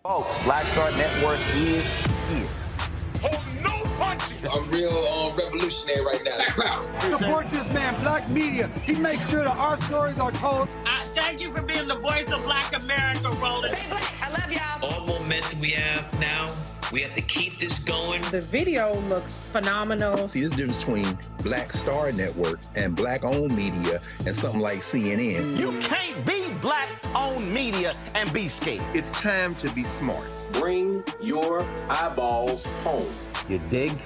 Folks, Black Star Network is here. Hold no punches. I'm real revolutionary right now. Black power. Support this man, Black Media. He makes sure that our stories are told. Thank you for being the voice of Black America, Roland. Stay black. I love y'all. All momentum we have now, we have to keep this going. The video looks phenomenal. See, there's a difference between Black Star Network and Black-owned media and something like CNN. You can't be Black-owned media and be scared. It's time to be smart. Bring your eyeballs home. You dig?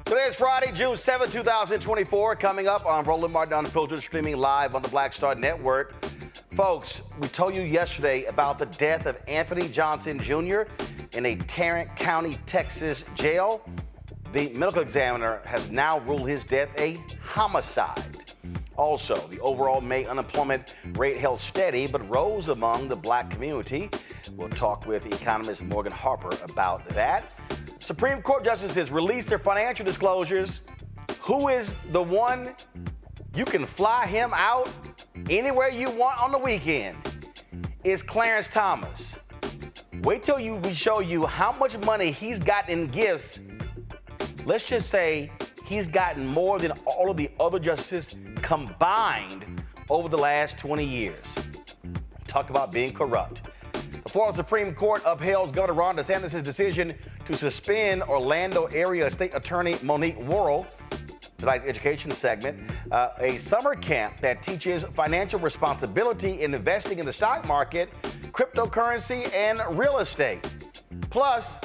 Today is Friday, June 7, 2024. Coming up on Roland Martin Unfiltered, streaming live on the Black Star Network. Folks, we told you yesterday about the death of Anthony Johnson Jr. in a Tarrant County, Texas jail. The medical examiner has now ruled his death a homicide. Also, the overall May unemployment rate held steady but rose among the black community. We'll talk with economist Morgan Harper about that. Supreme Court justices released their financial disclosures. Who is the one you can fly him out anywhere you want on the weekend? It's Clarence Thomas. Wait till we show you how much money he's got in gifts. Let's just say he's gotten more than all of the other justices combined over the last 20 years. Talk about being corrupt. The Florida Supreme Court upheld Governor Ron DeSantis' decision to suspend Orlando area State Attorney Monique Worrell. Tonight's education segment, a summer camp that teaches financial responsibility in investing in the stock market, cryptocurrency, and real estate. Plus,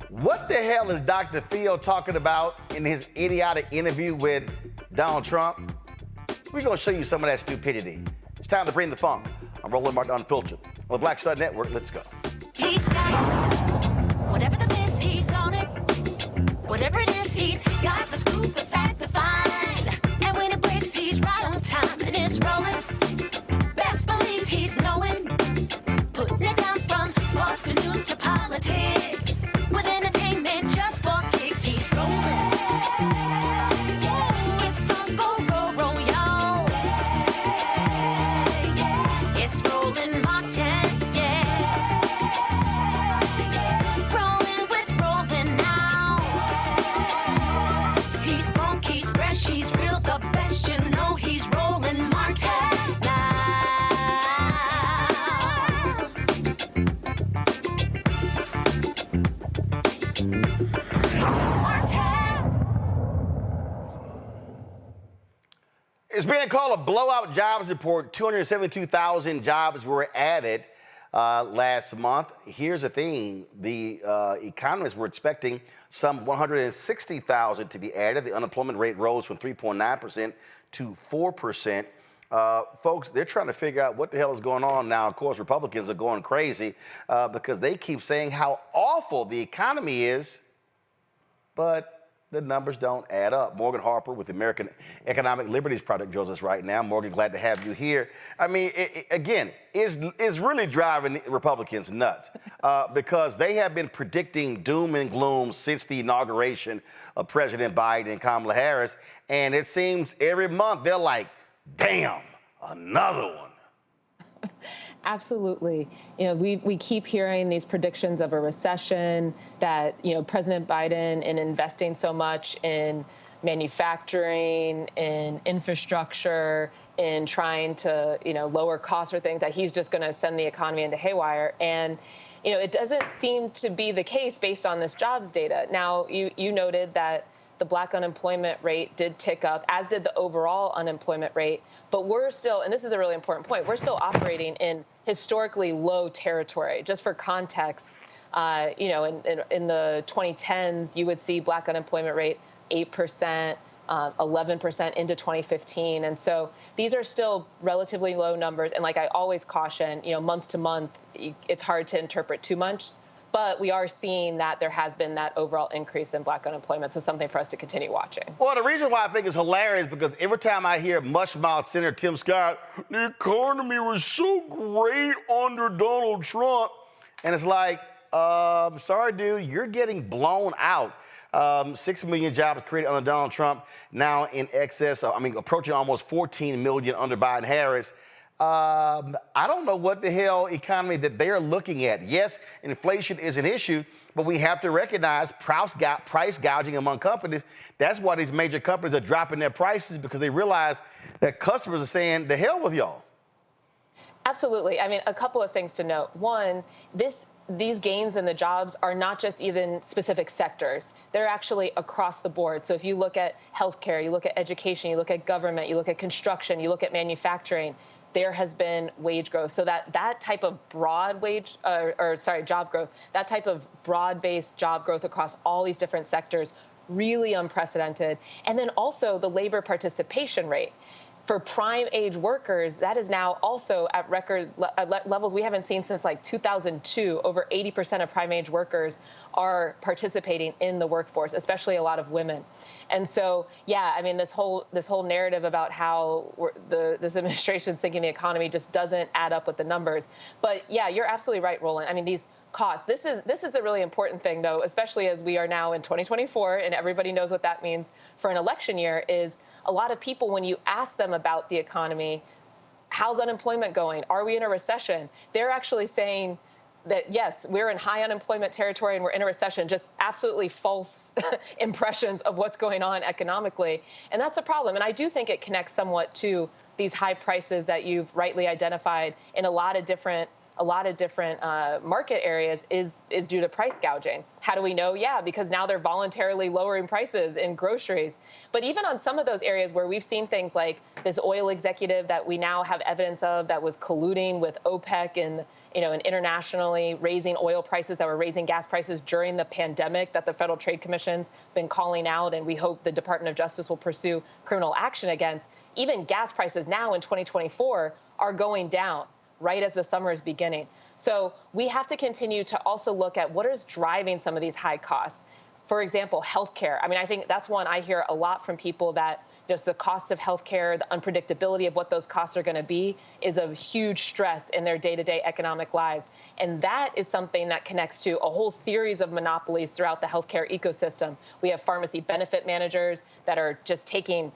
what the hell is Dr. Phil talking about in his idiotic interview with Donald Trump? We're going to show you some of that stupidity. It's time to bring the funk. I'm Roland Martin Unfiltered on the Black Star Network. Let's go. He's got it. Whatever the miss, he's on it. Whatever it is, he's got the scoop, the fact, the find. And when it breaks, he's right on time and it's rolling. Best believe he's knowing. Putting it down from sports to news to politics. With entertainment just for kicks, he's rolling. It's on go, roll, y'all. It's Roland Martin, rolling with Roland now. He's funk, he's fresh, he's real, the best, you know he's Roland Martin now. It's being called a blowout jobs report. 272,000 jobs were added last month. Here's the thing. The economists were expecting some 160,000 to be added. The unemployment rate rose from 3.9% to 4%. Folks, they're trying to figure out what the hell is going on now. Of course, Republicans are going crazy because they keep saying how awful the economy is, but the numbers don't add up. Morgan Harper with the American Economic Liberties Project joins us right now. Morgan, glad to have you here. I mean, again, it's really driving Republicans nuts because they have been predicting doom and gloom since the inauguration of President Biden and Kamala Harris. And it seems every month they're like, damn, another one. Absolutely. You know, we keep hearing these predictions of a recession, that, you know, President Biden, in investing so much in manufacturing, in infrastructure, in trying to, you know, lower costs or things, that he's just going to send the economy into haywire. And, you know, it doesn't seem to be the case based on this jobs data. Now, you noted that the black unemployment rate did tick up, as did the overall unemployment rate. But we're still, and this is a really important point, we're still operating in historically low territory. Just for context, you know, in the 2010s, you would see black unemployment rate 8%, 11% into 2015. And so these are still relatively low numbers. And like I always caution, you know, month to month, it's hard to interpret too much. But we are seeing that there has been that overall increase in black unemployment, so something for us to continue watching. Well, the reason why I think it's hilarious is because every time I hear mushmouth Senator Tim Scott, the economy was so great under Donald Trump, and it's like, sorry, dude, you're getting blown out. 6 million jobs created under Donald Trump, now in excess of, approaching almost 14 million under Biden Harris. I don't know what the hell economy that they're looking at. Yes, inflation is an issue, but we have to recognize price gouging among companies. That's why these major companies are dropping their prices, because they realize that customers are saying, the hell with y'all. Absolutely. I mean, a couple of things to note. One, these gains in the jobs are not just even specific sectors. They're actually across the board. So if you look at healthcare, you look at education, you look at government, you look at construction, you look at manufacturing, there has been wage growth. So that type of broad job growth, that type of broad-based job growth across all these different sectors really unprecedented. And then also the labor participation rate. For prime age workers, that is now also at record levels we haven't seen since like 2002. Over 80% of prime age workers are participating in the workforce, especially a lot of women. And so, yeah, I mean, this whole narrative about how this administration's thinking the economy just doesn't add up with the numbers. But yeah, you're absolutely right, Roland. I mean, these costs. This is the really important thing, though, especially as we are now in 2024, and everybody knows what that means for an election year. Is a lot of people, when you ask them about the economy, how's unemployment going? Are we in a recession? They're actually saying that, yes, we're in high unemployment territory and we're in a recession, just absolutely false impressions of what's going on economically. And that's a problem. And I do think it connects somewhat to these high prices that you've rightly identified in a lot of different market areas is due to price gouging. How do we know? Yeah, because now they're voluntarily lowering prices in groceries. But even on some of those areas where we've seen things like this oil executive that we now have evidence of that was colluding with OPEC and internationally raising oil prices, that were raising gas prices during the pandemic, that the Federal Trade Commission's been calling out, and we hope the Department of Justice will pursue criminal action against. Even gas prices now in 2024 are going down right as the summer is beginning. So we have to continue to also look at what is driving some of these high costs. For example, healthcare. I mean, I think that's one I hear a lot from people, that just the cost of healthcare, the unpredictability of what those costs are going to be, is a huge stress in their day-to-day economic lives. And that is something that connects to a whole series of monopolies throughout the healthcare ecosystem. We have pharmacy benefit managers that are just taking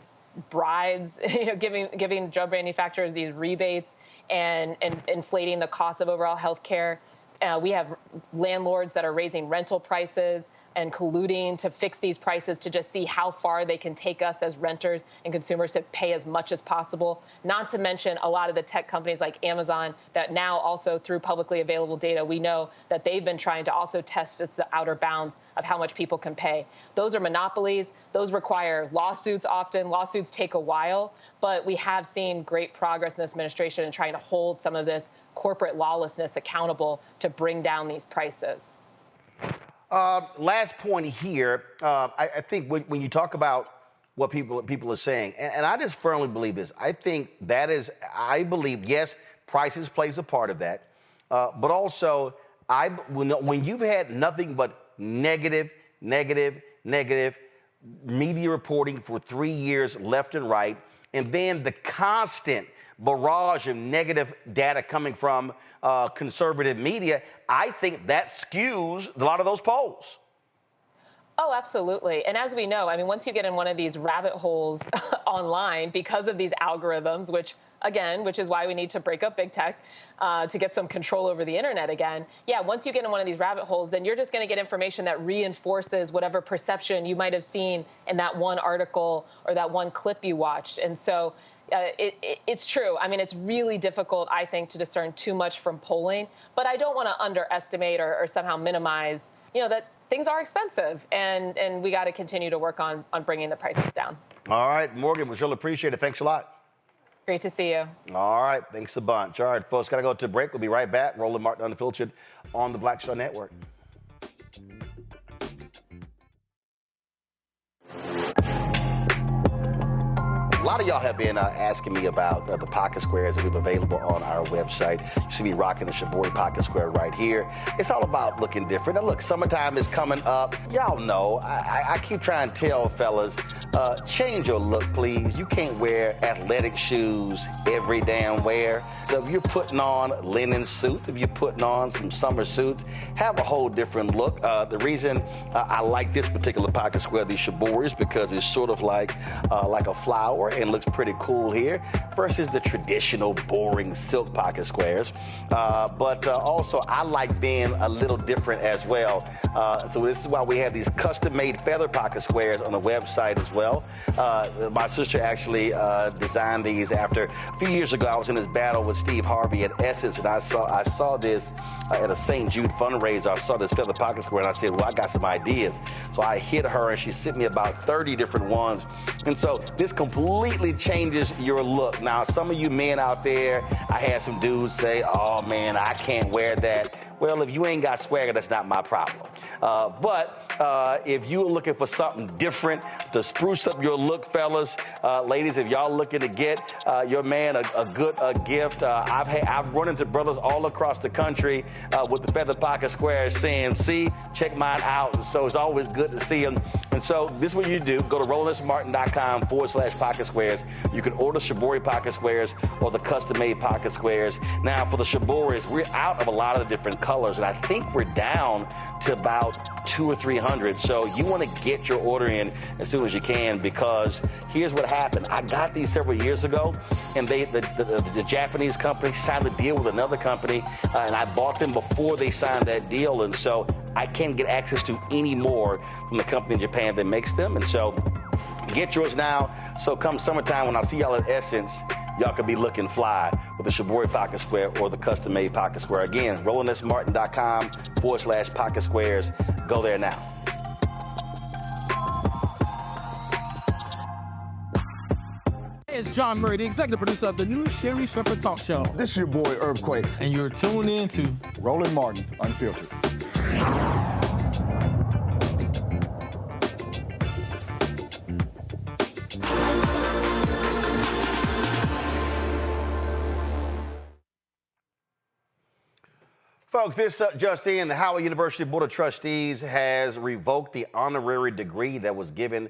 bribes, giving drug manufacturers these rebates and inflating the cost of overall health care. We have landlords that are raising rental prices and colluding to fix these prices to just see how far they can take us as renters and consumers to pay as much as possible. Not to mention a lot of the tech companies like Amazon that now also, through publicly available data, we know that they've been trying to also test the outer bounds of how much people can pay. Those are monopolies. Those require lawsuits often. Lawsuits take a while, but we have seen great progress in this administration in trying to hold some of this corporate lawlessness accountable to bring down these prices. Last point here, I think when you talk about what people are saying, and I just firmly believe this, I believe, yes, prices plays a part of that, but also when you've had nothing but negative media reporting for 3 years left and right, and then the constant barrage of negative data coming from conservative media, I think that skews a lot of those polls. Oh, absolutely. And as we know, I mean, once you get in one of these rabbit holes online because of these algorithms, which is why we need to break up big tech to get some control over the internet again. Yeah, once you get in one of these rabbit holes, then you're just going to get information that reinforces whatever perception you might have seen in that one article or that one clip you watched. And so it's true. I mean, it's really difficult, I think, to discern too much from polling. But I don't want to underestimate or somehow minimize, that things are expensive, and we got to continue to work on bringing the prices down. All right, Morgan, we really appreciate it. Thanks a lot. Great to see you. All right, thanks a bunch. All right, folks, got to go to a break. We'll be right back. Roland Martin Unfiltered on the Black Star Network. A lot of y'all have been asking me about the pocket squares that we have available on our website. You see me rocking the Shabori pocket square right here. It's all about looking different. Now look, summertime is coming up. Y'all know, I keep trying to tell fellas, change your look, please. You can't wear athletic shoes every damn wear. So if you're putting on linen suits, if you're putting on some summer suits, have a whole different look. The reason I like this particular pocket square, the Shabori, is because it's sort of like a flower and looks pretty cool here versus the traditional boring silk pocket squares. But also I like being a little different as well. So this is why we have these custom-made feather pocket squares on the website as well. My sister actually designed these after a few years ago. I was in this battle with Steve Harvey at Essence, and I saw this at a St. Jude fundraiser. I saw this feather pocket square, and I said, well, I got some ideas. So I hit her, and she sent me about 30 different ones. And so this completely changes your look. Now, some of you men out there, I had some dudes say, oh man, I can't wear that. Well, if you ain't got swagger, that's not my problem. But if you're looking for something different to spruce up your look, fellas, ladies, if y'all looking to get your man a good gift, I've run into brothers all across the country with the feather pocket squares saying, see, check mine out. And so it's always good to see them. And so this is what you do. Go to RolandSMartin.com/pocket squares. You can order Shibori pocket squares or the custom-made pocket squares. Now, for the Shiboris, we're out of a lot of the different colors, and I think we're down to about 200 or 300. So you want to get your order in as soon as you can, because here's what happened. I got these several years ago, and the Japanese company signed a deal with another company, and I bought them before they signed that deal, and so I can't get access to any more from the company in Japan that makes them. And so get yours now. So come summertime, when I see y'all at Essence, y'all could be looking fly with the Shibori pocket square or the custom-made pocket square. Again, RolandSMartin.com/pocket squares. Go there now. It's John Murray, the executive producer of the new Sherry Shepherd Talk Show. This is your boy, Earthquake. And you're tuned in to Roland Martin, Unfiltered. Folks, this just in, the Howard University Board of Trustees has revoked the honorary degree that was given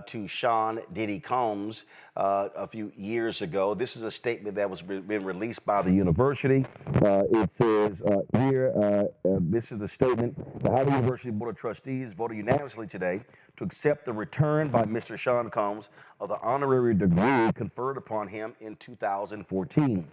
to Sean Diddy Combs a few years ago. This is a statement that was been released by the university. It says here, this is the statement. The Howard University Board of Trustees voted unanimously today to accept the return by Mr. Sean Combs of the honorary degree conferred upon him in 2014.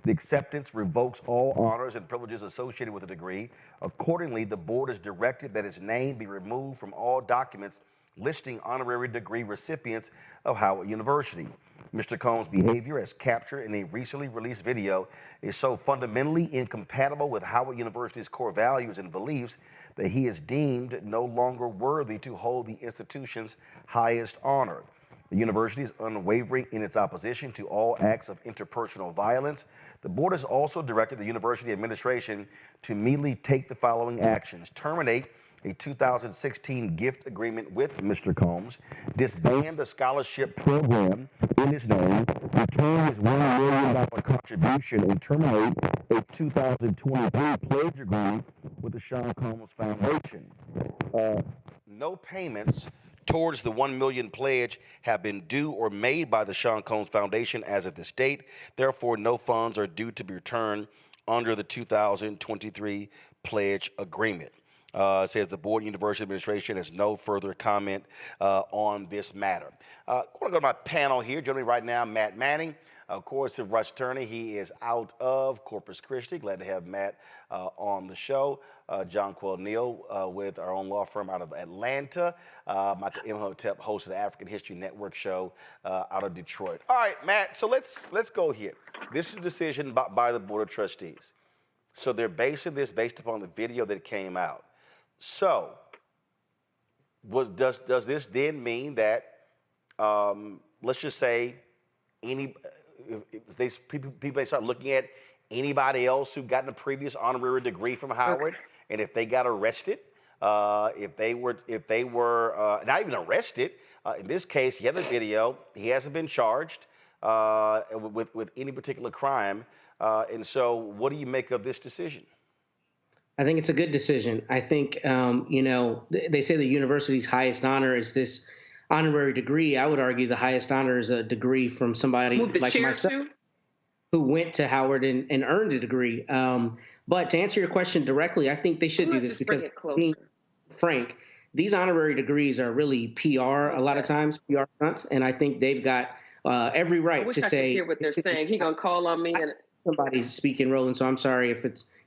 The acceptance revokes all honors and privileges associated with the degree. Accordingly, the board has directed that his name be removed from all documents listing honorary degree recipients of Howard University. Mr. Combs' behavior, as captured in a recently released video, is so fundamentally incompatible with Howard University's core values and beliefs that he is deemed no longer worthy to hold the institution's highest honor. The university is unwavering in its opposition to all acts of interpersonal violence. The board has also directed the university administration to immediately take the following actions: terminate a 2016 gift agreement with Mr. Combs, disband the scholarship program in his name, return his $1 million contribution, and terminate a 2023 pledge agreement with the Sean Combs Foundation. No payments towards the $1 million pledge have been due or made by the Sean Combs Foundation as of this date. Therefore, no funds are due to be returned under the 2023 pledge agreement. It says the board and university administration has no further comment on this matter. I want to go to my panel here. Joining me right now, Matt Manning. Of course, the Rush attorney. He is out of Corpus Christi. Glad to have Matt on the show. John Quill-Neal with our own law firm out of Atlanta. Michael Imhotep, host of the African History Network show out of Detroit. All right, Matt, so let's go here. This is a decision by the Board of Trustees. So they're basing this based upon the video that came out. So does this then mean that, let's just say, if people start looking at anybody else who gotten a previous honorary degree from Howard, and if they got arrested, if they were not even arrested, in this case, you have the video, he hasn't been charged with any particular crime, and so what do you make of this decision? I think it's a good decision. I think, they say the university's highest honor is this honorary degree. I would argue the highest honor is a degree from somebody like myself who went to Howard and earned a degree. But to answer your question directly, I think they should do this because, Frank, these honorary degrees are really PR a lot of times, PR stunts, and I think they've got every right to say. I could hear what they're saying. He gonna call on me and somebody's speaking, Roland. So I'm sorry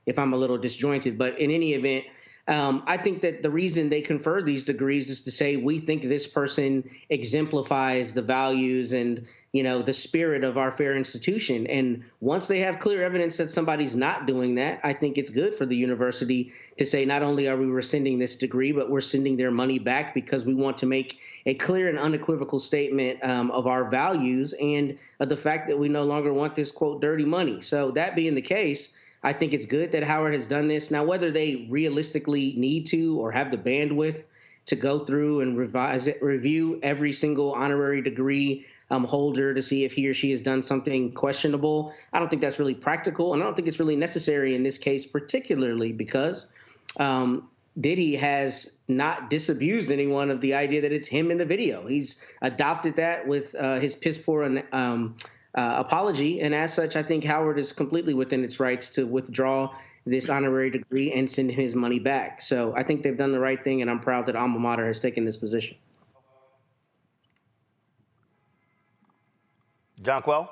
if I'm a little disjointed, but in any event, I think that the reason they confer these degrees is to say we think this person exemplifies the values and, the spirit of our fair institution. And once they have clear evidence that somebody's not doing that, I think it's good for the university to say not only are we rescinding this degree, but we're sending their money back because we want to make a clear and unequivocal statement of our values and of the fact that we no longer want this, quote, dirty money. So that being the case, I think it's good that Howard has done this. Now, whether they realistically need to or have the bandwidth to go through and review every single honorary degree holder to see if he or she has done something questionable, I don't think that's really practical, and I don't think it's really necessary in this case, particularly because Diddy has not disabused anyone of the idea that it's him in the video. He's adopted that with his piss poor apology, and as such, I think Howard is completely within its rights to withdraw this honorary degree and send his money back. So I think they've done the right thing, and I'm proud that alma mater has taken this position. John Quell?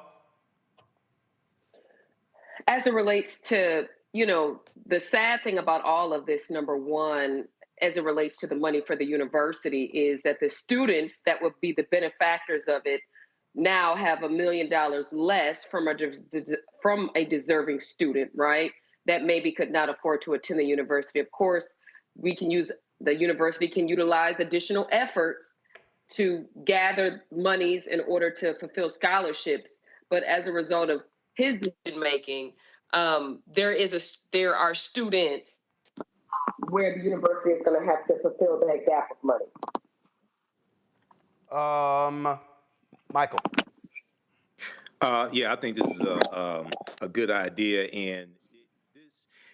As it relates to, the sad thing about all of this, number one, as it relates to the money for the university, is that the students that would be the benefactors of it now have $1 million less from a deserving student, right? That maybe could not afford to attend the university. Of course, the university can utilize additional efforts to gather monies in order to fulfill scholarships. But as a result of his decision making, there are students where the university is going to have to fulfill that gap of money. Michael. Yeah, I think this is a good idea, and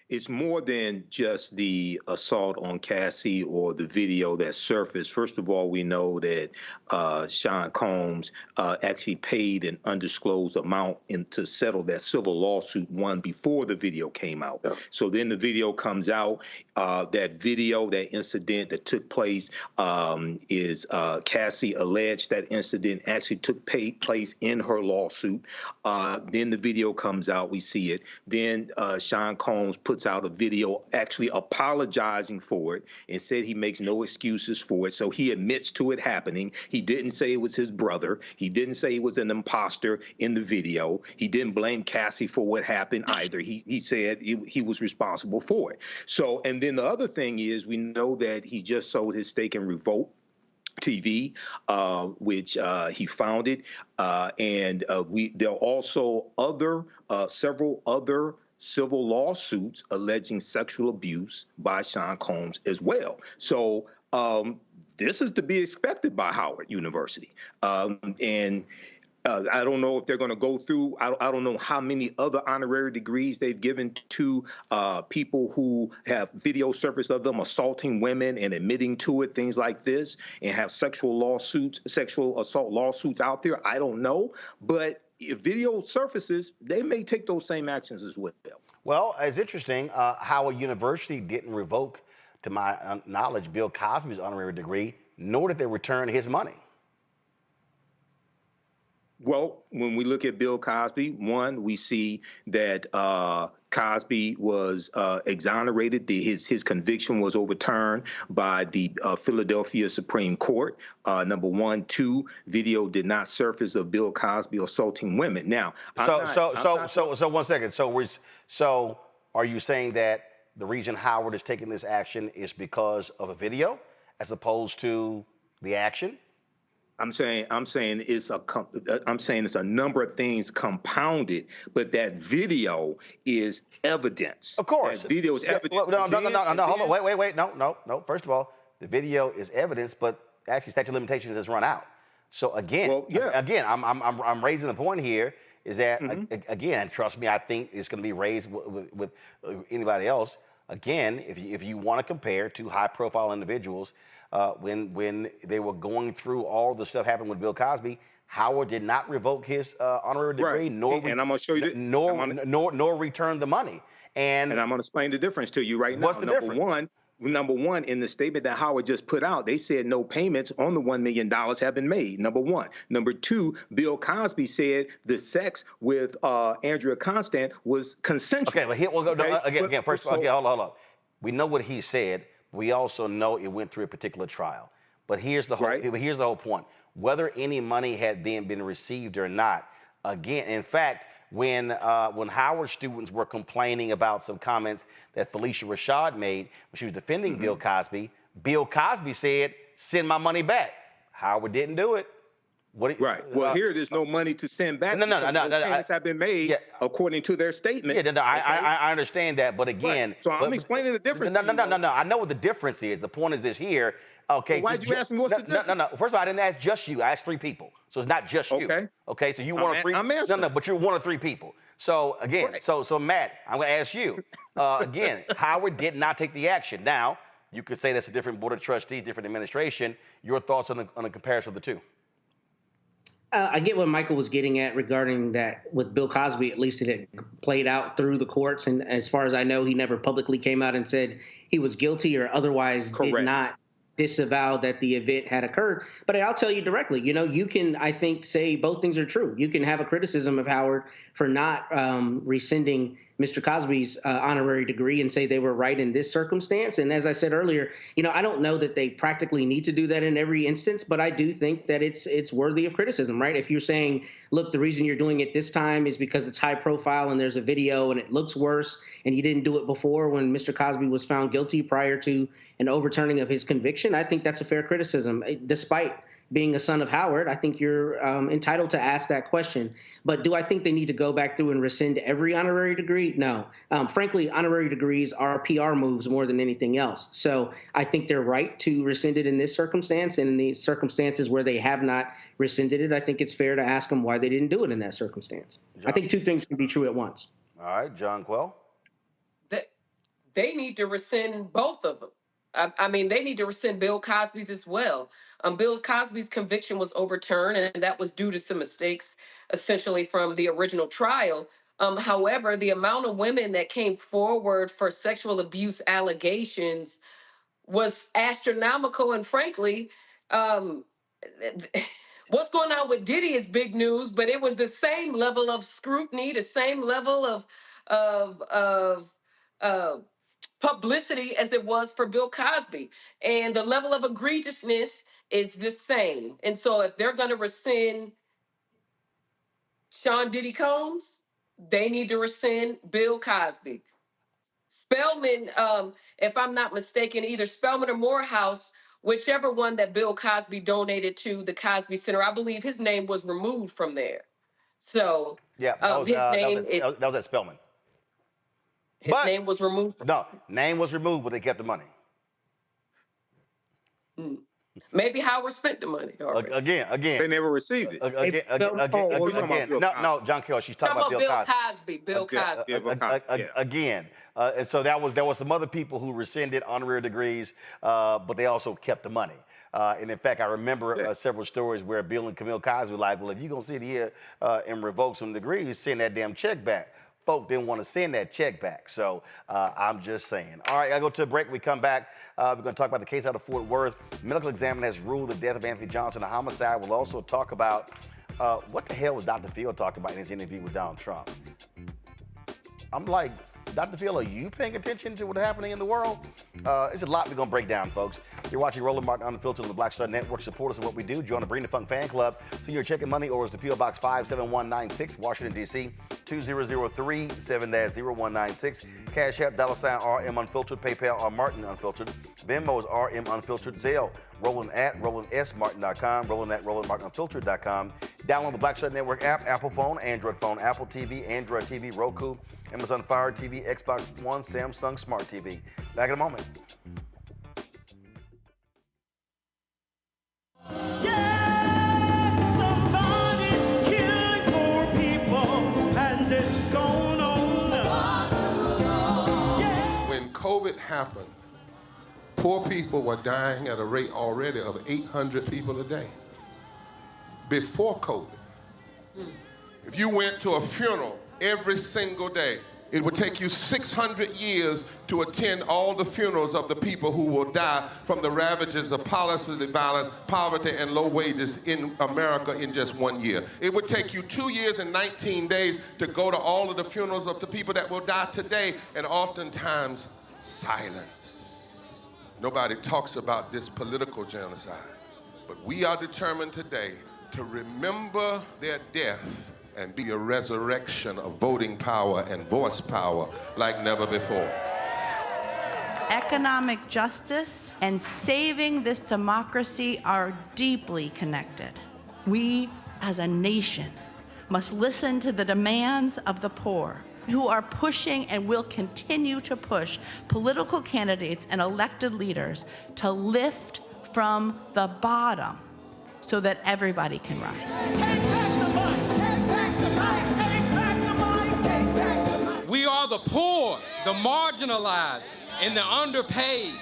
it's more than just the assault on Cassie or the video that surfaced. First of all, we know that Sean Combs actually paid an undisclosed amount to settle that civil lawsuit one before the video came out. Yeah. So then the video comes out. That incident that took place is Cassie alleged that incident actually took place in her lawsuit. Then the video comes out. We see it. Then Sean Combs puts out a video actually apologizing for it and said he makes no excuses for it. So he admits to it happening. He didn't say it was his brother. He didn't say he was an imposter in the video. He didn't blame Cassie for what happened either. He said he was responsible for it. So, and then the other thing is, we know that he just sold his stake in Revolt TV, which he founded, and there are also several other civil lawsuits alleging sexual abuse by Sean Combs as well. So this is to be expected by Howard University, and I don't know if they're going to go through. I don't know how many other honorary degrees they've given to people who have video surfaced of them assaulting women and admitting to it, things like this, and have sexual assault lawsuits out there. I don't know, but if video surfaces, they may take those same actions as well. Well, it's interesting. Howard University didn't revoke, to my knowledge, Bill Cosby's honorary degree, nor did they return his money. Well, when we look at Bill Cosby, one, we see that Cosby was exonerated. His conviction was overturned by the Philadelphia Supreme Court. Number one. Two, video did not surface of Bill Cosby assaulting women. Now, so 1 second. So are you saying that the reason Howard is taking this action is because of a video as opposed to the action? I'm saying it's a number of things compounded, but that video is evidence. Of course, that video is evidence. No, hold on, wait. No. First of all, the video is evidence, but actually statute of limitations has run out. So again, I'm raising the point here is that again, and trust me, I think it's going to be raised with anybody else. Again, if you want to compare two high-profile individuals. When they were going through all the stuff happened with Bill Cosby, Howard did not revoke his honorary degree, nor I'm going to show you nor return the money. And I'm going to explain the difference to you right now. What's the difference? Number one, in the statement that Howard just put out, they said no payments on the $1 million have been made. Number one. Number two, Bill Cosby said the sex with Andrea Constant was consensual. Okay, but here we'll go again. First of all, hold on. We know what he said. We also know it went through a particular trial. But here's the whole point. Whether any money had then been received or not, again, in fact, when Howard students were complaining about some comments that Felicia Rashad made when she was defending Bill Cosby said, send my money back. Howard didn't do it. Right. Well, here there's no money to send back. No. Payments have been made according to their statement. Yeah, I understand that, but again, right. So I'm explaining the difference. No. I know what the difference is. The point is this here. Okay. Well, why'd you ask me what's the difference? No. First of all, I didn't ask just you. I asked 3 people, so it's not just you. Okay. So you one of 3. I'm answering. No, but you're one of 3 people. So again, right. so Matt, I'm going to ask you again. Howard did not take the action. Now you could say that's a different board of trustees, different administration. Your thoughts on the comparison of the two? I get what Michael was getting at regarding that with Bill Cosby. At least it had played out through the courts. And as far as I know, he never publicly came out and said he was guilty or otherwise did not disavow that the event had occurred. But I'll tell you directly, you can, I think, say both things are true. You can have a criticism of Howard for not rescinding Mr. Cosby's honorary degree and say they were right in this circumstance. And as I said earlier, I don't know that they practically need to do that in every instance, but I do think that it's worthy of criticism, right? If you're saying, look, the reason you're doing it this time is because it's high profile and there's a video and it looks worse and you didn't do it before when Mr. Cosby was found guilty prior to an overturning of his conviction, I think that's a fair criticism. Despite being a son of Howard, I think you're entitled to ask that question. But do I think they need to go back through and rescind every honorary degree? No. Frankly, honorary degrees are PR moves more than anything else. So I think they're right to rescind it in this circumstance. And in the circumstances where they have not rescinded it, I think it's fair to ask them why they didn't do it in that circumstance. John. I think 2 things can be true at once. All right, John Quell. They need to rescind both of them. I mean, they need to rescind Bill Cosby's as well. Bill Cosby's conviction was overturned, and that was due to some mistakes, essentially, from the original trial. However, the amount of women that came forward for sexual abuse allegations was astronomical. And frankly, what's going on with Diddy is big news, but it was the same level of scrutiny, the same level of publicity as it was for Bill Cosby. And the level of egregiousness is the same. And so if they're going to rescind Sean Diddy Combs, they need to rescind Bill Cosby. Spelman, if I'm not mistaken, either Spelman or Morehouse, whichever one that Bill Cosby donated to the Cosby Center, I believe his name was removed from there. So yeah, that was at Spelman. His name was removed. No, name was removed, but they kept the money. Maybe Howard spent the money. Again. They never received it. Again. No, John Kell. She's talking about Bill Cosby. Bill Cosby. Again. And so there was some other people who rescinded honorary degrees, but they also kept the money. And in fact, I remember several stories where Bill and Camille Cosby were like, well, if you're going to sit here and revoke some degrees, send that damn check back. Folk didn't want to send that check back. So I'm just saying. All right, I go to a break. We come back. We're going to talk about the case out of Fort Worth. Medical examiner has ruled the death of Anthony Johnson a homicide. We'll also talk about what the hell was Dr. Phil talking about in his interview with Donald Trump. I'm like, Dr. Phil, are you paying attention to what's happening in the world? There's a lot we're going to break down, folks. You're watching Roland Martin Unfiltered on the Black Star Network. Support us in what we do. Join the Bring the Funk fan club. Send your check and money orders to P.O. Box 57196, Washington, D.C. 2003 7-0196. Cash App, $RM Unfiltered. PayPal, R Martin Unfiltered. Venmo is RM Unfiltered. Zelle, Roland at RolandSMartin.com. Roland at RolandMartinUnfiltered.com. Download the Black Star Network app, Apple phone, Android phone, Apple TV, Android TV, Roku, Amazon Fire TV, Xbox One, Samsung Smart TV. Back in a moment. Somebody's killing poor people, and it's going on. When COVID happened, poor people were dying at a rate already of 800 people a day. Before COVID, if you went to a funeral every single day, it would take you 600 years to attend all the funerals of the people who will die from the ravages of policy violence, poverty, and low wages in America in just 1 year. It would take you 2 years and 19 days to go to all of the funerals of the people that will die today, and oftentimes silence. Nobody talks about this political genocide, but we are determined today to remember their death and be a resurrection of voting power and voice power like never before. Economic justice and saving this democracy are deeply connected. We, as a nation, must listen to the demands of the poor, who are pushing and will continue to push political candidates and elected leaders to lift from the bottom so that everybody can rise. We are the poor, the marginalized, and the underpaid.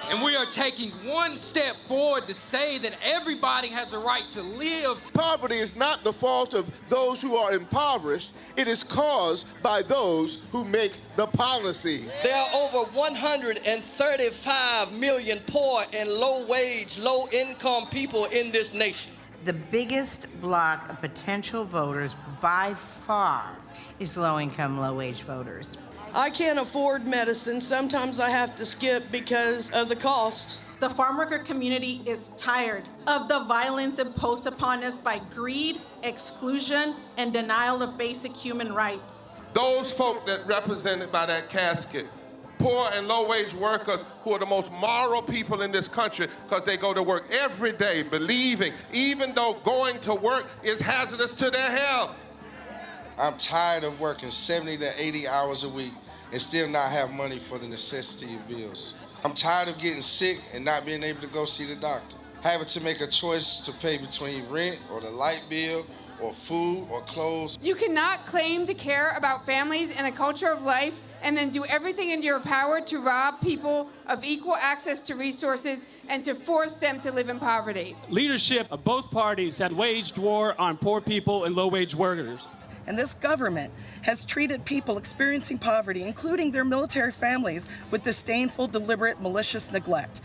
And we are taking one step forward to say that everybody has a right to live. Poverty is not the fault of those who are impoverished. It is caused by those who make the policy. There are over 135 million poor and low-wage, low-income people in this nation. The biggest block of potential voters by far is low-income, low-wage voters. I can't afford medicine. Sometimes I have to skip because of the cost. The farm worker community is tired of the violence imposed upon us by greed, exclusion, and denial of basic human rights. Those folk that represented by that casket, poor and low-wage workers who are the most moral people in this country because they go to work every day believing, even though going to work is hazardous to their health. I'm tired of working 70 to 80 hours a week and still not have money for the necessity of bills. I'm tired of getting sick and not being able to go see the doctor, having to make a choice to pay between rent or the light bill or food or clothes. You cannot claim to care about families and a culture of life and then do everything in your power to rob people of equal access to resources and to force them to live in poverty. Leadership of both parties have waged war on poor people and low-wage workers. And this government has treated people experiencing poverty, including their military families, with disdainful, deliberate, malicious neglect.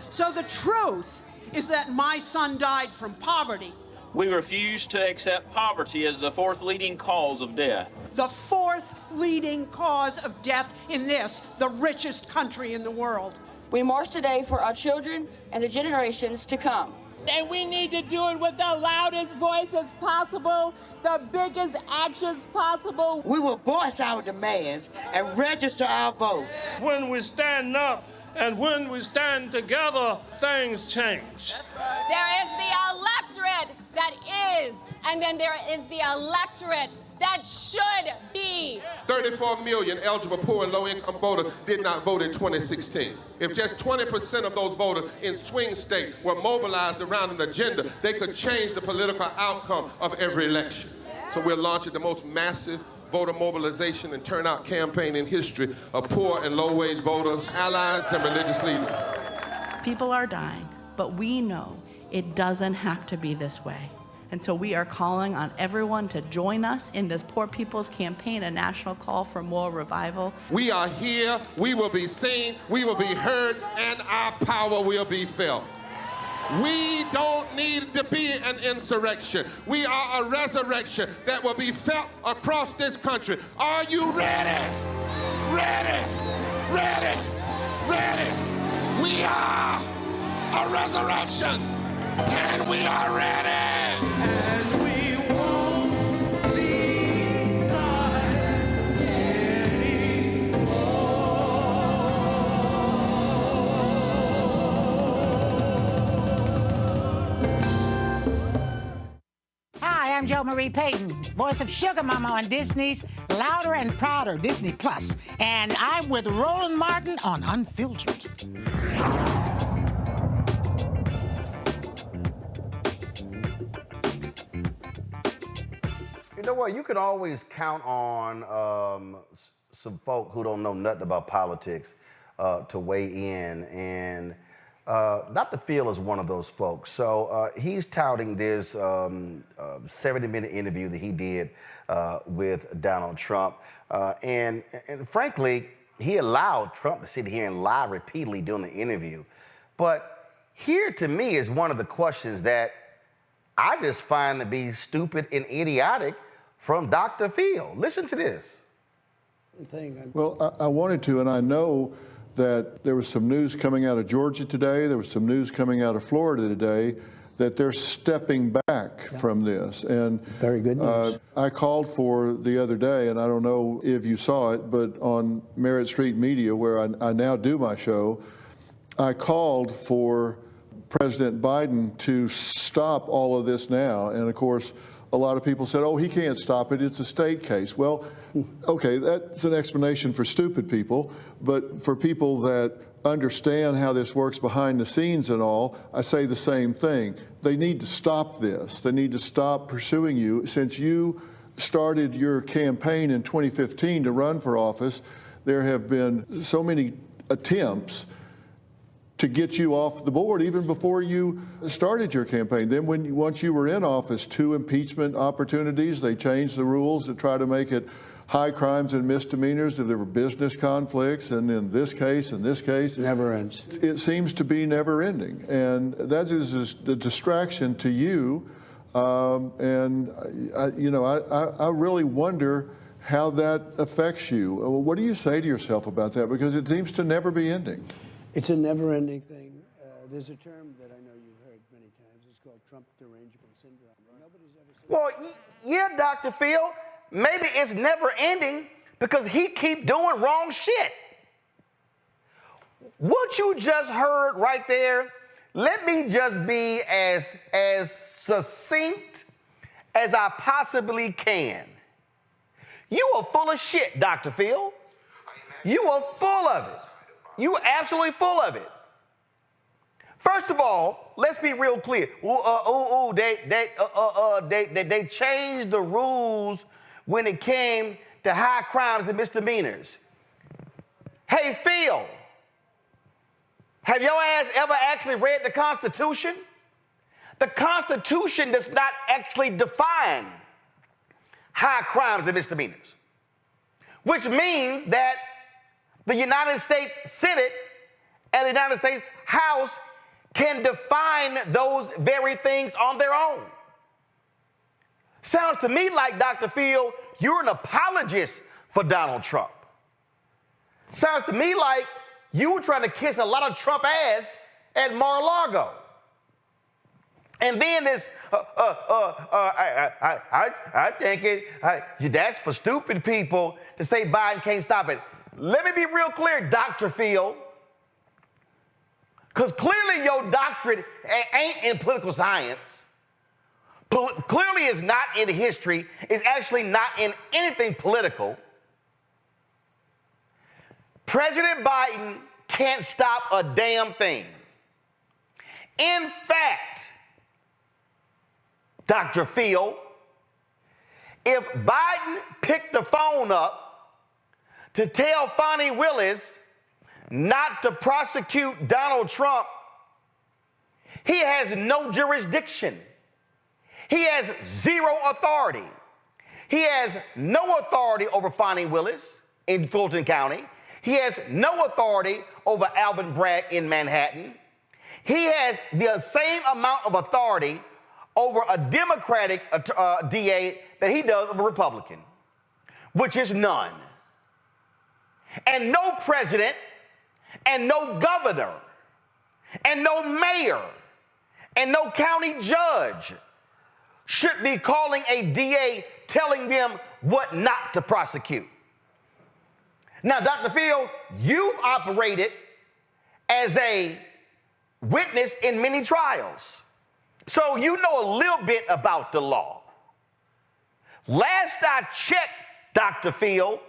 So the truth is that my son died from poverty. We refuse to accept poverty as the fourth leading cause of death. The fourth leading cause of death in this, the richest country in the world. We march today for our children and the generations to come. And we need to do it with the loudest voices possible, the biggest actions possible. We will voice our demands and register our vote. When we stand up and when we stand together, things change. There is the electorate that is, and then there is the electorate that should be. 34 million eligible poor and low-income voters did not vote in 2016. If just 20% of those voters in swing states were mobilized around an agenda, they could change the political outcome of every election. So we're launching the most massive voter mobilization and turnout campaign in history of poor and low-wage voters, allies, and religious leaders. People are dying, but we know it doesn't have to be this way. And so we are calling on everyone to join us in this Poor People's Campaign, a national call for moral revival. We are here, we will be seen, we will be heard, and our power will be felt. We don't need to be an insurrection. We are a resurrection that will be felt across this country. Are you ready? Ready? Ready? Ready? We are a resurrection, and we are ready. And we won't be silent Hi, I'm Jo Marie Payton, voice of Sugar Mama on Disney's Louder and Prouder Disney Plus, and I'm with Roland Martin on Unfiltered. You know what? You can always count on some folk who don't know nothing about politics to weigh in, and Dr. Phil is one of those folks. So he's touting this 70-minute interview that he did with Donald Trump, and frankly, he allowed Trump to sit here and lie repeatedly during the interview. But here, to me, is one of the questions that I just find to be stupid and idiotic from Dr. Phil. Listen to this. Well, I wanted to, and I know that there was some news coming out of Georgia today, there was some news coming out of Florida today, that they're stepping back from this. And very good news. I called for the other day, and I don't know if you saw it, but on Merritt Street Media, where I now do my show, I called for President Biden to stop all of this now. And of course, a lot of people said, oh, he can't stop it. It's a state case. Well, okay, that's an explanation for stupid people. But for people that understand how this works behind the scenes and all, I say the same thing. They need to stop this. They need to stop pursuing you. Since you started your campaign in 2015 to run for office, there have been so many attempts to get you off the board even before you started your campaign. Then once you were in office, 2 impeachment opportunities, they changed the rules to try to make it high crimes and misdemeanors if there were business conflicts, and in this case, never ends. It seems to be never ending, and that is a distraction to you. And I really wonder how that affects you. What do you say to yourself about that? Because it seems to never be ending. It's a never-ending thing. There's a term that I know you've heard many times. It's called Trump derangement syndrome. Nobody's ever said. Well, yeah, Dr. Phil, maybe it's never ending because he keep doing wrong shit. What you just heard right there, let me just be as succinct as I possibly can. You are full of shit, Dr. Phil. You are full of it. You are absolutely full of it. First of all, let's be real clear. They changed the rules when it came to high crimes and misdemeanors. Hey, Phil, have your ass ever actually read the Constitution? The Constitution does not actually define high crimes and misdemeanors, which means that the United States Senate and the United States House can define those very things on their own. Sounds to me like, Dr. Phil, you're an apologist for Donald Trump. Sounds to me like you were trying to kiss a lot of Trump ass at Mar-a-Lago. And then this, I think that's for stupid people to say Biden can't stop it. Let me be real clear, Dr. Phil, because clearly your doctorate ain't in political science. Clearly it's not in history. It's actually not in anything political. President Biden can't stop a damn thing. In fact, Dr. Phil, if Biden picked the phone up to tell Fani Willis not to prosecute Donald Trump, he has no jurisdiction. He has zero authority. He has no authority over Fani Willis in Fulton County. He has no authority over Alvin Bragg in Manhattan. He has the same amount of authority over a Democratic DA that he does over a Republican, which is none. And no president and no governor and no mayor and no county judge should be calling a DA telling them what not to prosecute. Now, Dr. Phil, you've operated as a witness in many trials, so you know a little bit about the law. Last I checked, Dr. Phil,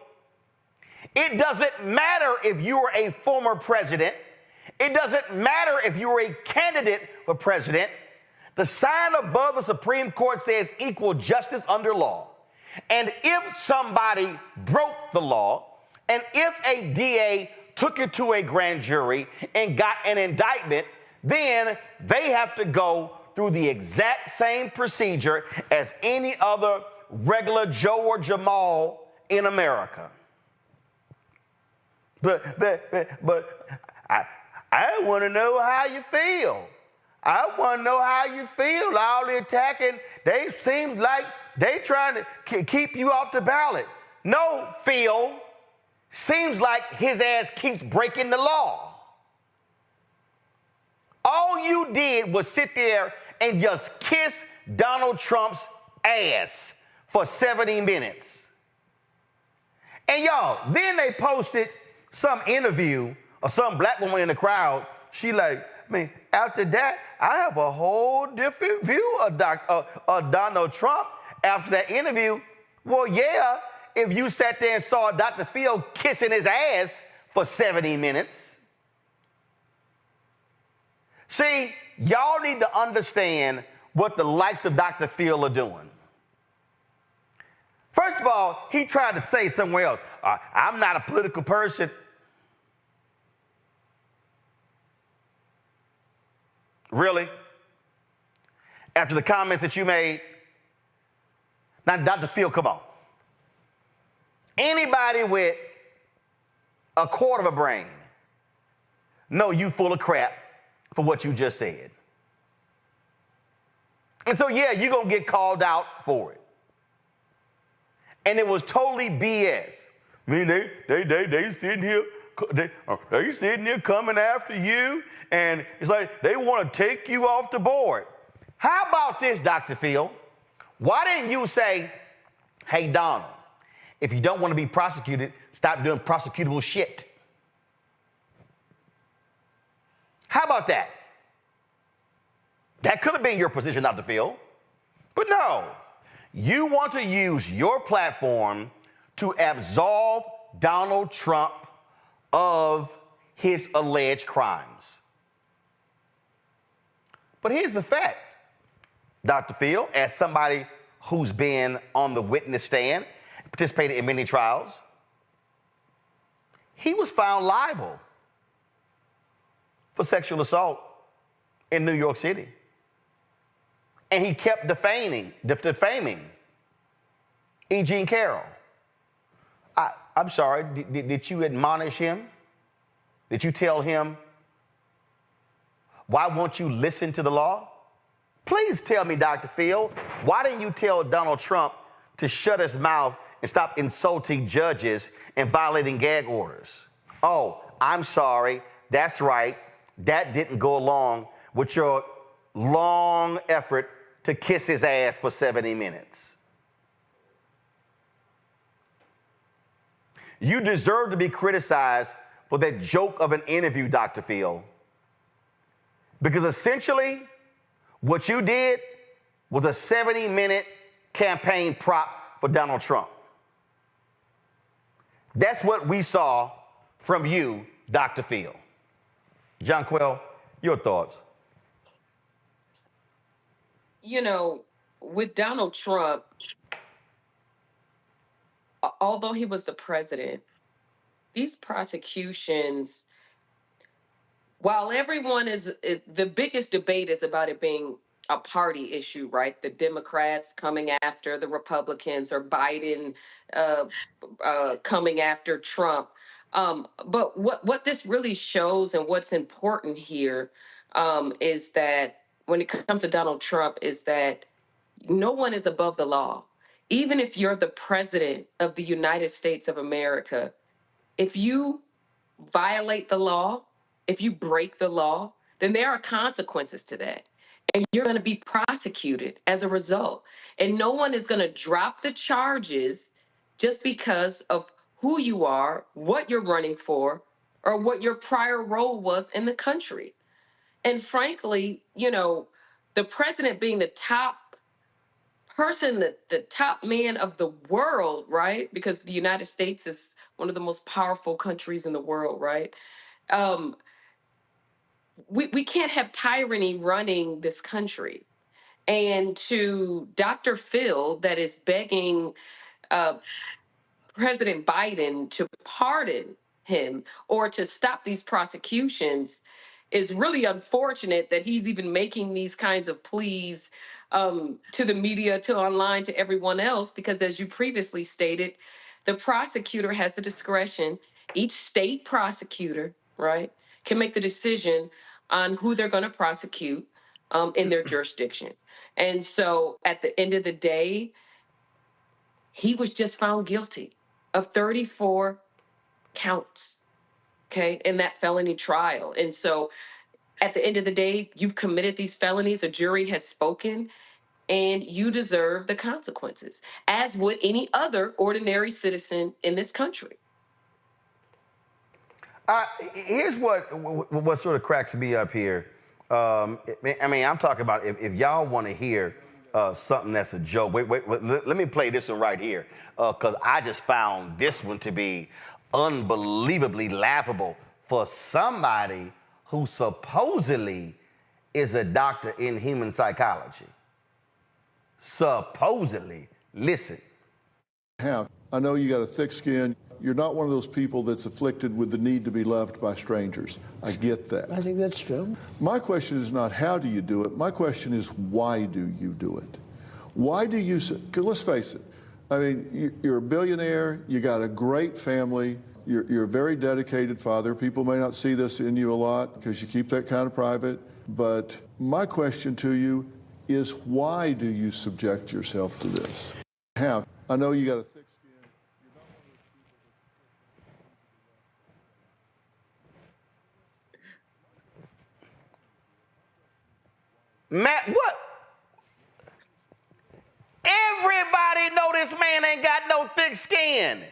it doesn't matter if you're a former president. It doesn't matter if you're a candidate for president. The sign above the Supreme Court says equal justice under law. And if somebody broke the law, and if a DA took it to a grand jury and got an indictment, then they have to go through the exact same procedure as any other regular Joe or Jamal in America. But I want to know how you feel. I want to know how you feel. All the attacking, they seem like they trying to keep you off the ballot. No, Phil, seems like his ass keeps breaking the law. All you did was sit there and just kiss Donald Trump's ass for 70 minutes. And y'all, then they posted some interview of some black woman in the crowd. She like, mean, after that, I have a whole different view of Donald Trump after that interview. Well, yeah, if you sat there and saw Dr. Phil kissing his ass for 70 minutes. See, y'all need to understand what the likes of Dr. Phil are doing. First of all, he tried to say somewhere else, I'm not a political person. Really? After the comments that you made? Now, Dr. Phil, come on. Anybody with a quarter of a brain know you full of crap for what you just said. And so, yeah, you're going to get called out for it. And it was totally BS. I mean, they sitting here, they sitting here coming after you, and it's like they want to take you off the board. How about this, Dr. Phil? Why didn't you say, hey, Donald, if you don't want to be prosecuted, stop doing prosecutable shit? How about that? That could have been your position, Dr. Phil. But no, you want to use your platform to absolve Donald Trump of his alleged crimes. But here's the fact, Dr. Phil, as somebody who's been on the witness stand, participated in many trials, he was found liable for sexual assault in New York City. And he kept defaming E. Jean Carroll. I'm sorry, did you admonish him? Did you tell him, why won't you listen to the law? Please tell me, Dr. Phil, why didn't you tell Donald Trump to shut his mouth and stop insulting judges and violating gag orders? Oh, I'm sorry, that's right. That didn't go along with your long effort to kiss his ass for 70 minutes. You deserve to be criticized for that joke of an interview, Dr. Phil, because essentially what you did was a 70-minute campaign prop for Donald Trump. That's what we saw from you, Dr. Phil. John Quell, your thoughts? You know, with Donald Trump, although he was the president, these prosecutions, while everyone the biggest debate is about it being a party issue, right? The Democrats coming after the Republicans, or Biden coming after Trump. But what this really shows, and what's important here, is that when it comes to Donald Trump, is that no one is above the law. Even if you're the president of the United States of America, if you violate the law, if you break the law, then there are consequences to that. And you're going to be prosecuted as a result. And no one is going to drop the charges just because of who you are, what you're running for, or what your prior role was in the country. And frankly, you know, the president being the top person, the top man of the world, right? Because the United States is one of the most powerful countries in the world, right? We can't have tyranny running this country. And to Dr. Phil, that is begging President Biden to pardon him or to stop these prosecutions, is really unfortunate that he's even making these kinds of pleas to the media, to online, to everyone else, because as you previously stated, the prosecutor has the discretion. Each state prosecutor, right, can make the decision on who they're going to prosecute in their jurisdiction. And so at the end of the day, he was just found guilty of 34 counts, okay, in that felony trial. And so at the end of the day, you've committed these felonies, a jury has spoken, and you deserve the consequences, as would any other ordinary citizen in this country. Here's what sort of cracks me up here. I mean, I'm talking about if y'all want to hear something that's a joke. Wait, let me play this one right here, because I just found this one to be unbelievably laughable for somebody who supposedly is a doctor in human psychology. Supposedly. Listen. I know you got a thick skin. You're not one of those people that's afflicted with the need to be loved by strangers. I get that. I think that's true. My question is not how do you do it. My question is why do you do it? Why do you, 'cause let's face it, I mean, you're a billionaire, you got a great family, you're a very dedicated father. People may not see this in you a lot because you keep that kind of private, but my question to you is why do you subject yourself to this? How? I know you got a thick skin. Matt, what? Everybody know this man ain't got no thick skin.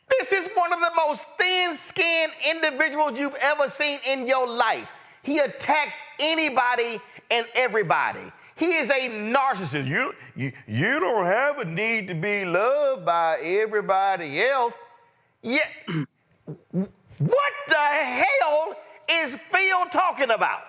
This is one of the most thin-skinned individuals you've ever seen in your life. He attacks anybody and everybody. He is a narcissist. You don't have a need to be loved by everybody else. Yeah. What the hell is Phil talking about?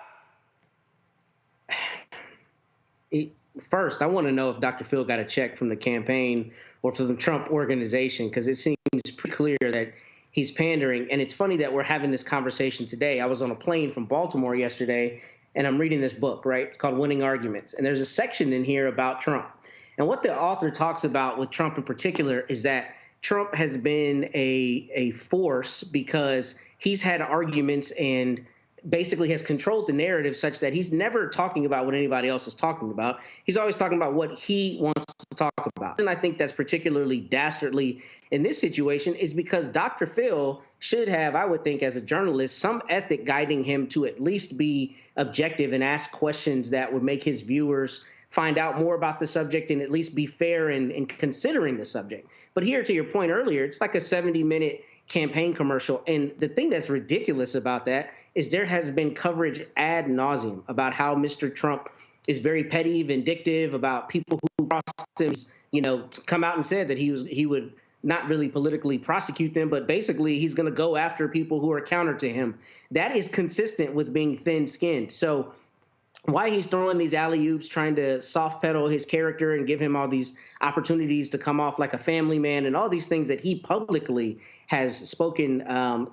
First, I want to know if Dr. Phil got a check from the campaign or from the Trump organization, because it seems pretty clear that he's pandering. And it's funny that we're having this conversation today. I was on a plane from Baltimore yesterday, and I'm reading this book, right? It's called Winning Arguments. And there's a section in here about Trump. And what the author talks about with Trump in particular is that Trump has been a force because he's had arguments and basically has controlled the narrative such that he's never talking about what anybody else is talking about. He's always talking about what he wants to talk about. And I think that's particularly dastardly in this situation is because Dr. Phil should have, I would think as a journalist, some ethic guiding him to at least be objective and ask questions that would make his viewers find out more about the subject and at least be fair in considering the subject. But here, to your point earlier, it's like a 70-minute campaign commercial. And the thing that's ridiculous about that is there has been coverage ad nauseum about how Mr. Trump is very petty, vindictive, about people who crossed him, come out and said that he would not really politically prosecute them, but basically he's going to go after people who are counter to him. That is consistent with being thin-skinned. So why he's throwing these alley-oops, trying to soft pedal his character and give him all these opportunities to come off like a family man and all these things that he publicly has spoken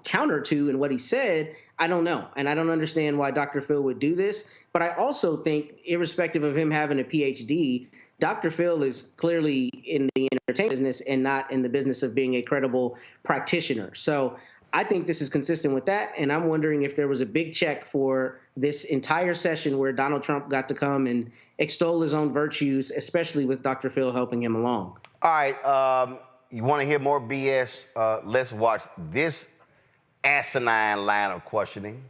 counter to in what he said, I don't know. And I don't understand why Dr. Phil would do this. But I also think, irrespective of him having a PhD, Dr. Phil is clearly in the entertainment business and not in the business of being a credible practitioner. So I think this is consistent with that, and I'm wondering if there was a big check for this entire session where Donald Trump got to come and extol his own virtues, especially with Dr. Phil helping him along. All right, you want to hear more BS? Let's watch this asinine line of questioning.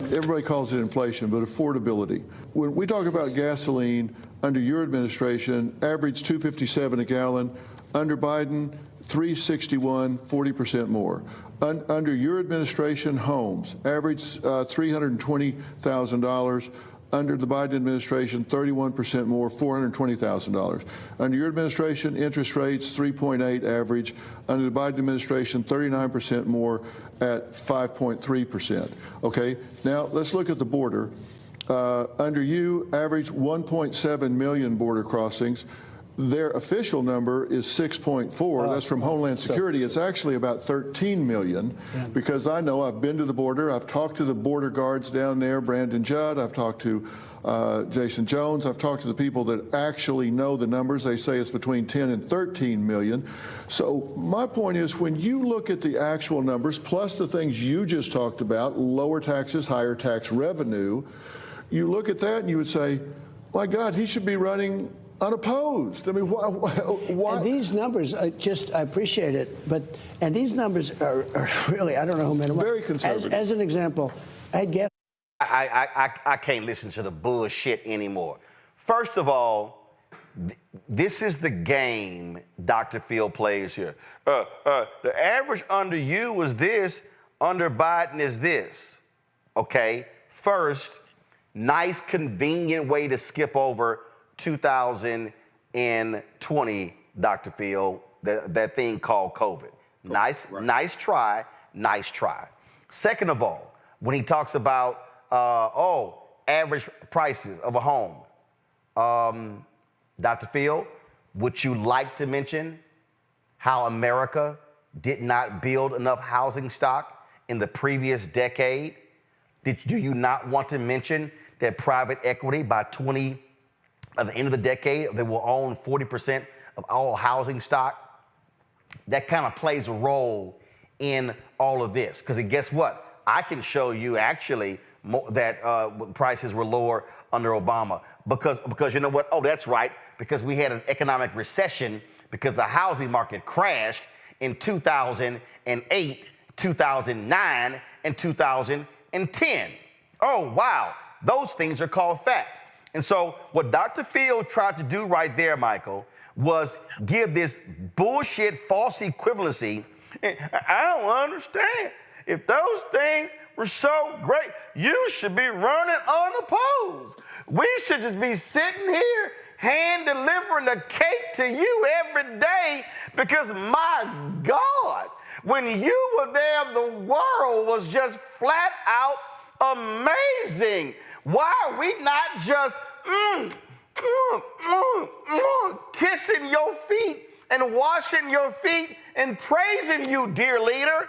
Everybody calls it inflation, but affordability. When we talk about gasoline, under your administration, average $2.57 a gallon. Under Biden, $3.61, 40% more. Under your administration, homes average $320,000. Under the Biden administration, 31% more, $420,000. Under your administration, interest rates 3.8 average. Under the Biden administration, 39% more at 5.3%. Okay, now let's look at the border. Under you, average 1.7 million border crossings. Their official number is 6.4. That's from Homeland Security. It's actually about 13 million because I know I've been to the border. I've talked to the border guards down there, Brandon Judd. I've talked to Jason Jones. I've talked to the people that actually know the numbers. They say it's between 10 and 13 million. So my point is when you look at the actual numbers, plus the things you just talked about, lower taxes, higher tax revenue, you look at that and you would say, my God, he should be running unopposed. I mean, why? And these numbers, I appreciate it, and these numbers are really, I don't know who made them up. Very conservative. As an example, I guess. I can't listen to the bullshit anymore. First of all, this is the game Dr. Phil plays here. The average under you was this, under Biden is this. Okay? First, nice, convenient way to skip over 2020, Dr. Phil, that thing called COVID. Nice try. Second of all, when he talks about, average prices of a home, Dr. Phil, would you like to mention how America did not build enough housing stock in the previous decade? Do you not want to mention that private equity by at the end of the decade, they will own 40% of all housing stock? That kind of plays a role in all of this. Because guess what? I can show you actually that prices were lower under Obama. Because you know what? Oh, that's right. Because we had an economic recession because the housing market crashed in 2008, 2009, and 2010. Oh, wow. Those things are called facts. And so what Dr. Phil tried to do right there, Michael, was give this bullshit false equivalency. I don't understand. If those things were so great, you should be running unopposed. We should just be sitting here hand delivering the cake to you every day because, my God, when you were there, the world was just flat out amazing. Why are we not just kissing your feet and washing your feet and praising you, dear leader?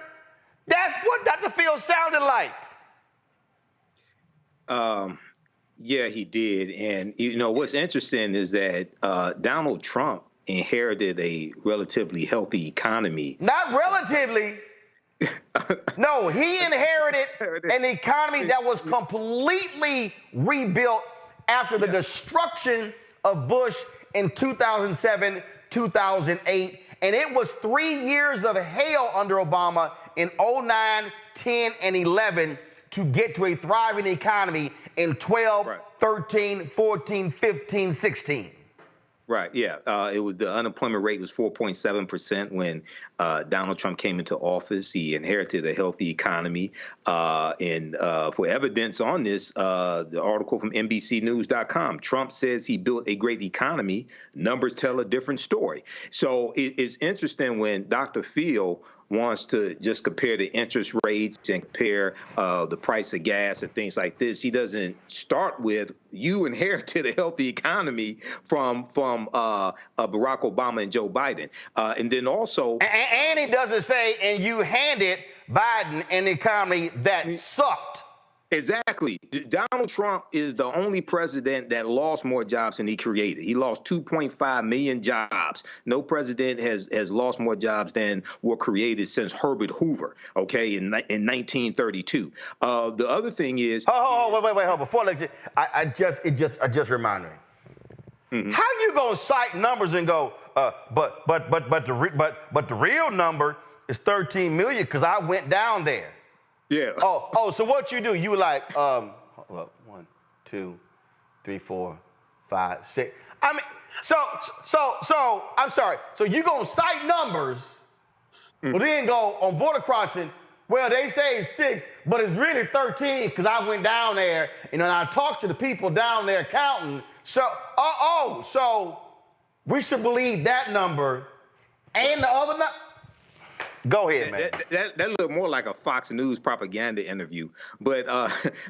That's what Dr. Phil sounded like. Yeah, he did. And, you know, what's interesting is that Donald Trump inherited a relatively healthy economy. Not relatively. No, he inherited an economy that was completely rebuilt after the destruction of Bush in 2007, 2008. And it was 3 years of hell under Obama in 09, 10, and 11 to get to a thriving economy in 12, 13, 14, 15, 16. Right. Yeah. It was the unemployment rate was 4.7% when Donald Trump came into office. He inherited a healthy economy. And for evidence on this, the article from NBCnews.com, Trump says he built a great economy. Numbers tell a different story. So it's interesting when Dr. Phil wants to just compare the interest rates and compare the price of gas and things like this. He doesn't start with you inherited a healthy economy from Barack Obama and Joe Biden. And then also... And he doesn't say, and you handed Biden an economy that sucked. Exactly. Donald Trump is the only president that lost more jobs than he created. He lost 2.5 million jobs. No president has lost more jobs than were created since Herbert Hoover, okay, in 1932. The other thing is... Wait. Before I let you... I just reminded me. Mm-hmm. How you gonna cite numbers and go, but the real number is 13 million because I went down there. Yeah. Oh, so what you do? You like, 1, 2, 3, 4, 5, 6. I mean, so I'm sorry. So you gonna cite numbers, but then go on border crossing. Well, they say it's 6, but it's really 13 because I went down there and I talked to the people down there counting. So, so we should believe that number and the other number. Go ahead, man. That looked more like a Fox News propaganda interview. But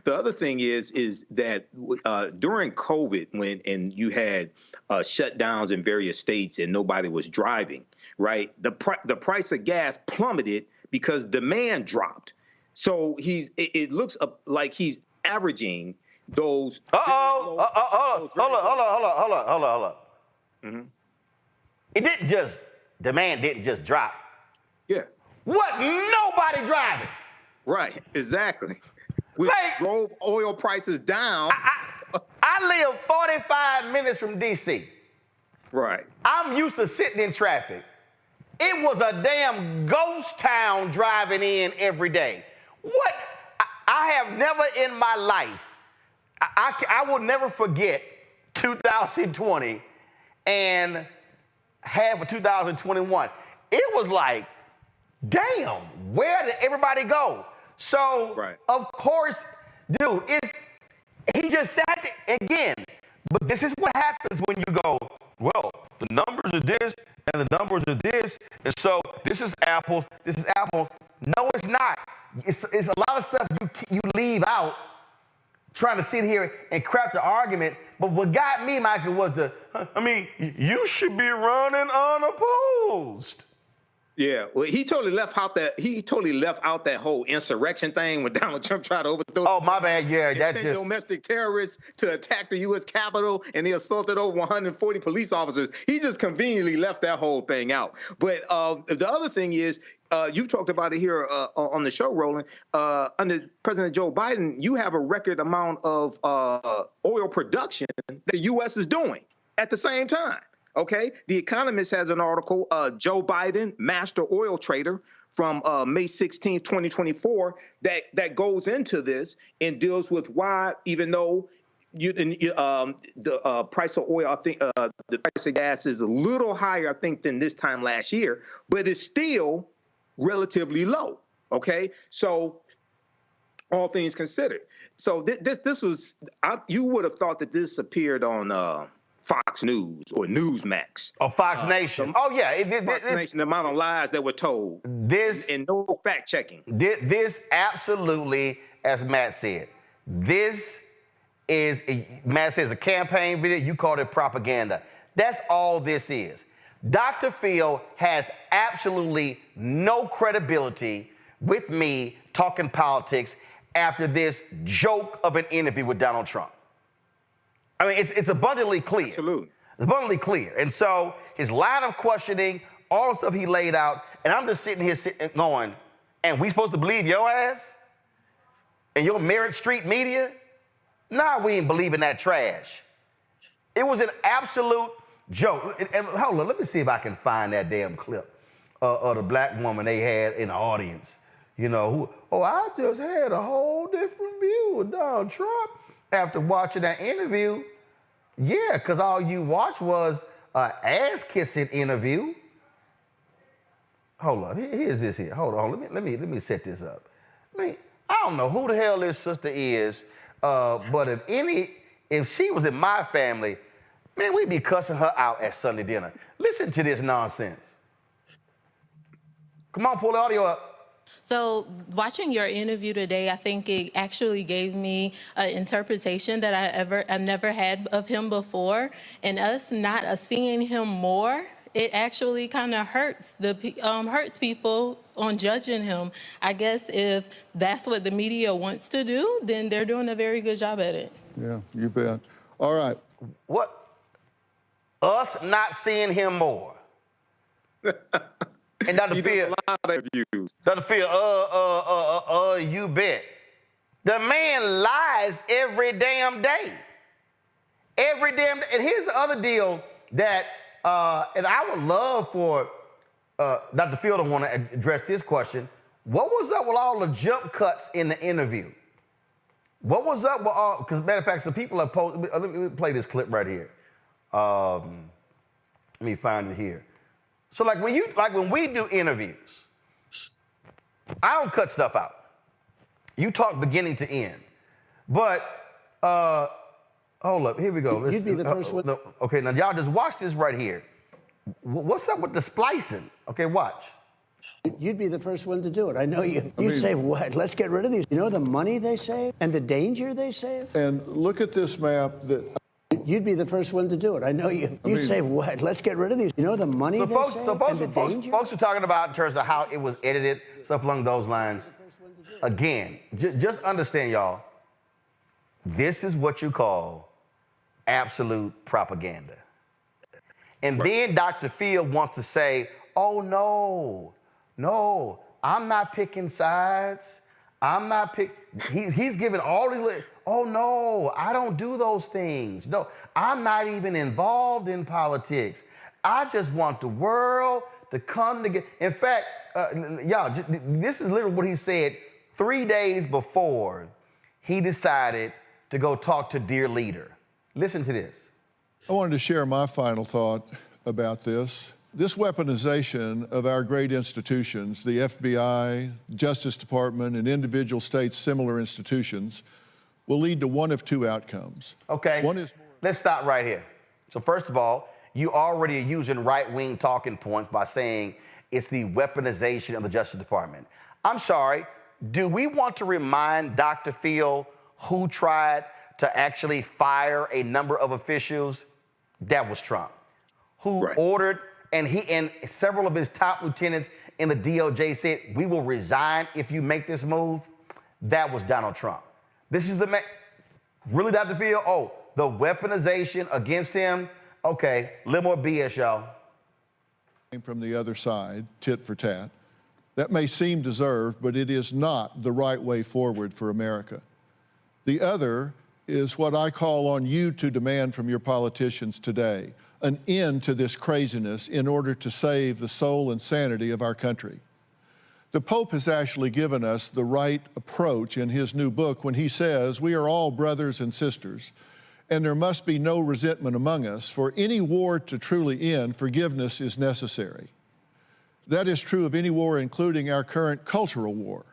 the other thing is that during COVID, when you had shutdowns in various states and nobody was driving, right? The price of gas plummeted because demand dropped. So it looks like he's averaging those. Hold up. Mm-hmm. Demand didn't just drop. Yeah. What? Nobody driving. Right, exactly. We drove oil prices down. I live 45 minutes from D.C. Right. I'm used to sitting in traffic. It was a damn ghost town driving in every day. What? I have never in my life, I will never forget 2020 and half of 2021. It was like, damn, where did everybody go? So, of course, Dude, he just sat there again. But this is what happens when you go, well, the numbers are this and the numbers are this, and so this is apples, this is apples. No, it's not. It's a lot of stuff you leave out trying to sit here and craft the argument. But what got me, Michael, was you should be running unopposed. Yeah, well, he totally left out that whole insurrection thing when Donald Trump tried to overthrow. Oh, my bad. Yeah, that just domestic terrorists to attack the U.S. Capitol, and they assaulted over 140 police officers. He just conveniently left that whole thing out. But the other thing is, you talked about it here on the show, Roland. Under President Joe Biden, you have a record amount of oil production that the U.S. is doing at the same time. Okay, The Economist has an article, Joe Biden, master oil trader, from May 16, 2024, that goes into this and deals with why, even though the price of oil, I think the price of gas is a little higher, I think, than this time last year, but it's still relatively low. Okay, so all things considered, so this was you would have thought that this appeared on Fox News or Newsmax. Oh, Fox Nation. Fox Nation, the amount of lies that were told. And no fact checking. This absolutely, as Matt said, Matt says a campaign video, you called it propaganda. That's all this is. Dr. Phil has absolutely no credibility with me talking politics after this joke of an interview with Donald Trump. I mean, it's abundantly clear. Absolutely. It's abundantly clear. And so his line of questioning, all the stuff he laid out, and I'm just sitting here going, and we supposed to believe your ass? And your Merritt Street media? Nah, we ain't believing that trash. It was an absolute joke. And hold on, let me see if I can find that damn clip of the black woman they had in the audience. You know, I just had a whole different view of Donald Trump. After watching that interview, yeah, because all you watched was an ass-kissing interview. Hold on, here's this here. Hold on, let me set this up. I don't know who the hell this sister is, but if she was in my family, man, we'd be cussing her out at Sunday dinner. Listen to this nonsense. Come on, pull the audio up. So watching your interview today, I think it actually gave me an interpretation that I've never had of him before. And us not seeing him more, it actually kind of hurts people on judging him. I guess if that's what the media wants to do, then they're doing a very good job at it. Yeah, you bet. All right. What? Us not seeing him more. And Dr. Phil, you bet. The man lies every damn day. Every damn day. And here's the other deal that, and I would love for Dr. Phil to want to address this question. What was up with all the jump cuts in the interview? What was up with all, because matter of fact, some people have posted, let me play this clip right here. Let me find it here. So when we do interviews, I don't cut stuff out. You talk beginning to end. But hold up, here we go. You'd be the first one. No, okay, now y'all just watch this right here. What's up with the splicing? Okay, watch. You'd be the first one to do it. I know you. You'd say, what? Let's get rid of these. You know the money they save and the danger they save? And look at this map that... You'd be the first one to do it. I know you. You'd say, what? Let's get rid of these. You know the money they save and the danger? Folks are talking about in terms of how it was edited, stuff along those lines. Again, just understand, y'all, this is what you call absolute propaganda. And then Dr. Phil wants to say, oh, no, I'm not picking sides. I'm not picking. He's giving all these. Oh, no, I don't do those things. No, I'm not even involved in politics. I just want the world to come together. In fact, y'all, this is literally what he said 3 days before he decided to go talk to Dear Leader. Listen to this. I wanted to share my final thought about this. This weaponization of our great institutions, the FBI, Justice Department, and individual states' similar institutions, will lead to one of two outcomes. Okay, let's stop right here. So first of all, you already are using right-wing talking points by saying it's the weaponization of the Justice Department. I'm sorry, do we want to remind Dr. Phil who tried to actually fire a number of officials? That was Trump. Who ordered, and he and several of his top lieutenants in the DOJ said, we will resign if you make this move? That was Donald Trump. This is the man. Really, Dr. Phil? Oh, the weaponization against him? Okay, a little more BS, y'all. From the other side, tit for tat. That may seem deserved, but it is not the right way forward for America. The other is what I call on you to demand from your politicians today, an end to this craziness in order to save the soul and sanity of our country. The Pope has actually given us the right approach in his new book when he says, we are all brothers and sisters, and there must be no resentment among us. For any war to truly end, forgiveness is necessary. That is true of any war, including our current cultural war.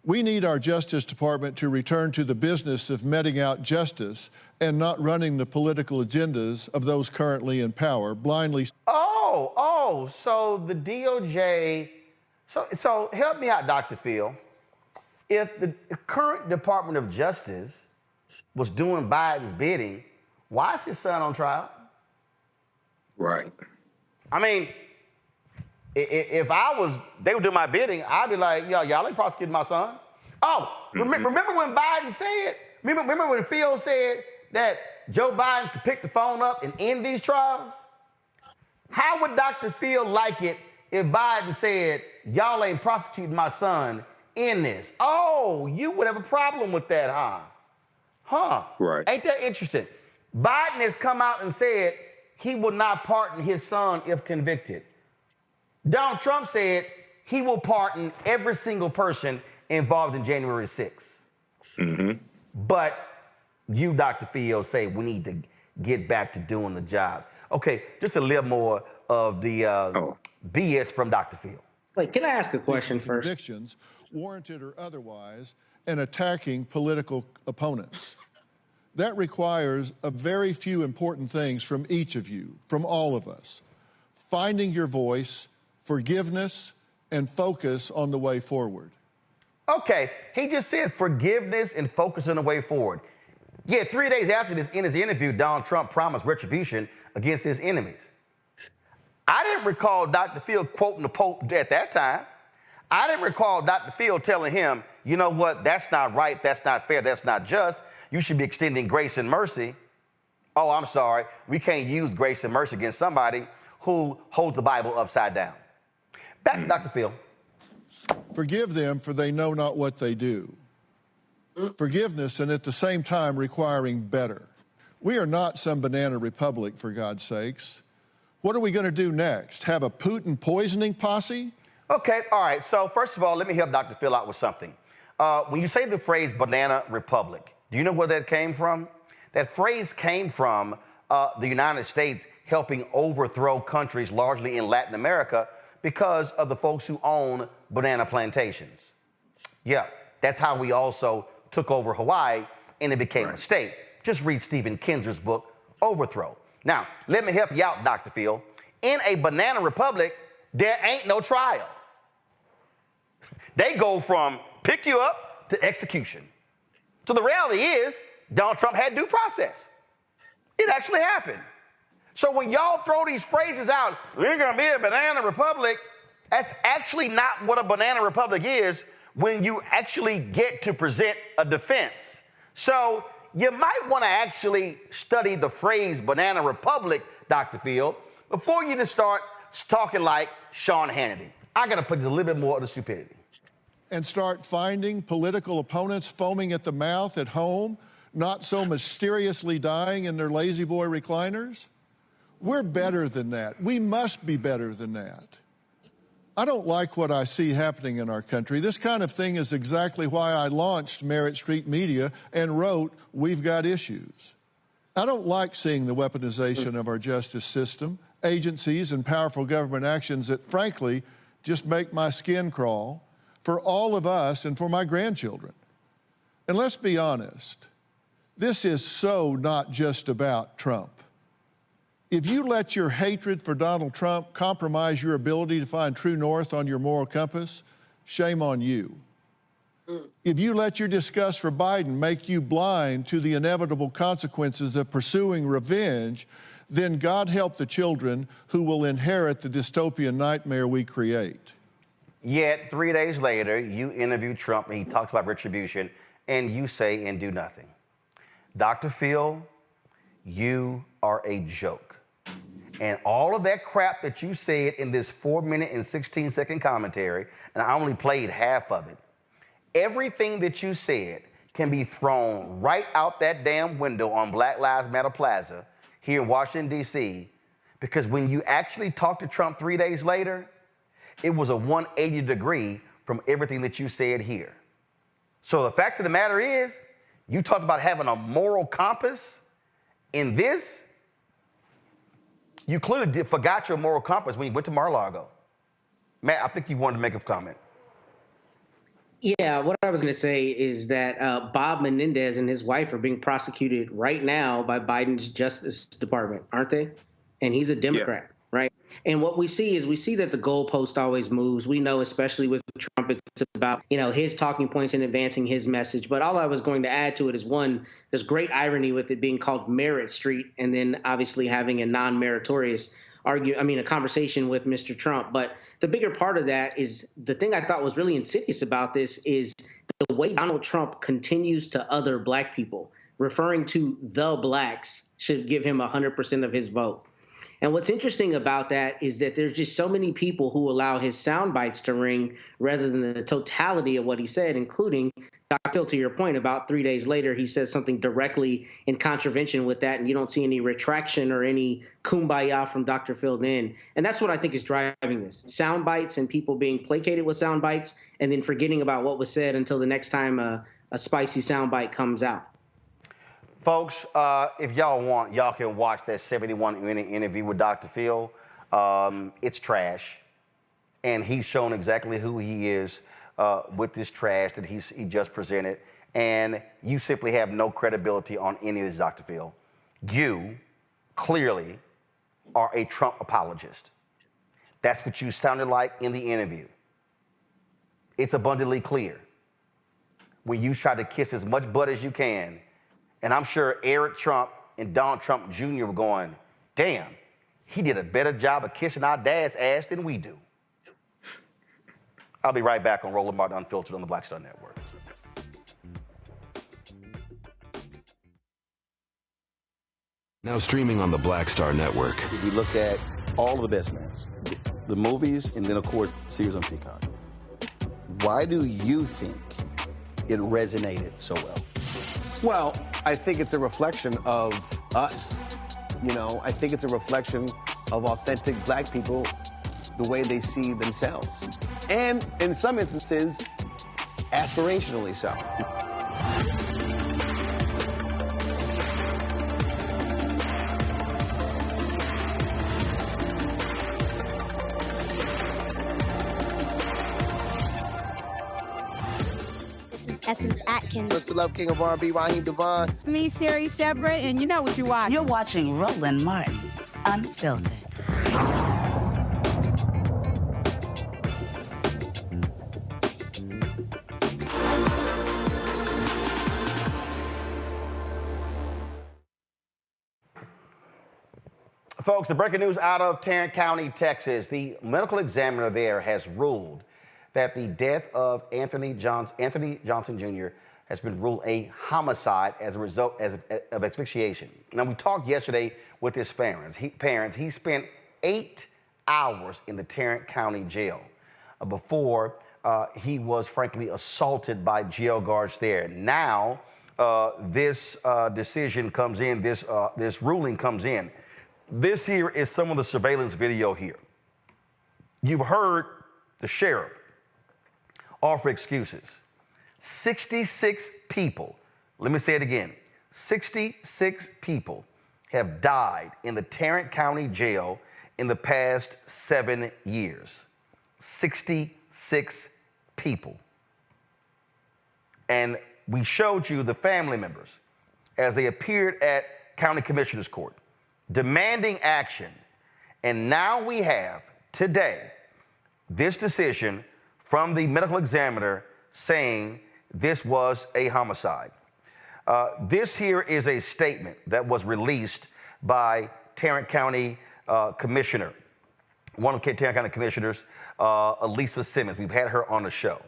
We need our Justice Department to return to the business of meting out justice and not running the political agendas of those currently in power, blindly. So the DOJ, so help me out, Dr. Phil. If the current Department of Justice was doing Biden's bidding, why is his son on trial? Right. I mean, if they would do my bidding, I'd be like, y'all ain't prosecuting my son. Oh, remember when Biden said, remember when Phil said that Joe Biden could pick the phone up and end these trials? How would Dr. Phil like it if Biden said, y'all ain't prosecuting my son in this? Oh, you would have a problem with that, huh? Right. Ain't that interesting? Biden has come out and said he will not pardon his son if convicted. Donald Trump said he will pardon every single person involved in January 6th. But you, Dr. Phil, say we need to get back to doing the job. Okay, just a little more of the BS from Dr. Phil. Wait, can I ask a question first? Convictions, warranted or otherwise, and attacking political opponents. That requires a very few important things from each of you, from all of us. Finding your voice, forgiveness, and focus on the way forward. Okay, he just said forgiveness and focus on the way forward. Yeah, 3 days after this, in his interview, Donald Trump promised retribution against his enemies. I didn't recall Dr. Phil quoting the Pope at that time. I didn't recall Dr. Phil telling him, you know what, that's not right, that's not fair, that's not just. You should be extending grace and mercy. Oh, I'm sorry, we can't use grace and mercy against somebody who holds the Bible upside down. Back to Dr. Phil. Forgive them, for they know not what they do. Forgiveness, and at the same time requiring better. We are not some banana republic, for God's sakes. What are we going to do next? Have a Putin poisoning posse? Okay, all right. So first of all, let me help Dr. Phil out with something. When you say the phrase banana republic, do you know where that came from? That phrase came from the United States helping overthrow countries largely in Latin America because of the folks who own banana plantations. Yeah, that's how we also took over Hawaii and it became a state. Just read Stephen Kinzer's book, Overthrow. Now, let me help you out, Dr. Phil. In a banana republic, there ain't no trial. They go from pick you up to execution. So the reality is, Donald Trump had due process. It actually happened. So when y'all throw these phrases out, we're gonna be a banana republic, that's actually not what a banana republic is when you actually get to present a defense. So you might wanna actually study the phrase banana republic, Dr. Phil, before you just start talking like Sean Hannity. I gotta put a little bit more of the stupidity. And start finding political opponents foaming at the mouth at home, not so mysteriously dying in their lazy boy recliners? We're better than that. We must be better than that. I don't like what I see happening in our country. This kind of thing is exactly why I launched Merit Street Media and wrote We've Got Issues. I don't like seeing the weaponization of our justice system, agencies, and powerful government actions that, frankly, just make my skin crawl for all of us and for my grandchildren. And let's be honest, this is so not just about Trump. If you let your hatred for Donald Trump compromise your ability to find true north on your moral compass, shame on you. If you let your disgust for Biden make you blind to the inevitable consequences of pursuing revenge, then God help the children who will inherit the dystopian nightmare we create. Yet 3 days later, you interview Trump and he talks about retribution, and you say and do nothing. Dr. Phil, you are a joke. And all of that crap that you said in this 4-minute and 16-second commentary, and I only played half of it, everything that you said can be thrown right out that damn window on Black Lives Matter Plaza here in Washington, D.C., because when you actually talked to Trump 3 days later, it was a 180 degree from everything that you said here. So the fact of the matter is, you talked about having a moral compass in this. You clearly forgot your moral compass when you went to Mar-a-Lago. Matt, I think you wanted to make a comment. Yeah, what I was going to say is that Bob Menendez and his wife are being prosecuted right now by Biden's Justice Department, aren't they? And he's a Democrat, right? And what we see that the goalpost always moves. We know, especially with Trump, it's about, his talking points and advancing his message. But all I was going to add to it is, one, there's great irony with it being called Merit Street, and then obviously having a non-meritorious a conversation with Mr. Trump. But the bigger part of that is the thing I thought was really insidious about this is the way Donald Trump continues to other black people, referring to the blacks should give him 100% of his vote. And what's interesting about that is that there's just so many people who allow his sound bites to ring rather than the totality of what he said, including, Dr. Phil, to your point, about 3 days later, he says something directly in contravention with that, and you don't see any retraction or any kumbaya from Dr. Phil then. And that's what I think is driving this. Sound bites and people being placated with sound bites and then forgetting about what was said until the next time a spicy sound bite comes out. Folks, if y'all want, y'all can watch that 71-minute interview with Dr. Phil. It's trash, and he's shown exactly who he is with this trash that he just presented, and you simply have no credibility on any of this, Dr. Phil. You clearly are a Trump apologist. That's what you sounded like in the interview. It's abundantly clear. When you try to kiss as much butt as you can, and I'm sure Eric Trump and Donald Trump Jr. were going, damn, he did a better job of kissing our dad's ass than we do. I'll be right back on Roland Martin Unfiltered on the Black Star Network. Now streaming on the Black Star Network. If you look at all of the best mans, the movies, and then, of course, series on Peacock, why do you think it resonated so well? Well, I think it's a reflection of us. I think it's a reflection of authentic black people, the way they see themselves. And in some instances, aspirationally so. Essence Atkins. Mr. Love King of R&B, Raheem Devon. It's me, Sherry Shepard, and you know what you're watching. You're watching Roland Martin Unfiltered. Folks, the breaking news out of Tarrant County, Texas. The medical examiner there has ruled that the death of Anthony Johnson Jr. has been ruled a homicide as a result of asphyxiation. Now, we talked yesterday with his parents. He spent 8 hours in the Tarrant County jail before he was, frankly, assaulted by jail guards there. Now, this decision comes in, this ruling comes in. This here is some of the surveillance video here. You've heard the sheriff offer excuses. 66 people, let me say it again, 66 people have died in the Tarrant County jail in the past 7 years. 66 people. And we showed you the family members as they appeared at County Commissioner's Court, demanding action. And now we have, today, this decision from the medical examiner saying this was a homicide. This here is a statement that was released by Tarrant County Commissioner, one of the Tarrant County Commissioners, Elisa Simmons. We've had her on the show.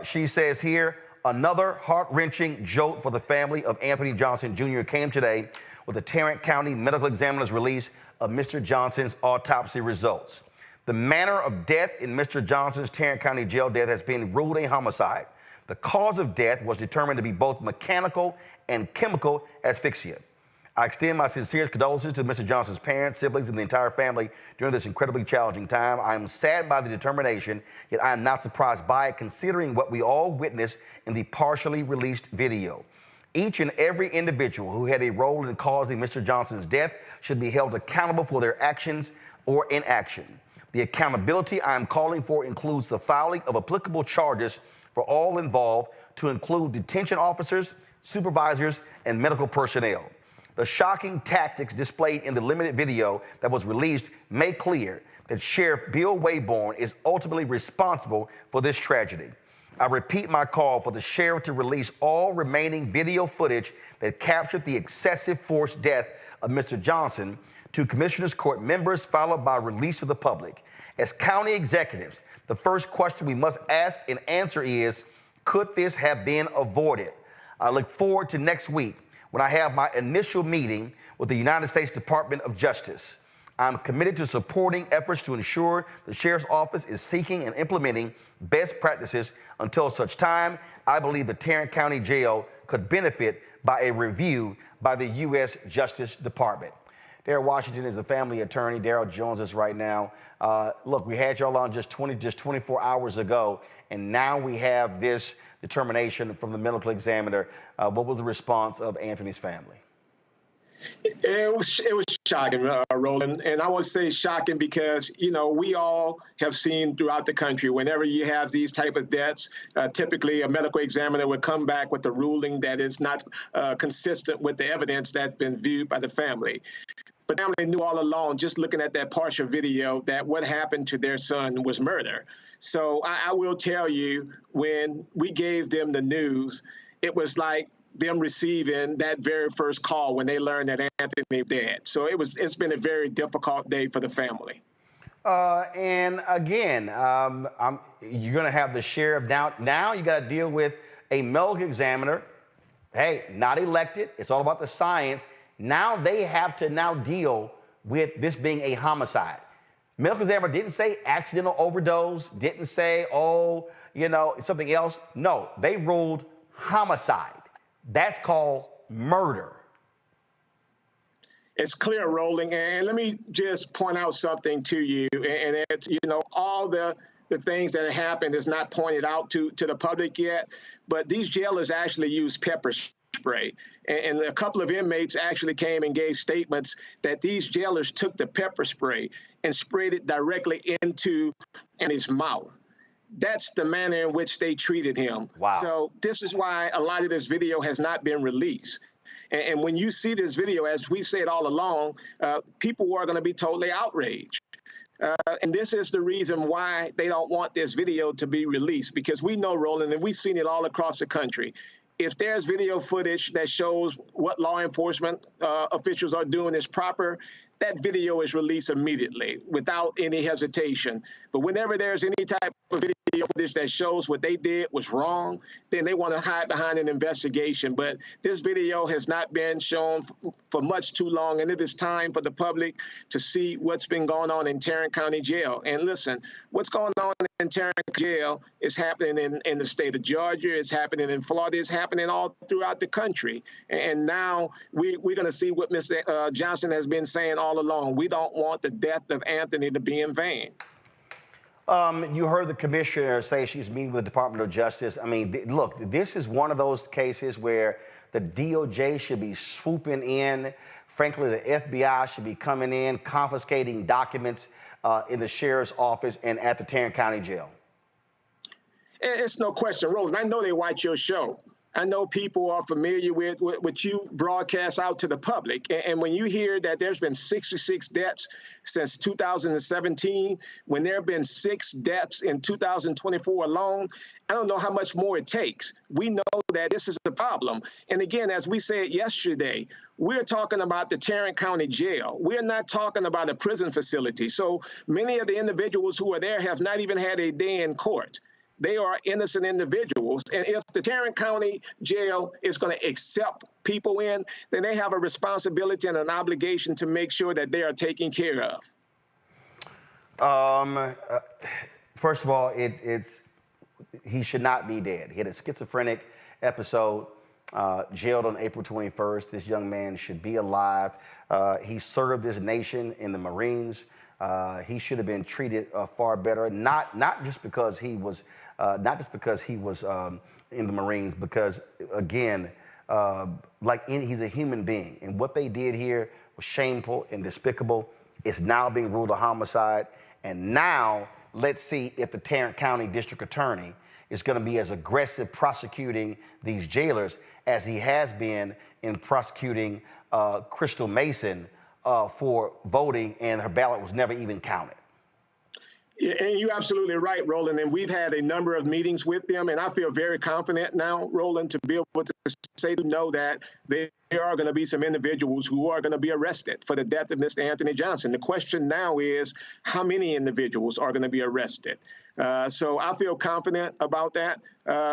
She says here, another heart-wrenching jolt for the family of Anthony Johnson Jr. came today with the Tarrant County Medical Examiner's release of Mr. Johnson's autopsy results. The manner of death in Mr. Johnson's Tarrant County jail death has been ruled a homicide. The cause of death was determined to be both mechanical and chemical asphyxia. I extend my sincerest condolences to Mr. Johnson's parents, siblings, and the entire family during this incredibly challenging time. I am saddened by the determination, yet I am not surprised by it, considering what we all witnessed in the partially released video. Each and every individual who had a role in causing Mr. Johnson's death should be held accountable for their actions or inaction. The accountability I am calling for includes the filing of applicable charges for all involved, to include detention officers, supervisors, and medical personnel. The shocking tactics displayed in the limited video that was released make clear that Sheriff Bill Wayborn is ultimately responsible for this tragedy. I repeat my call for the sheriff to release all remaining video footage that captured the excessive force death of Mr. Johnson to Commissioner's Court members, followed by release to the public. As county executives, the first question we must ask and answer is, could this have been avoided? I look forward to next week when I have my initial meeting with the United States Department of Justice. I'm committed to supporting efforts to ensure the Sheriff's Office is seeking and implementing best practices. Until such time, I believe the Tarrant County Jail could benefit by a review by the U.S. Justice Department. Darrell Washington is the family attorney. Darrell joins us right now. Look, we had y'all on just 24 hours ago, and now we have this determination from the medical examiner. What was the response of Anthony's family? It was shocking, Roland, and I would say shocking because, you know, we all have seen throughout the country, whenever you have these type of deaths, typically a medical examiner would come back with a ruling that is not consistent with the evidence that's been viewed by the family. But the family knew all along, just looking at that partial video, that what happened to their son was murder. So I will tell you, when we gave them the news, it was like them receiving that very first call when they learned that Anthony was dead. So it's been a very difficult day for the family. And again, you're going to have the sheriff now you got to deal with a medical examiner. Hey, not elected. It's all about the science. Now they have to now deal with this being a homicide. Medical examiner didn't say accidental overdose, didn't say, oh, you know, something else. No, they ruled homicide. That's called murder. It's clear, Roland. And let me just point out something to you. And it's, you know, all the things that happened is not pointed out to the public yet. But these jailers actually use pepper spray. And a couple of inmates actually came and gave statements that these jailers took the pepper spray and sprayed it directly into his mouth. That's the manner in which they treated him. Wow. So this is why a lot of this video has not been released. And when you see this video, as we said all along, people are going to be totally outraged. And this is the reason why they don't want this video to be released, because we know, Roland, and we've seen it all across the country. If there's video footage that shows what law enforcement officials are doing is proper, that video is released immediately without any hesitation. But whenever there's any type of video footage that shows what they did was wrong, then they want to hide behind an investigation. But this video has not been shown for much too long, and it is time for the public to see what's been going on in Tarrant County Jail. And listen, what's going on in Tarrant Jail is happening in the state of Georgia, it's happening in Florida, it's happening all throughout the country. And now we're going to see what Mr. Johnson has been saying all along. We don't want the death of Anthony to be in vain. You heard the commissioner say she's meeting with the Department of Justice. I mean, look, this is one of those cases where the DOJ should be swooping in. Frankly, the FBI should be coming in, confiscating documents in the sheriff's office and at the Tarrant County Jail. It's no question, Roland. I know they watch your show. I know people are familiar with what you broadcast out to the public. And when you hear that there's been 66 deaths since 2017, when there have been 6 deaths in 2024 alone, I don't know how much more it takes. We know that this is a problem. And again, as we said yesterday, we're talking about the Tarrant County Jail. We're not talking about a prison facility. So many of the individuals who are there have not even had a day in court. They are innocent individuals. And if the Tarrant County Jail is going to accept people in, then they have a responsibility and an obligation to make sure that they are taken care of. First of all, he should not be dead. He had a schizophrenic episode, jailed on April 21st. This young man should be alive. He served this nation in the Marines. He should have been treated far better, not just because he was in the Marines, because again, he's a human being, and what they did here was shameful and despicable. It's now being ruled a homicide, and now let's see if the Tarrant County District Attorney is going to be as aggressive prosecuting these jailers as he has been in prosecuting Crystal Mason for voting, and her ballot was never even counted. Yeah, and you're absolutely right, Roland. And we've had a number of meetings with them, and I feel very confident now, Roland, to be able to say to know that there are going to be some individuals who are going to be arrested for the death of Mr. Anthony Johnson. The question now is how many individuals are going to be arrested. So I feel confident about that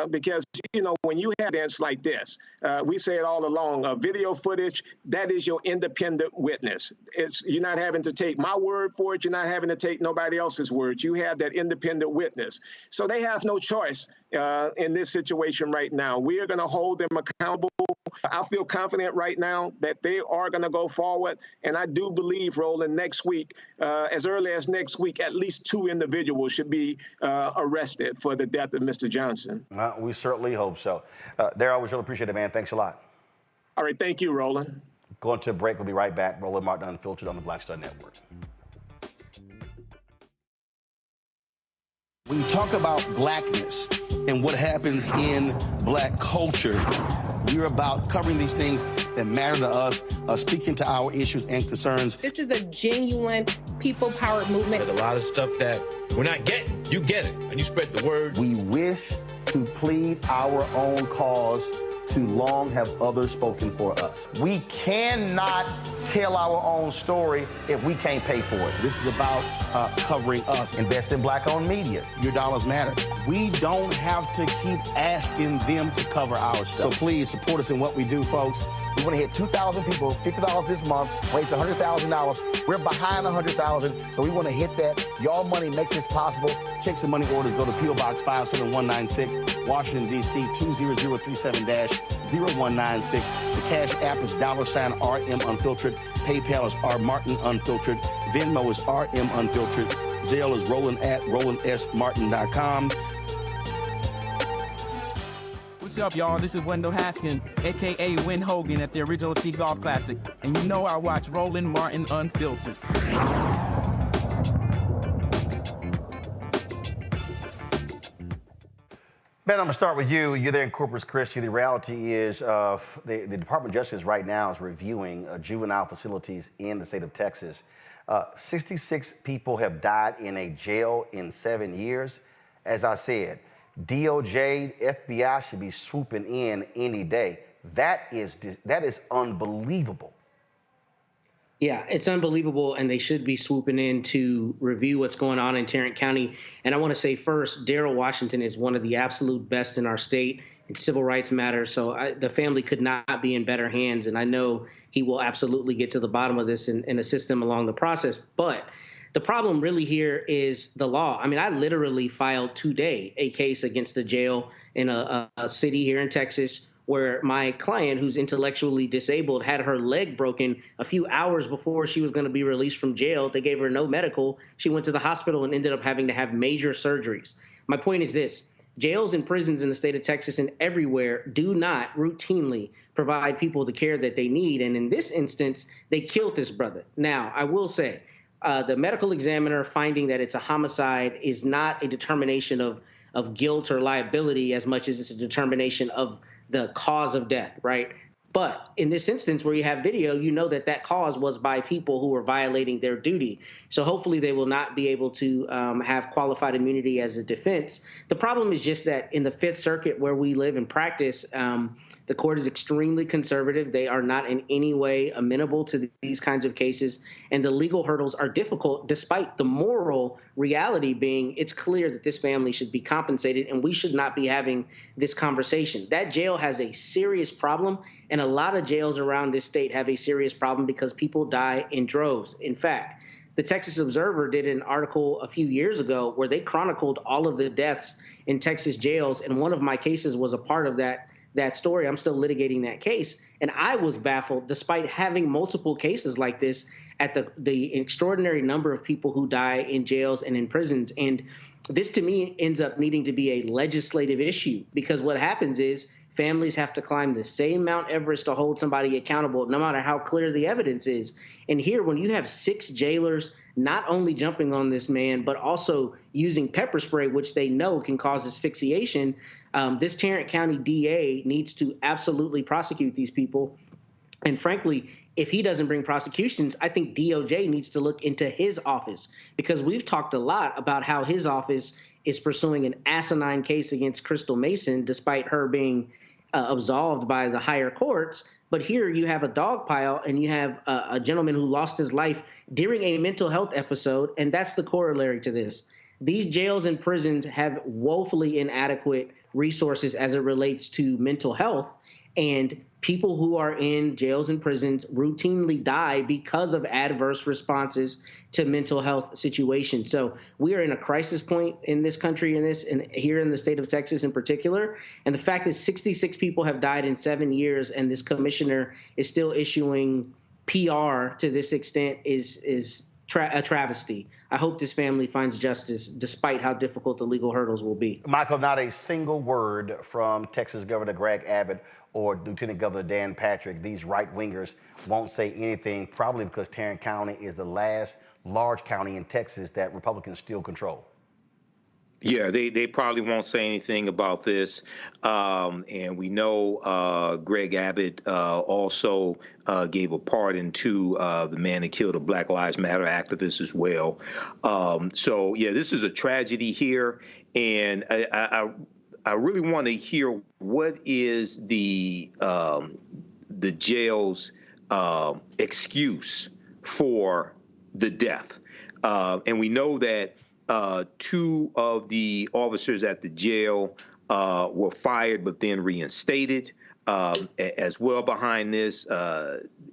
because, you know, when you have events like this, we say it all along, video footage, that is your independent witness. You're not having to take my word for it. You're not having to take nobody else's word. You have that independent witness. So they have no choice in this situation right now. We are going to hold them accountable. I feel confident right now that they are going to go forward. And I do believe, Roland, next week, as early as next week, at least 2 individuals should be arrested for the death of Mr. Johnson. We certainly hope so. Daryl, we really appreciate it, man. Thanks a lot. All right. Thank you, Roland. Going to a break. We'll be right back. Roland Martin Unfiltered on the Black Star Network. When you talk about blackness and what happens in black culture, we're about covering these things that matter to us, speaking to our issues and concerns. This is a genuine people-powered movement. There's a lot of stuff that we're not getting. You get it, and you spread the word. We wish to plead our own cause. Too long have others spoken for us. We cannot tell our own story if we can't pay for it. This is about covering us. Invest in black-owned media. Your dollars matter. We don't have to keep asking them to cover our stuff. So please support us in what we do, folks. We want to hit 2,000 people, $50 this month, raise $100,000. We're behind $100,000, so we want to hit that. Y'all money makes this possible. Checks and money orders go to P.O. Box 57196, Washington, D.C. 20037-0196. The Cash App is $RM Unfiltered. PayPal is R Martin Unfiltered. Venmo is RM Unfiltered. Zelle is RolandSMartin.com. What's up, y'all? This is Wendell Haskins, a.k.a. Win Hogan at the original T-Golf Classic. And you know I watch Roland Martin Unfiltered. Ben, I'm going to start with you. You're there in Corpus Christi. The reality is the Department of Justice right now is reviewing juvenile facilities in the state of Texas. 66 people have died in a jail in 7 years. As I said, DOJ, FBI should be swooping in any day. That is unbelievable. Yeah, it's unbelievable, and they should be swooping in to review what's going on in Tarrant County. And I want to say first, Daryl Washington is one of the absolute best in our state in civil rights matters, so the family could not be in better hands, and I know he will absolutely get to the bottom of this and assist them along the process. But the problem really here is the law. I mean, I literally filed today a case against the jail in a city here in Texas where my client, who's intellectually disabled, had her leg broken a few hours before she was going to be released from jail. They gave her no medical. She went to the hospital and ended up having to have major surgeries. My point is this. Jails and prisons in the state of Texas and everywhere do not routinely provide people the care that they need. And in this instance, they killed this brother. Now, I will say, the medical examiner finding that it's a homicide is not a determination of guilt or liability as much as it's a determination of the cause of death, right? But in this instance where you have video, you know that that cause was by people who were violating their duty. So hopefully they will not be able to have qualified immunity as a defense. The problem is just that in the Fifth Circuit where we live and practice, the court is extremely conservative. They are not in any way amenable to these kinds of cases. And the legal hurdles are difficult, despite the moral reality being it's clear that this family should be compensated and we should not be having this conversation. That jail has a serious problem, and a lot of jails around this state have a serious problem because people die in droves. In fact, the Texas Observer did an article a few years ago where they chronicled all of the deaths in Texas jails, and one of my cases was a part of that story. I'm still litigating that case. And I was baffled, despite having multiple cases like this, at the extraordinary number of people who die in jails and in prisons. And this, to me, ends up needing to be a legislative issue, because what happens is families have to climb the same Mount Everest to hold somebody accountable, no matter how clear the evidence is. And here, when you have 6 jailers not only jumping on this man, but also using pepper spray, which they know can cause asphyxiation, this Tarrant County DA needs to absolutely prosecute these people. And frankly, if he doesn't bring prosecutions, I think DOJ needs to look into his office, because we've talked a lot about how his office is pursuing an asinine case against Crystal Mason, despite her being absolved by the higher courts. But here you have a dog pile, and you have a gentleman who lost his life during a mental health episode, and that's the corollary to this. These jails and prisons have woefully inadequate resources as it relates to mental health, and people who are in jails and prisons routinely die because of adverse responses to mental health situations. So we are in a crisis point in this country, and here in the state of Texas in particular. And the fact that 66 people have died in 7 years, and this commissioner is still issuing PR to this extent is a travesty. I hope this family finds justice, despite how difficult the legal hurdles will be. Michael, not a single word from Texas Governor Greg Abbott or Lieutenant Governor Dan Patrick. These right-wingers won't say anything, probably because Tarrant County is the last large county in Texas that Republicans still control. Yeah, they probably won't say anything about this. And we know Greg Abbott also gave a pardon to the man that killed a Black Lives Matter activist as well. So, yeah, this is a tragedy here. And I really want to hear what is the jail's excuse for the death. And we know that 2 of the officers at the jail were fired but then reinstated. As well behind this,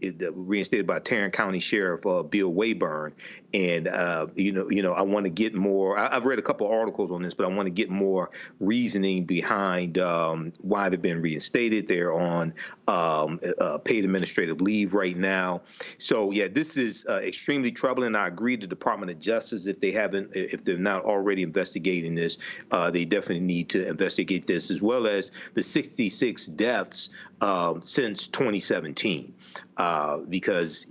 reinstated by Tarrant County Sheriff Bill Wayburn. And I want to get more. I've read a couple of articles on this, but I want to get more reasoning behind why they've been reinstated. They're on paid administrative leave right now. So yeah, this is extremely troubling. I agree. The Department of Justice, if they're not already investigating this, they definitely need to investigate this, as well as the 66 deaths since 2017, because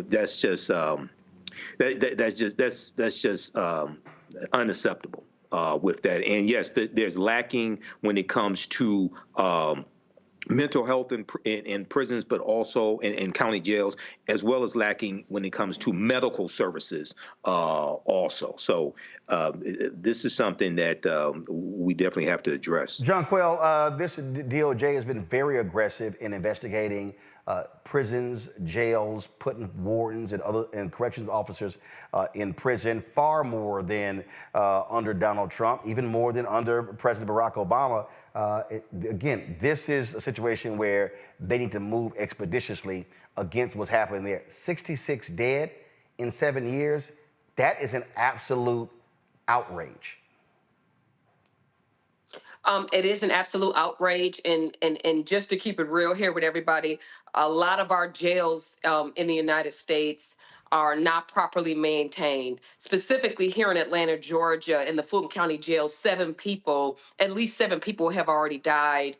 that's just that's just unacceptable with that. And yes, there's lacking when it comes to mental health in prisons, but also in county jails, as well as lacking when it comes to medical services also. So this is something that we definitely have to address. John Quayle, this DOJ has been very aggressive in investigating prisons, jails, putting wardens and corrections officers in prison, far more than under Donald Trump, even more than under President Barack Obama. Again, this is a situation where they need to move expeditiously against what's happening there. 66 dead in 7 years, that is an absolute outrage. It is an absolute outrage, and just to keep it real here with everybody, a lot of our jails in the United States are not properly maintained. Specifically here in Atlanta, Georgia, in the Fulton County Jail, at least seven people have already died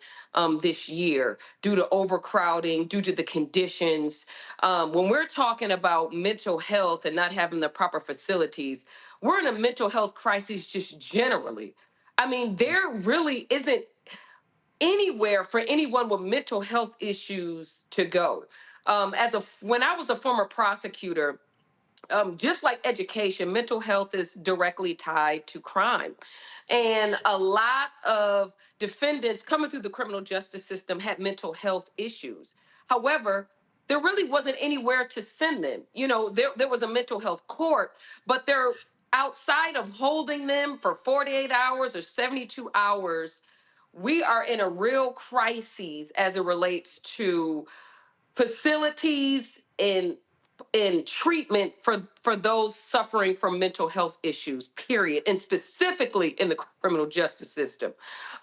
this year due to overcrowding, due to the conditions. When we're talking about mental health and not having the proper facilities, we're in a mental health crisis just generally. I mean, there really isn't, anywhere for anyone with mental health issues to go. When I was a former prosecutor, just like education, mental health is directly tied to crime. And a lot of defendants coming through the criminal justice system had mental health issues. However, there really wasn't anywhere to send them. You know, there was a mental health court, but they're outside of holding them for 48 hours or 72 hours. We are in a real crisis as it relates to facilities and treatment for those suffering from mental health issues, period, and specifically in the criminal justice system.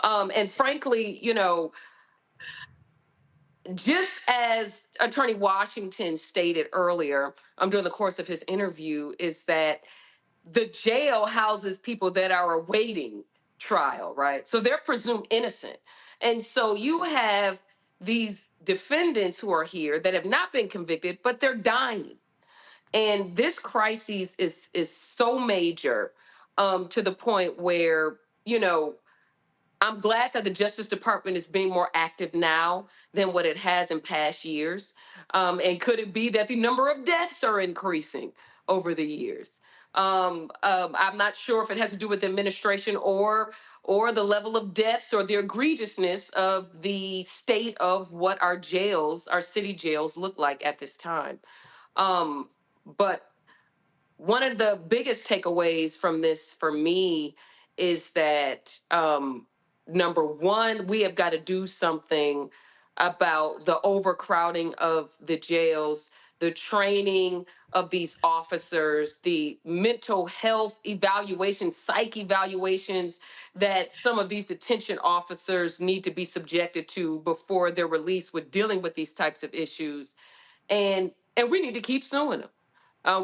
And frankly, you know, just as Attorney Washington stated earlier during the course of his interview, is that the jail houses people that are awaiting trial, right? So they're presumed innocent. And so you have these defendants who are here that have not been convicted, but they're dying. And this crisis is so major to the point where, you know, I'm glad that the Justice Department is being more active now than what it has in past years. And could it be that the number of deaths are increasing over the years? I'm not sure if it has to do with administration or the level of deaths or the egregiousness of the state of what our jails, our city jails, look like at this time. But one of the biggest takeaways from this for me is that, number one, we have got to do something about the overcrowding of the jails, the training of these officers, the mental health evaluations, psych evaluations that some of these detention officers need to be subjected to before they're released with dealing with these types of issues. And we need to keep suing them.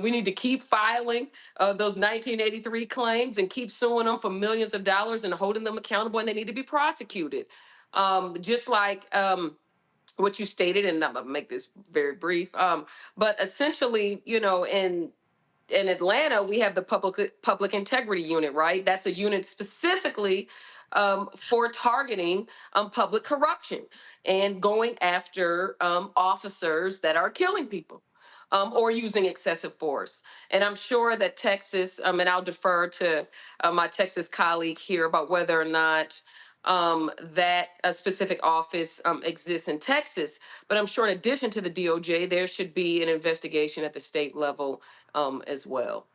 We need to keep filing those 1983 claims and keep suing them for millions of dollars and holding them accountable, and they need to be prosecuted. Just like what you stated, and I'm gonna make this very brief, but essentially, you know, in Atlanta, we have the public integrity unit, right? That's a unit specifically for targeting public corruption and going after officers that are killing people. Or using excessive force. And I'm sure that Texas, and I'll defer to my Texas colleague here about whether or not that a specific office exists in Texas. But I'm sure in addition to the DOJ, there should be an investigation at the state level as well.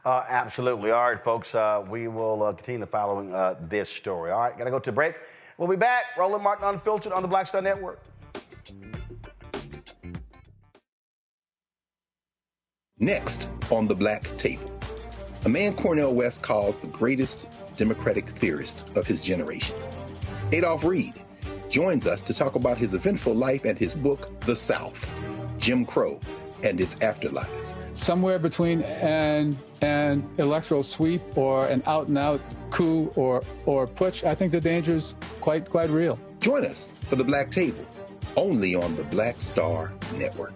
Absolutely. All right, folks, we will continue following this story. All right, got to go to break. We'll be back. Roland Martin Unfiltered on the Black Star Network. Next on the Black Table, a man Cornel West calls the greatest Democratic theorist of his generation. Adolph Reed joins us to talk about his eventful life and his book, The South, Jim Crow and Its Afterlives. Somewhere between an electoral sweep or an out-and-out coup or putsch, I think the danger is quite real. Join us for the Black Table, only on the Black Star Network.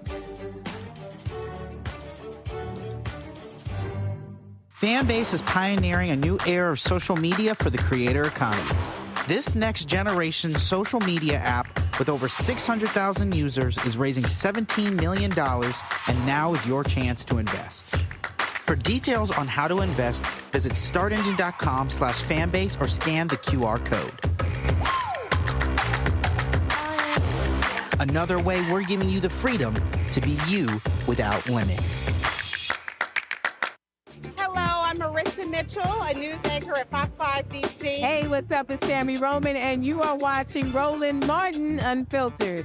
Fanbase is pioneering a new era of social media for the creator economy. This next generation social media app with over 600,000 users is raising $17 million, and now is your chance to invest. For details on how to invest, visit startengine.com/fanbase or scan the QR code. Another way we're giving you the freedom to be you without limits. I'm Marissa Mitchell, a news anchor at Fox 5 DC. Hey, what's up? It's Tammy Roman, and you are watching Roland Martin Unfiltered.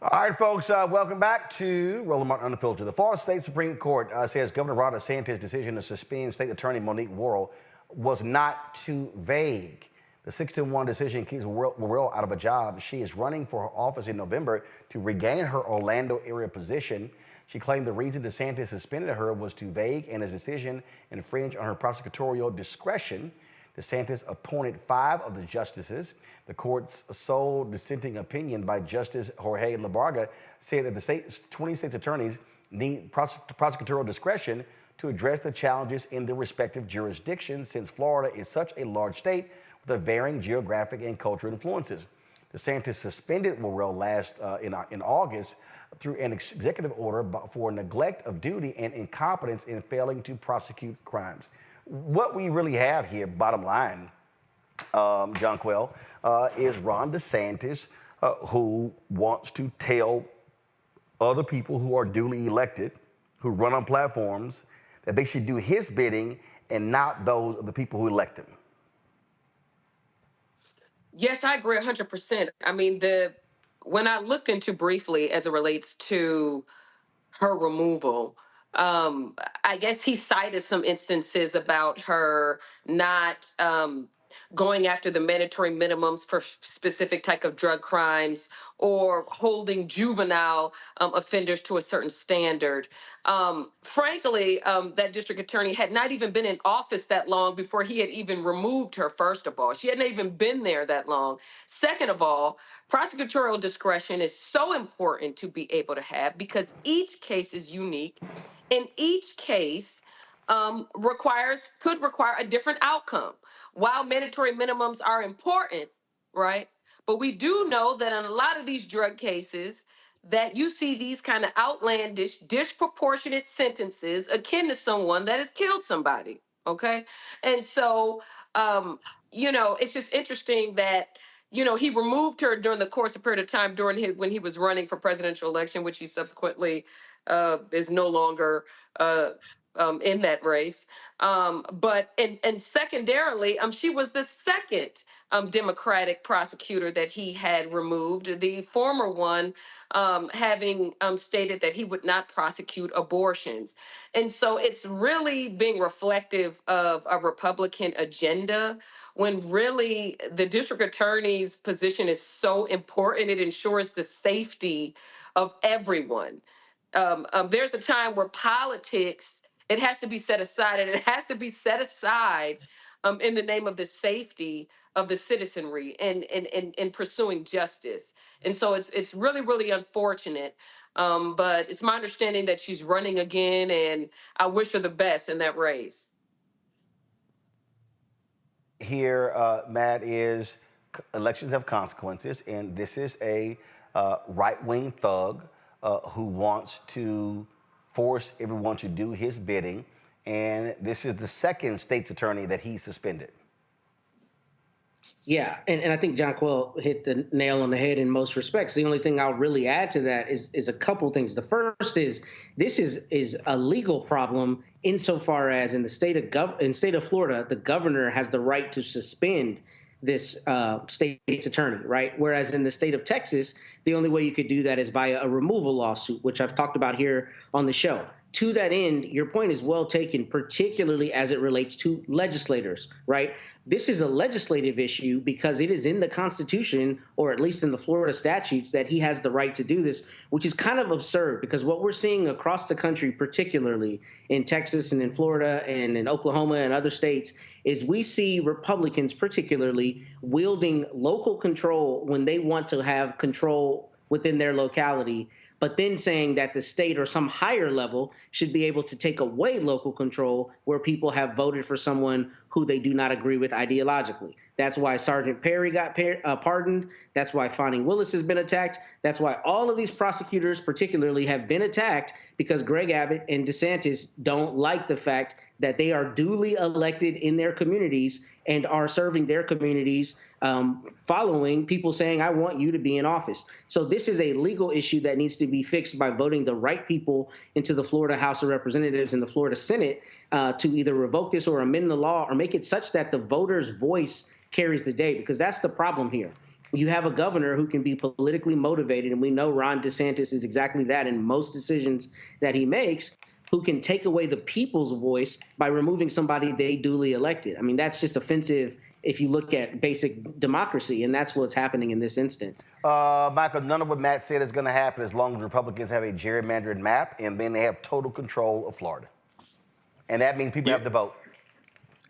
All right, folks, welcome back to Roland Martin Unfiltered. The Florida State Supreme Court says Governor Ron DeSantis' decision to suspend State Attorney Monique Worrell was not too vague. The 6-1 decision keeps Worrell out of a job. She is running for her office in November to regain her Orlando area position. She claimed the reason DeSantis suspended her was too vague and his decision infringed on her prosecutorial discretion. DeSantis appointed 5 of the justices. The court's sole dissenting opinion by Justice Jorge Labarga said that the 20 states attorneys need prosecutorial discretion to address the challenges in their respective jurisdictions, since Florida is such a large state with varying geographic and cultural influences. DeSantis suspended Worrell in August through an executive order for neglect of duty and incompetence in failing to prosecute crimes. What we really have here, bottom line, Jonquil, is Ron DeSantis, who wants to tell other people who are duly elected, who run on platforms, that they should do his bidding and not those of the people who elect him. Yes, I agree 100%. I mean, when I looked into briefly as it relates to her removal, I guess he cited some instances about her not going after the mandatory minimums for specific type of drug crimes or holding juvenile offenders to a certain standard. Frankly, that district attorney had not even been in office that long before he had even removed her, first of all. She hadn't even been there that long. Second of all, prosecutorial discretion is so important to be able to have because each case is unique. In each case, could require a different outcome. While mandatory minimums are important, right? But we do know that in a lot of these drug cases, that you see these kind of outlandish, disproportionate sentences akin to someone that has killed somebody. Okay, and so it's just interesting that he removed her during the course of period of time when he was running for presidential election, which he subsequently is no longer in that race. But secondarily, she was the second Democratic prosecutor that he had removed, the former one having stated that he would not prosecute abortions. And so it's really being reflective of a Republican agenda when really the district attorney's position is so important. It ensures the safety of everyone. There's a time where politics, it has to be set aside, and it has to be set aside in the name of the safety of the citizenry and in pursuing justice. And so it's really, really unfortunate. But it's my understanding that she's running again, and I wish her the best in that race. Here, Matt, is elections have consequences, and this is a right-wing thug who wants to force everyone to do his bidding, and this is the second state's attorney that he suspended. Yeah, and I think Jonquil hit the nail on the head in most respects. The only thing I'll really add to that is a couple things. The first is this is a legal problem insofar as in the state of Florida, the governor has the right to suspend this state's attorney, right? Whereas in the state of Texas, the only way you could do that is via a removal lawsuit, which I've talked about here on the show. To that end, your point is well taken, particularly as it relates to legislators, right? This is a legislative issue because it is in the Constitution, or at least in the Florida statutes, that he has the right to do this, which is kind of absurd because what we're seeing across the country, particularly in Texas and in Florida and in Oklahoma and other states, is we see Republicans particularly wielding local control when they want to have control within their locality, but then saying that the state or some higher level should be able to take away local control where people have voted for someone who they do not agree with ideologically. That's why Sergeant Perry got pardoned. That's why Fani Willis has been attacked. That's why all of these prosecutors particularly have been attacked, because Greg Abbott and DeSantis don't like the fact that they are duly elected in their communities and are serving their communities following people saying, I want you to be in office. So this is a legal issue that needs to be fixed by voting the right people into the Florida House of Representatives and the Florida Senate to either revoke this or amend the law or make it such that the voter's voice carries the day, because that's the problem here. You have a governor who can be politically motivated, and we know Ron DeSantis is exactly that in most decisions that he makes, who can take away the people's voice by removing somebody they duly elected. I mean, that's just offensive if you look at basic democracy, and that's what's happening in this instance. Michael, none of what Matt said is going to happen as long as Republicans have a gerrymandered map, and then they have total control of Florida. And that means people have to vote.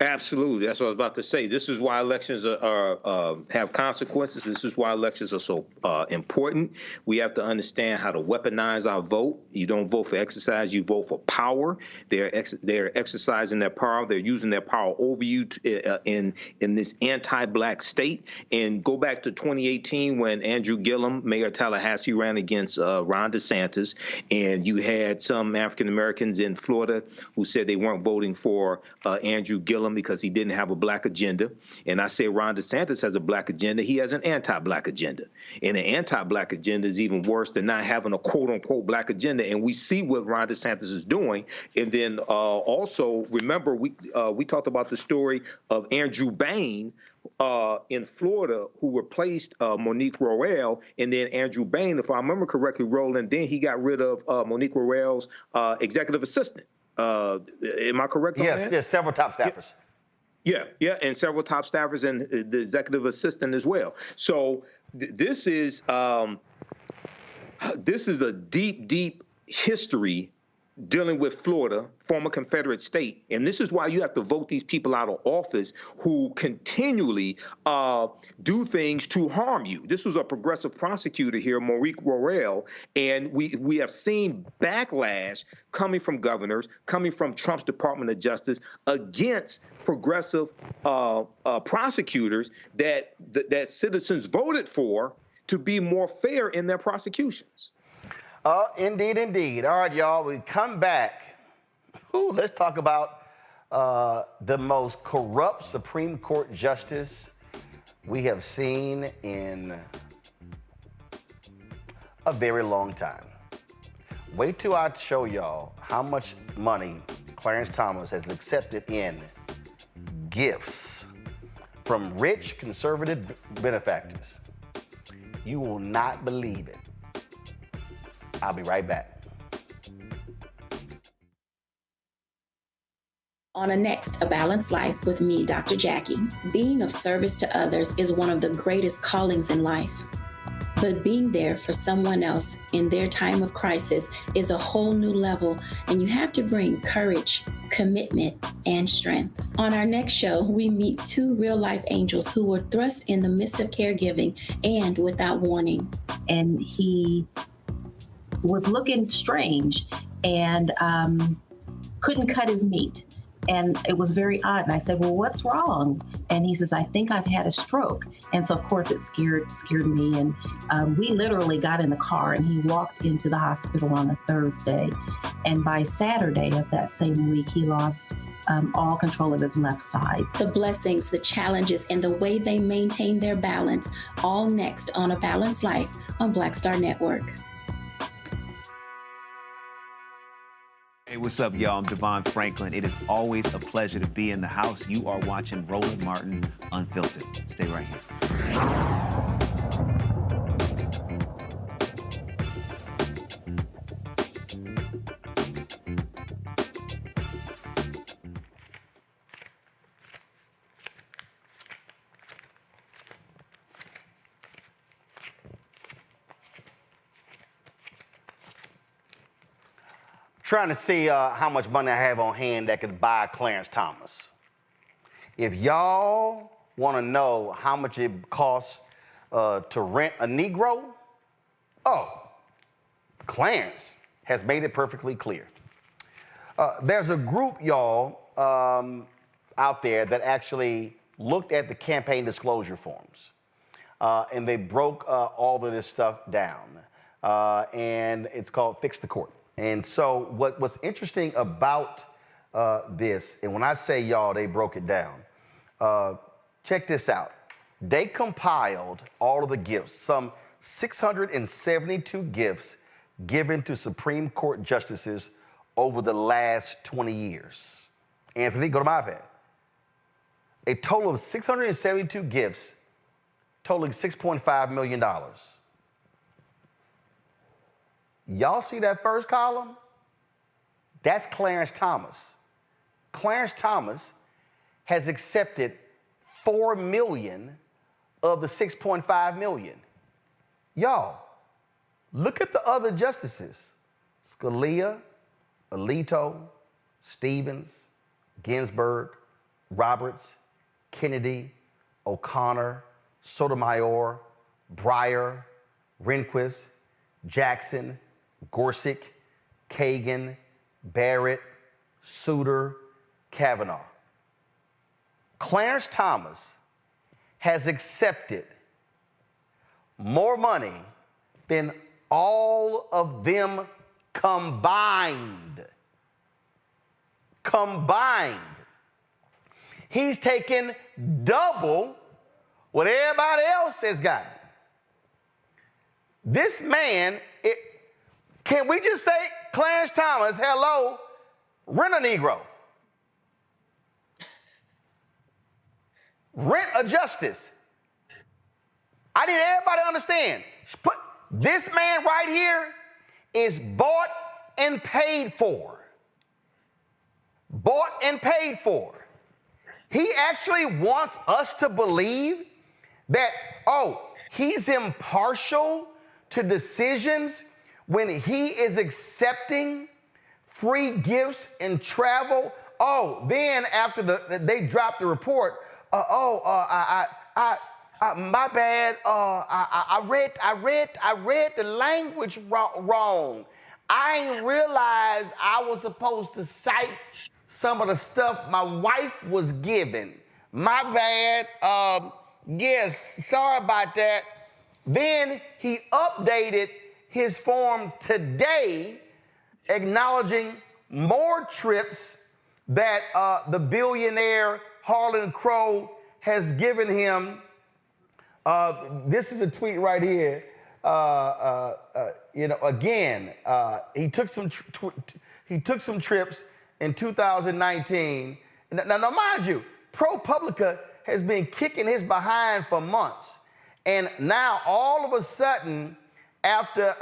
Absolutely. That's what I was about to say. This is why elections have consequences. This is why elections are so important. We have to understand how to weaponize our vote. You don't vote for exercise. You vote for power. They're exercising their power. They're using their power over you in this anti-black state. And go back to 2018 when Andrew Gillum, Mayor of Tallahassee, ran against Ron DeSantis. And you had some African-Americans in Florida who said they weren't voting for Andrew Gillum because he didn't have a black agenda. And I say Ron DeSantis has a black agenda. He has an anti-black agenda. And an anti-black agenda is even worse than not having a quote-unquote black agenda. And we see what Ron DeSantis is doing. And then also, remember, we talked about the story of Andrew Bain in Florida, who replaced Monique Worrell, and then Andrew Bain, if I remember correctly, Roland, then he got rid of Monique Worrell's executive assistant. Am I correct on that? Yes, several top staffers. Yeah, and several top staffers and the executive assistant as well. So this is a deep, deep history dealing with Florida, former Confederate state. And this is why you have to vote these people out of office who continually do things to harm you. This was a progressive prosecutor here, Monique Worrell, and we have seen backlash coming from governors, coming from Trump's Department of Justice against progressive prosecutors that citizens voted for to be more fair in their prosecutions. Indeed, indeed. All right, y'all, we come back. Let's talk about the most corrupt Supreme Court justice we have seen in a very long time. Wait till I show y'all how much money Clarence Thomas has accepted in gifts from rich conservative benefactors. You will not believe it. I'll be right back. On a next, A Balanced Life with me, Dr. Jackie. Being of service to others is one of the greatest callings in life. But being there for someone else in their time of crisis is a whole new level, and you have to bring courage, commitment, and strength. On our next show, we meet two real-life angels who were thrust in the midst of caregiving and without warning. And he was looking strange and couldn't cut his meat. And it was very odd. And I said, well, what's wrong? And he says, I think I've had a stroke. And so, of course, it scared me. And we literally got in the car and he walked into the hospital on a Thursday. And by Saturday of that same week, he lost all control of his left side. The blessings, the challenges, and the way they maintain their balance, all next on A Balanced Life on Black Star Network. Hey, what's up, y'all? I'm Devon Franklin. It is always a pleasure to be in the house. You are watching Roland Martin Unfiltered. Stay right here. Trying to see how much money I have on hand that could buy Clarence Thomas. If y'all want to know how much it costs to rent a Negro, Clarence has made it perfectly clear. There's a group, y'all, out there that actually looked at the campaign disclosure forms, and they broke all of this stuff down, and it's called Fix the Court. And so what's interesting about this, and when I say y'all, they broke it down, check this out. They compiled all of the gifts, some 672 gifts given to Supreme Court justices over the last 20 years. Anthony, go to my iPad. A total of 672 gifts totaling $6.5 million. Y'all see that first column? That's Clarence Thomas. Clarence Thomas has accepted 4 million of the 6.5 million. Y'all, look at the other justices. Scalia, Alito, Stevens, Ginsburg, Roberts, Kennedy, O'Connor, Sotomayor, Breyer, Rehnquist, Jackson, Gorsuch, Kagan, Barrett, Souter, Kavanaugh. Clarence Thomas has accepted more money than all of them combined. Combined. He's taken double what everybody else has gotten. This man, can we just say, Clarence Thomas, hello, rent a Negro. Rent a justice. I need everybody to understand. This man right here is bought and paid for. Bought and paid for. He actually wants us to believe that, he's impartial to decisions when he is accepting free gifts and travel. Then after they dropped the report, my bad. I read the language wrong. I didn't realize I was supposed to cite some of the stuff my wife was given. My bad. Yes, sorry about that. Then he updated his form today, acknowledging more trips that the billionaire Harlan Crow has given him. This is a tweet right here. He took some trips in 2019. Now, mind you, ProPublica has been kicking his behind for months, and now all of a sudden, after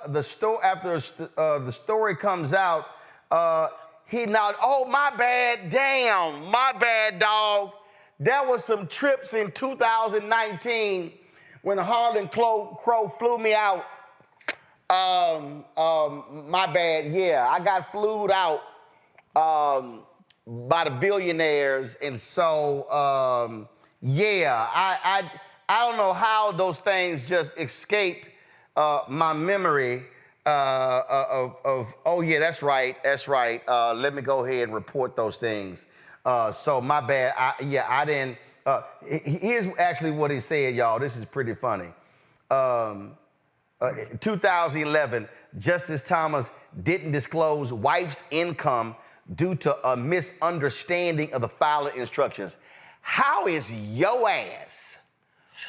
the story comes out, he now, my bad, damn, my bad, dog. There was some trips in 2019 when Harlan Crow flew me out. My bad, yeah, I got flued out by the billionaires, and so I don't know how those things just escape my memory of yeah, that's right. Let me go ahead and report those things. So my bad. I didn't. Here's actually what he said, y'all. This is pretty funny. 2011, Justice Thomas didn't disclose wife's income due to a misunderstanding of the filing instructions. How is your ass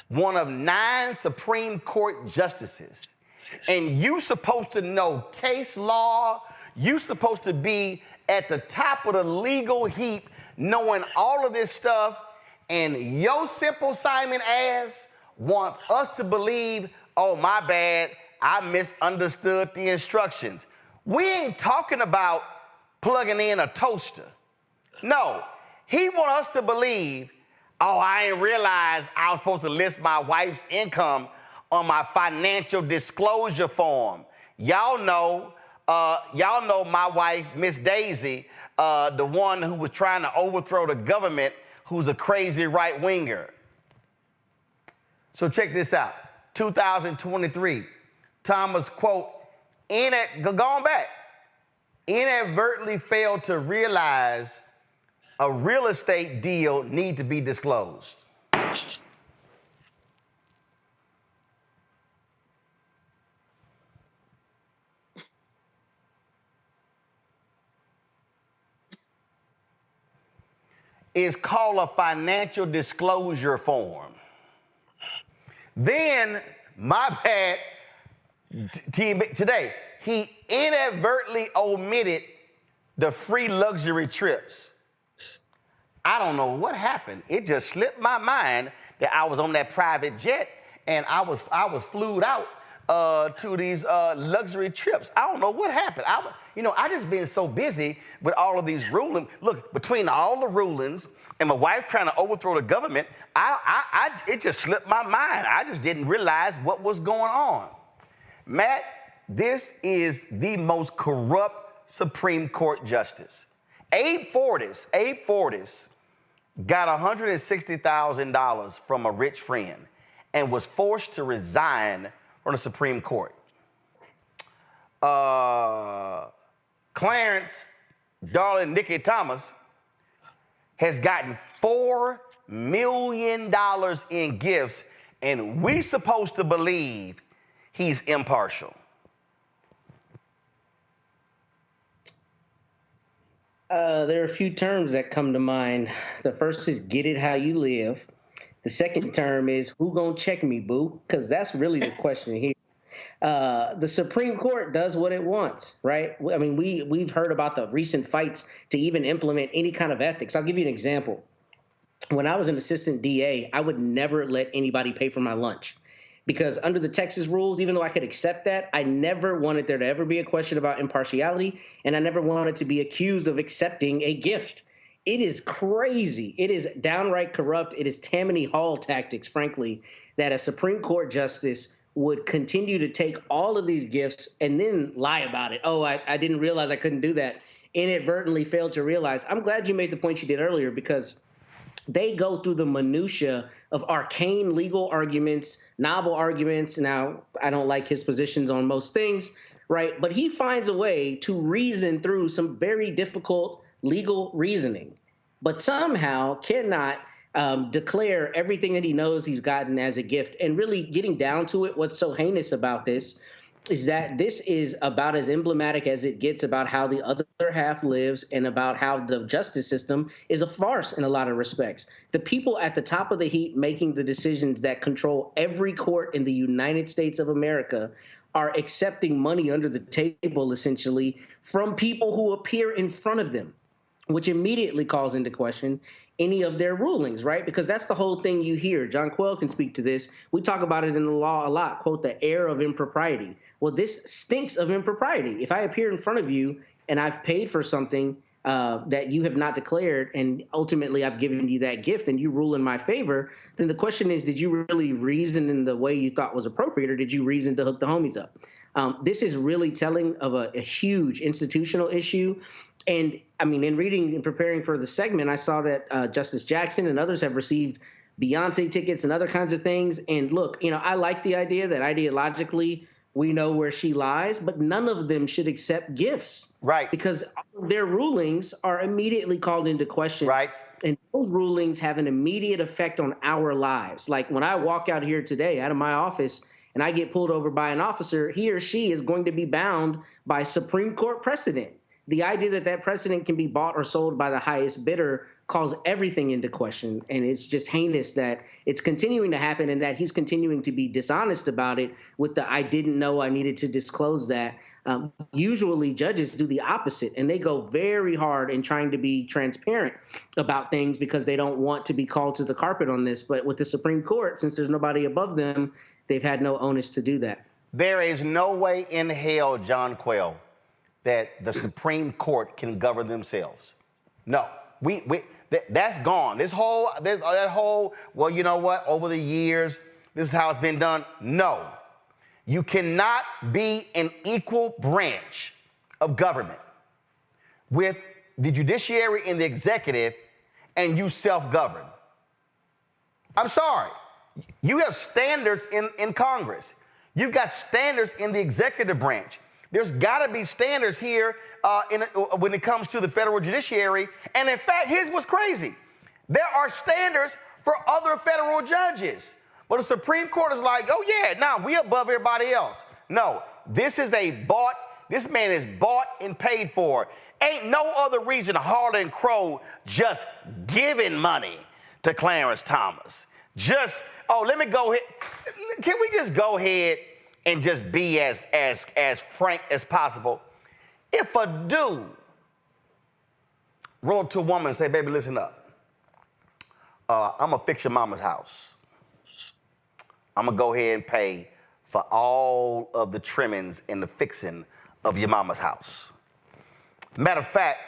one of 9 Supreme Court justices, and you supposed to know case law, you supposed to be at the top of the legal heap knowing all of this stuff, and your simple Simon ass wants us to believe, my bad, I misunderstood the instructions. We ain't talking about plugging in a toaster. No, he wants us to believe, I didn't realize I was supposed to list my wife's income on my financial disclosure form. Y'all know my wife, Miss Daisy, the one who was trying to overthrow the government, who's a crazy right-winger. So check this out. 2023, Thomas, quote, going back, inadvertently failed to realize a real estate deal need to be disclosed. It's called a financial disclosure form. Then, my bad, today, he inadvertently omitted the free luxury trips. I don't know what happened. It just slipped my mind that I was on that private jet and I was flued out to these luxury trips. I don't know what happened. I just been so busy with all of these rulings. Look, between all the rulings and my wife trying to overthrow the government, it just slipped my mind. I just didn't realize what was going on. Matt, this is the most corrupt Supreme Court justice. Abe Fortas got $160,000 from a rich friend and was forced to resign from the Supreme Court. Clarence, darling Nikki Thomas, has gotten $4 million in gifts, and we're supposed to believe he's impartial. There are a few terms that come to mind. The first is get it how you live. The second term is who gonna check me, boo? Because that's really the question here. The Supreme Court does what it wants, right? I mean, we've heard about the recent fights to even implement any kind of ethics. I'll give you an example. When I was an assistant DA, I would never let anybody pay for my lunch. Because under the Texas rules, even though I could accept that, I never wanted there to ever be a question about impartiality, and I never wanted to be accused of accepting a gift. It is crazy. It is downright corrupt. It is Tammany Hall tactics, frankly, that a Supreme Court justice would continue to take all of these gifts and then lie about it. Oh, I didn't realize I couldn't do that. Inadvertently failed to realize. I'm glad you made the point you did earlier, because they go through the minutia of arcane legal arguments, novel arguments. Now, I don't like his positions on most things, right? But he finds a way to reason through some very difficult legal reasoning, but somehow cannot declare everything that he knows he's gotten as a gift. And really getting down to it, what's so heinous about this is that this is about as emblematic as it gets about how the other half lives and about how the justice system is a farce in a lot of respects. The people at the top of the heap making the decisions that control every court in the United States of America are accepting money under the table, essentially, from people who appear in front of them, which immediately calls into question any of their rulings, right? Because that's the whole thing you hear. John Quayle can speak to this. We talk about it in the law a lot, quote, the air of impropriety. Well, this stinks of impropriety. If I appear in front of you and I've paid for something that you have not declared, and ultimately I've given you that gift and you rule in my favor, then the question is, did you really reason in the way you thought was appropriate, or did you reason to hook the homies up? This is really telling of a huge institutional issue. And I mean, in reading and preparing for the segment, I saw that Justice Jackson and others have received Beyonce tickets and other kinds of things. And look, you know, I like the idea that ideologically we know where she lies, but none of them should accept gifts. Right. Because their rulings are immediately called into question. Right. And those rulings have an immediate effect on our lives. Like when I walk out here today out of my office and I get pulled over by an officer, he or she is going to be bound by Supreme Court precedent. The idea that that precedent can be bought or sold by the highest bidder calls everything into question. And it's just heinous that it's continuing to happen and that he's continuing to be dishonest about it with the I didn't know I needed to disclose that. Usually judges do the opposite, and they go very hard in trying to be transparent about things because they don't want to be called to the carpet on this. But with the Supreme Court, since there's nobody above them, they've had no onus to do that. There is no way in hell, John Quayle, that the Supreme Court can govern themselves. No, that's gone. That whole, well, you know what, over the years, this is how it's been done. No, you cannot be an equal branch of government with the judiciary and the executive and you self-govern. I'm sorry. You have standards in Congress. You've got standards in the executive branch. There's got to be standards here when it comes to the federal judiciary. And in fact, here's what's crazy. There are standards for other federal judges. But the Supreme Court is like, oh yeah, now we above everybody else. No, this man is bought and paid for. Ain't no other reason Harlan Crow just giving money to Clarence Thomas. Let me go ahead. Can we just go ahead and just be as frank as possible? If a dude wrote to a woman and say, baby, listen up. I'm going to fix your mama's house. I'm going to go ahead and pay for all of the trimmings and the fixing of your mama's house. Matter of fact,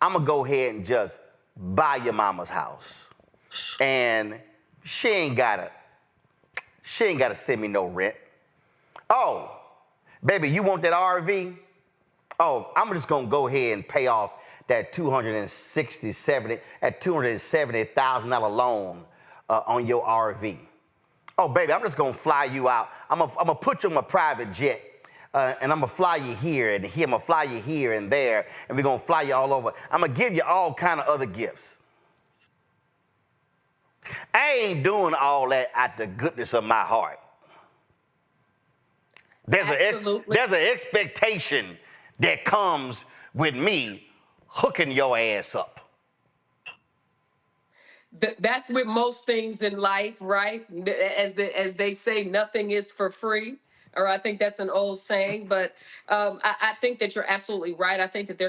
I'm going to go ahead and just buy your mama's house. And she ain't got to send me no rent. Oh, baby, you want that RV? Oh, I'm just going to go ahead and pay off that $270,000 loan on your RV. Oh, baby, I'm just gonna fly you out. I'm gonna put you on a private jet, and I'm gonna fly you here and here. I'm gonna fly you here and there, and we're gonna fly you all over. I'm gonna give you all kind of other gifts. I ain't doing all that out the goodness of my heart. There's an expectation that comes with me hooking your ass up. That's with most things in life, right? As they say, nothing is for free. Or I think that's an old saying, but I think that you're absolutely right. I think that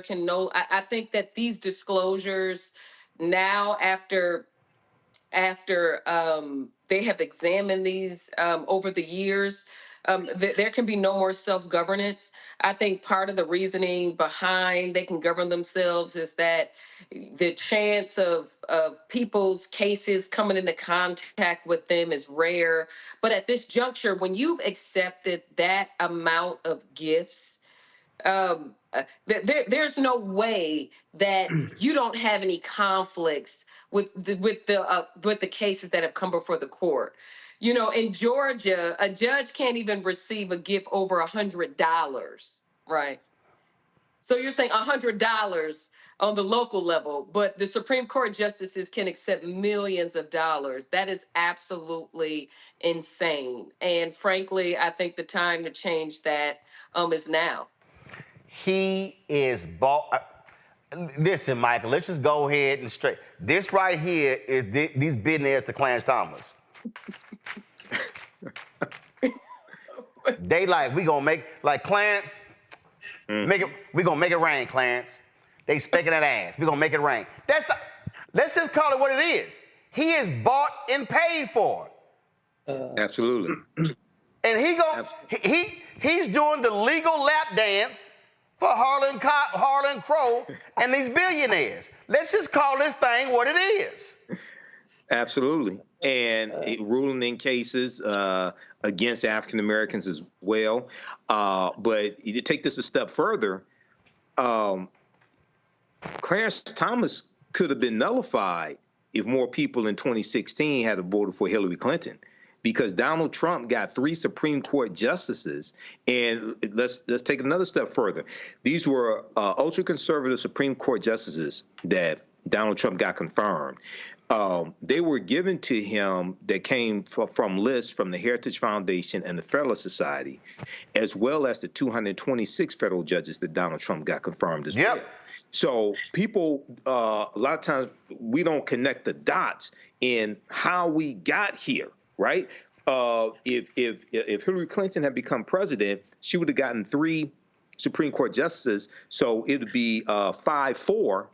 I think that these disclosures now, after they have examined these over the years, there can be no more self-governance. I think part of the reasoning behind they can govern themselves is that the chance of people's cases coming into contact with them is rare. But at this juncture, when you've accepted that amount of gifts, there's no way that you don't have any conflicts with the cases that have come before the court. You know, in Georgia, a judge can't even receive a gift over $100, right? So you're saying $100 on the local level, but the Supreme Court justices can accept millions of dollars. That is absolutely insane. And frankly, I think the time to change that is now. He is listen, Michael, let's just go ahead and straight. This right here is these billionaires to Clarence Thomas. They like, we gonna make, like Clarence, we gonna make it rain, Clarence. They specking that ass. We gonna make it rain. Let's just call it what it is. He is bought and paid for. Absolutely. And he's doing the legal lap dance for Harlan Crow and these billionaires. Let's just call this thing what it is. Absolutely. And ruling in cases against African Americans as well. But you take this a step further, Clarence Thomas could have been nullified if more people in 2016 had voted for Hillary Clinton, because Donald Trump got 3 Supreme Court justices. And let's take another step further. These were ultra-conservative Supreme Court justices that Donald Trump got confirmed. They were given to him that came from lists from the Heritage Foundation and the Federalist Society, as well as the 226 federal judges that Donald Trump got confirmed as well. So people, a lot of times, we don't connect the dots in how we got here, right? If Hillary Clinton had become president, she would have gotten 3 Supreme Court justices, so it would be 5-4.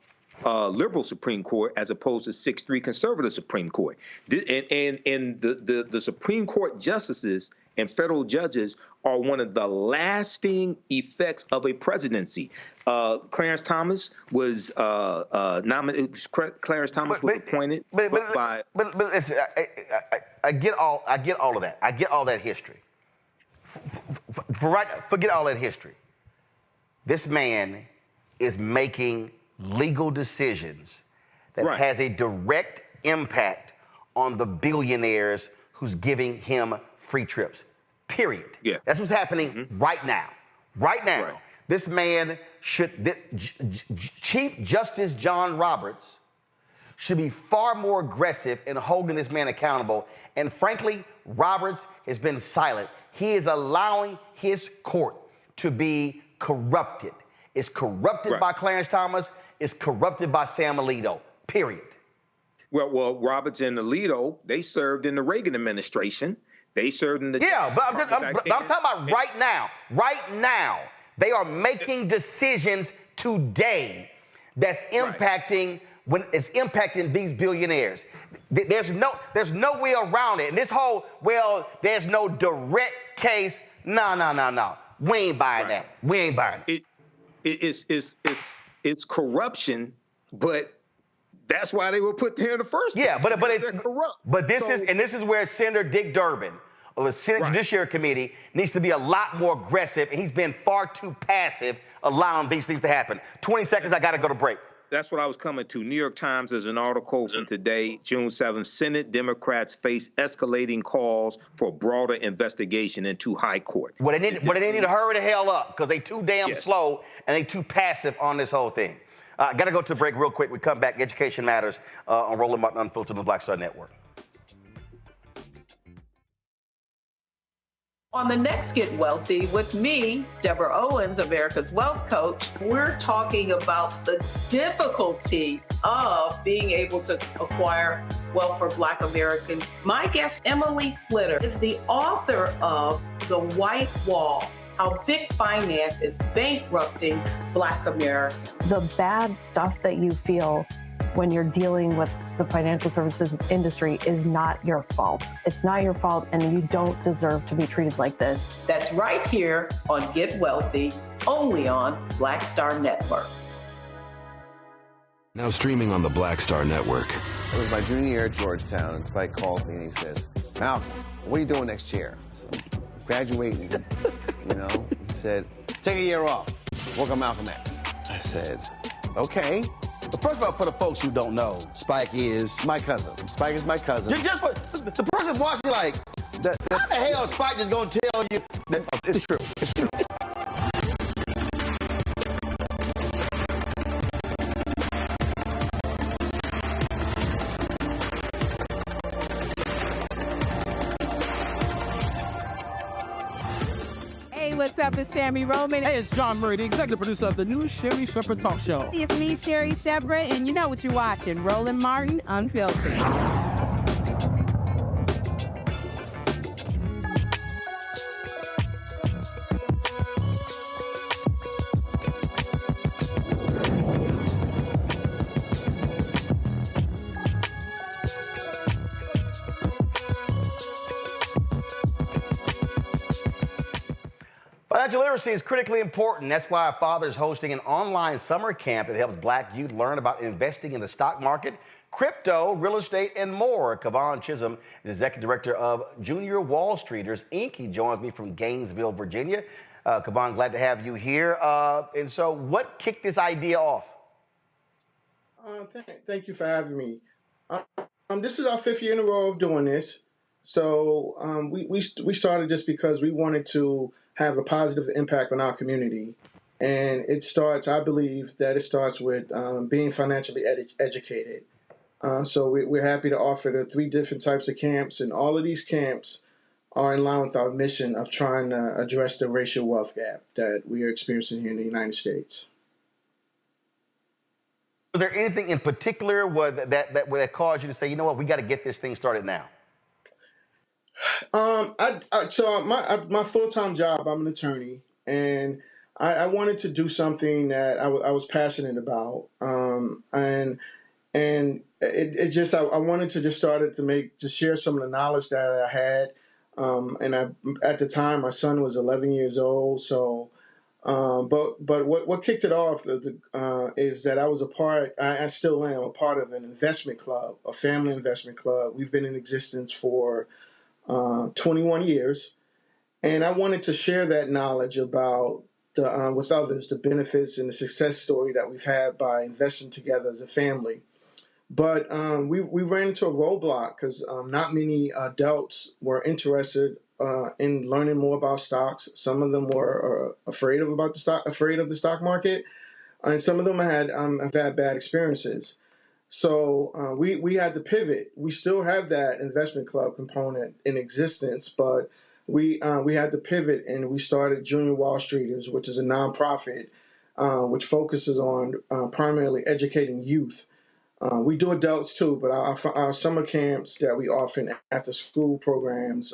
Liberal Supreme Court as opposed to 6-3 conservative Supreme Court. And the Supreme Court justices and federal judges are one of the lasting effects of a presidency. Clarence Thomas was nominated. Clarence Thomas was appointed by. But listen, I get all of that. I get all that history. Forget all that history. This man is making legal decisions that has a direct impact on the billionaires who's giving him free trips, period. Yeah. That's what's happening right now. Right now. Right. This man Chief Justice John Roberts should be far more aggressive in holding this man accountable. And frankly, Roberts has been silent. He is allowing his court to be corrupted. It's corrupted by Clarence Thomas. It's corrupted by Sam Alito, period. Well, Roberts and Alito, they served in the Reagan administration. They served in the... Yeah, but I'm talking about right now. Right now, they are making decisions today that's impacting it's impacting these billionaires. There's no way around it. And this whole, there's no direct case. No. We ain't buying that. We ain't buying it. It's corruption, but that's why they were put there in the first place. Yeah, but it's corrupt. But this is where Senator Dick Durbin of the Senate Judiciary Committee needs to be a lot more aggressive, and he's been far too passive allowing these things to happen. 20 seconds, I got to go to break. That's what I was coming to. New York Times, there's an article from today, June 7th. Senate Democrats face escalating calls for broader investigation into High Court. Well, they need to hurry the hell up because they too damn slow and they too passive on this whole thing. Got to go to a break real quick. We come back. Education Matters on Roland Martin Unfiltered on the Black Star Network. On the next Get Wealthy with me, Deborah Owens, America's Wealth Coach, we're talking about the difficulty of being able to acquire wealth for Black Americans. My guest, Emily Flitter, is the author of The White Wall: How Big Finance is Bankrupting Black Americans. The bad stuff that you feel when you're dealing with the financial services industry is not your fault. It's not your fault, and you don't deserve to be treated like this. That's right here on Get Wealthy, only on Black Star Network. Now streaming on the Black Star Network. It was my junior year at Georgetown, and Spike calls me and he says, Malcolm, what are you doing next year? So, graduating, you know. He said, take a year off, work on Malcolm X. I said, okay. But first of all, for the folks who don't know, Spike is my cousin. Spike is my cousin. Just the person watching, like, how the hell is Spike just gonna tell you that it's true? It's true. What's up? It's Sammy Roman. Hey, it's John Murray, the executive producer of the new Sherry Shepherd Talk Show. It's me, Sherry Shepherd, and you know what you're watching, Roland Martin Unfiltered. Financial literacy is critically important. That's why our father is hosting an online summer camp that helps Black youth learn about investing in the stock market, crypto, real estate, and more. Kavon Chisholm is Executive Director of Junior Wall Streeters, Inc. He joins me from Gainesville, Virginia. Kavon, glad to have you here. And so what kicked this idea off? Thank you for having me. This is our 5th year in a row of doing this. So we started just because we wanted to have a positive impact on our community. And it starts, I believe that it starts with being financially educated. So we're happy to offer the 3 different types of camps, and all of these camps are in line with our mission of trying to address the racial wealth gap that we are experiencing here in the United States. Was there anything in particular that caused you to say, you know what, we got to get this thing started now? So my full-time job, I'm an attorney, and I wanted to do something that I was passionate about, and it just I wanted to just start to share some of the knowledge that I had, and at the time my son was 11 years old, so but what kicked it off is that I was I still am a part of an investment club, a family investment club. We've been in existence for 21 years, and I wanted to share that knowledge about with others, the benefits and the success story that we've had by investing together as a family. But we ran into a roadblock because not many adults were interested in learning more about stocks. Some of them were afraid of the stock market, and some of them have had bad experiences. So we had to pivot. We still have that investment club component in existence, but we had to pivot, and we started Junior Wall Streeters, which is a nonprofit which focuses on primarily educating youth. We do adults too, but our summer camps that we offer, after school programs,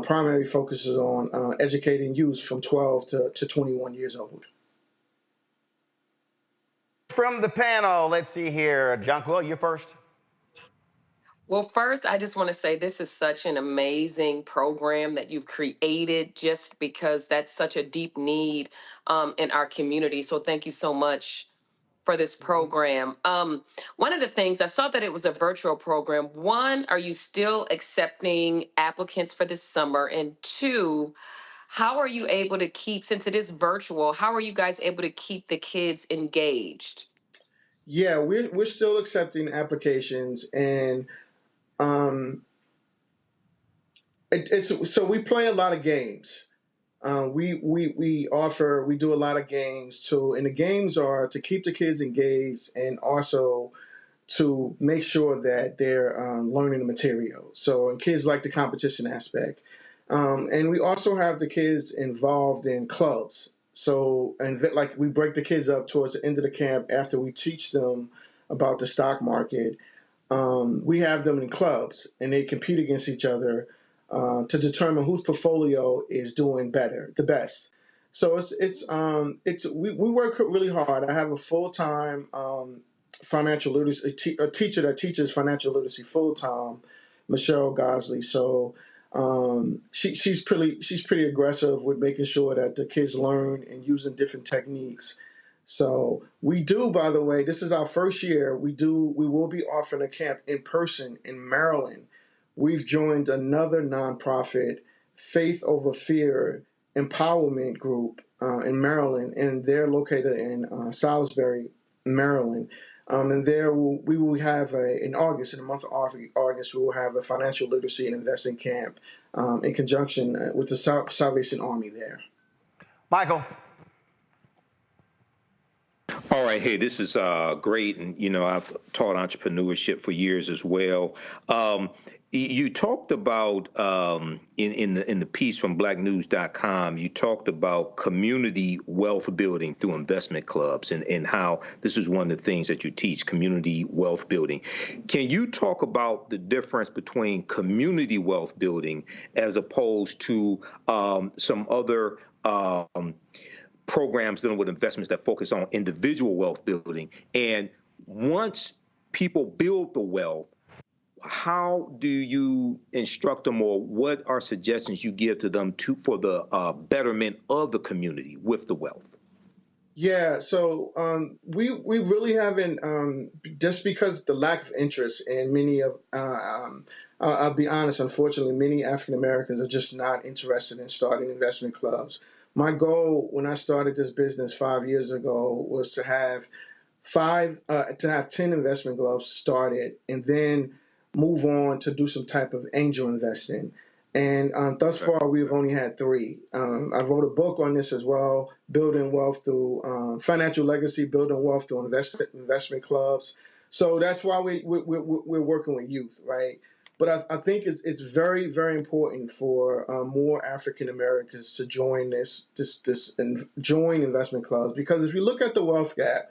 primarily focuses on educating youth from 12 to 21 years old. From the panel, let's see here. Jonquil, you first. Well, first, I just want to say this is such an amazing program that you've created just because that's such a deep need in our community. So thank you so much for this program. One of the things, I saw that it was a virtual program. One, are you still accepting applicants for this summer? And 2, how are you able to keep, since it is virtual, how are you guys able to keep the kids engaged? Yeah, we're still accepting applications, and so we play a lot of games. We do a lot of games too, and the games are to keep the kids engaged and also to make sure that they're learning the material. So, and kids like the competition aspect. And we also have the kids involved in clubs. So, and like we break the kids up towards the end of the camp after we teach them about the stock market. We have them in clubs, and they compete against each other to determine whose portfolio is doing better, the best. So we work really hard. I have a full-time financial literacy a teacher that teaches financial literacy full-time, Michelle Gosley. So she's pretty aggressive with making sure that the kids learn and using different techniques. So we do, by the way, this is our first year. We will be offering a camp in person in Maryland. We've joined another nonprofit, Faith Over Fear Empowerment Group in Maryland, and they're located in Salisbury, Maryland. And there we will have in August, in the month of August, we will have a financial literacy and investing camp in conjunction with the Salvation Army there. Michael. All right. Hey, this is great. And, I've taught entrepreneurship for years as well. You talked about in the piece from blacknews.com, you talked about community wealth building through investment clubs and how this is one of the things that you teach, community wealth building. Can you talk about the difference between community wealth building as opposed to some other programs dealing with investments that focus on individual wealth building? And once people build the wealth, how do you instruct them, or what are suggestions you give to them for the betterment of the community with the wealth? Yeah, so we really haven't, just because the lack of interest in many of, I'll be honest, unfortunately, many African Americans are just not interested in starting investment clubs. My goal when I started this business 5 years ago was to have 10 investment clubs started, and then move on to do some type of angel investing. And thus far, we've only had 3. I wrote a book on this as well, building wealth through financial legacy, building wealth through investment clubs. So that's why we're working with youth, right? But I think it's very, very important for more African Americans to join join investment clubs, because if you look at the wealth gap,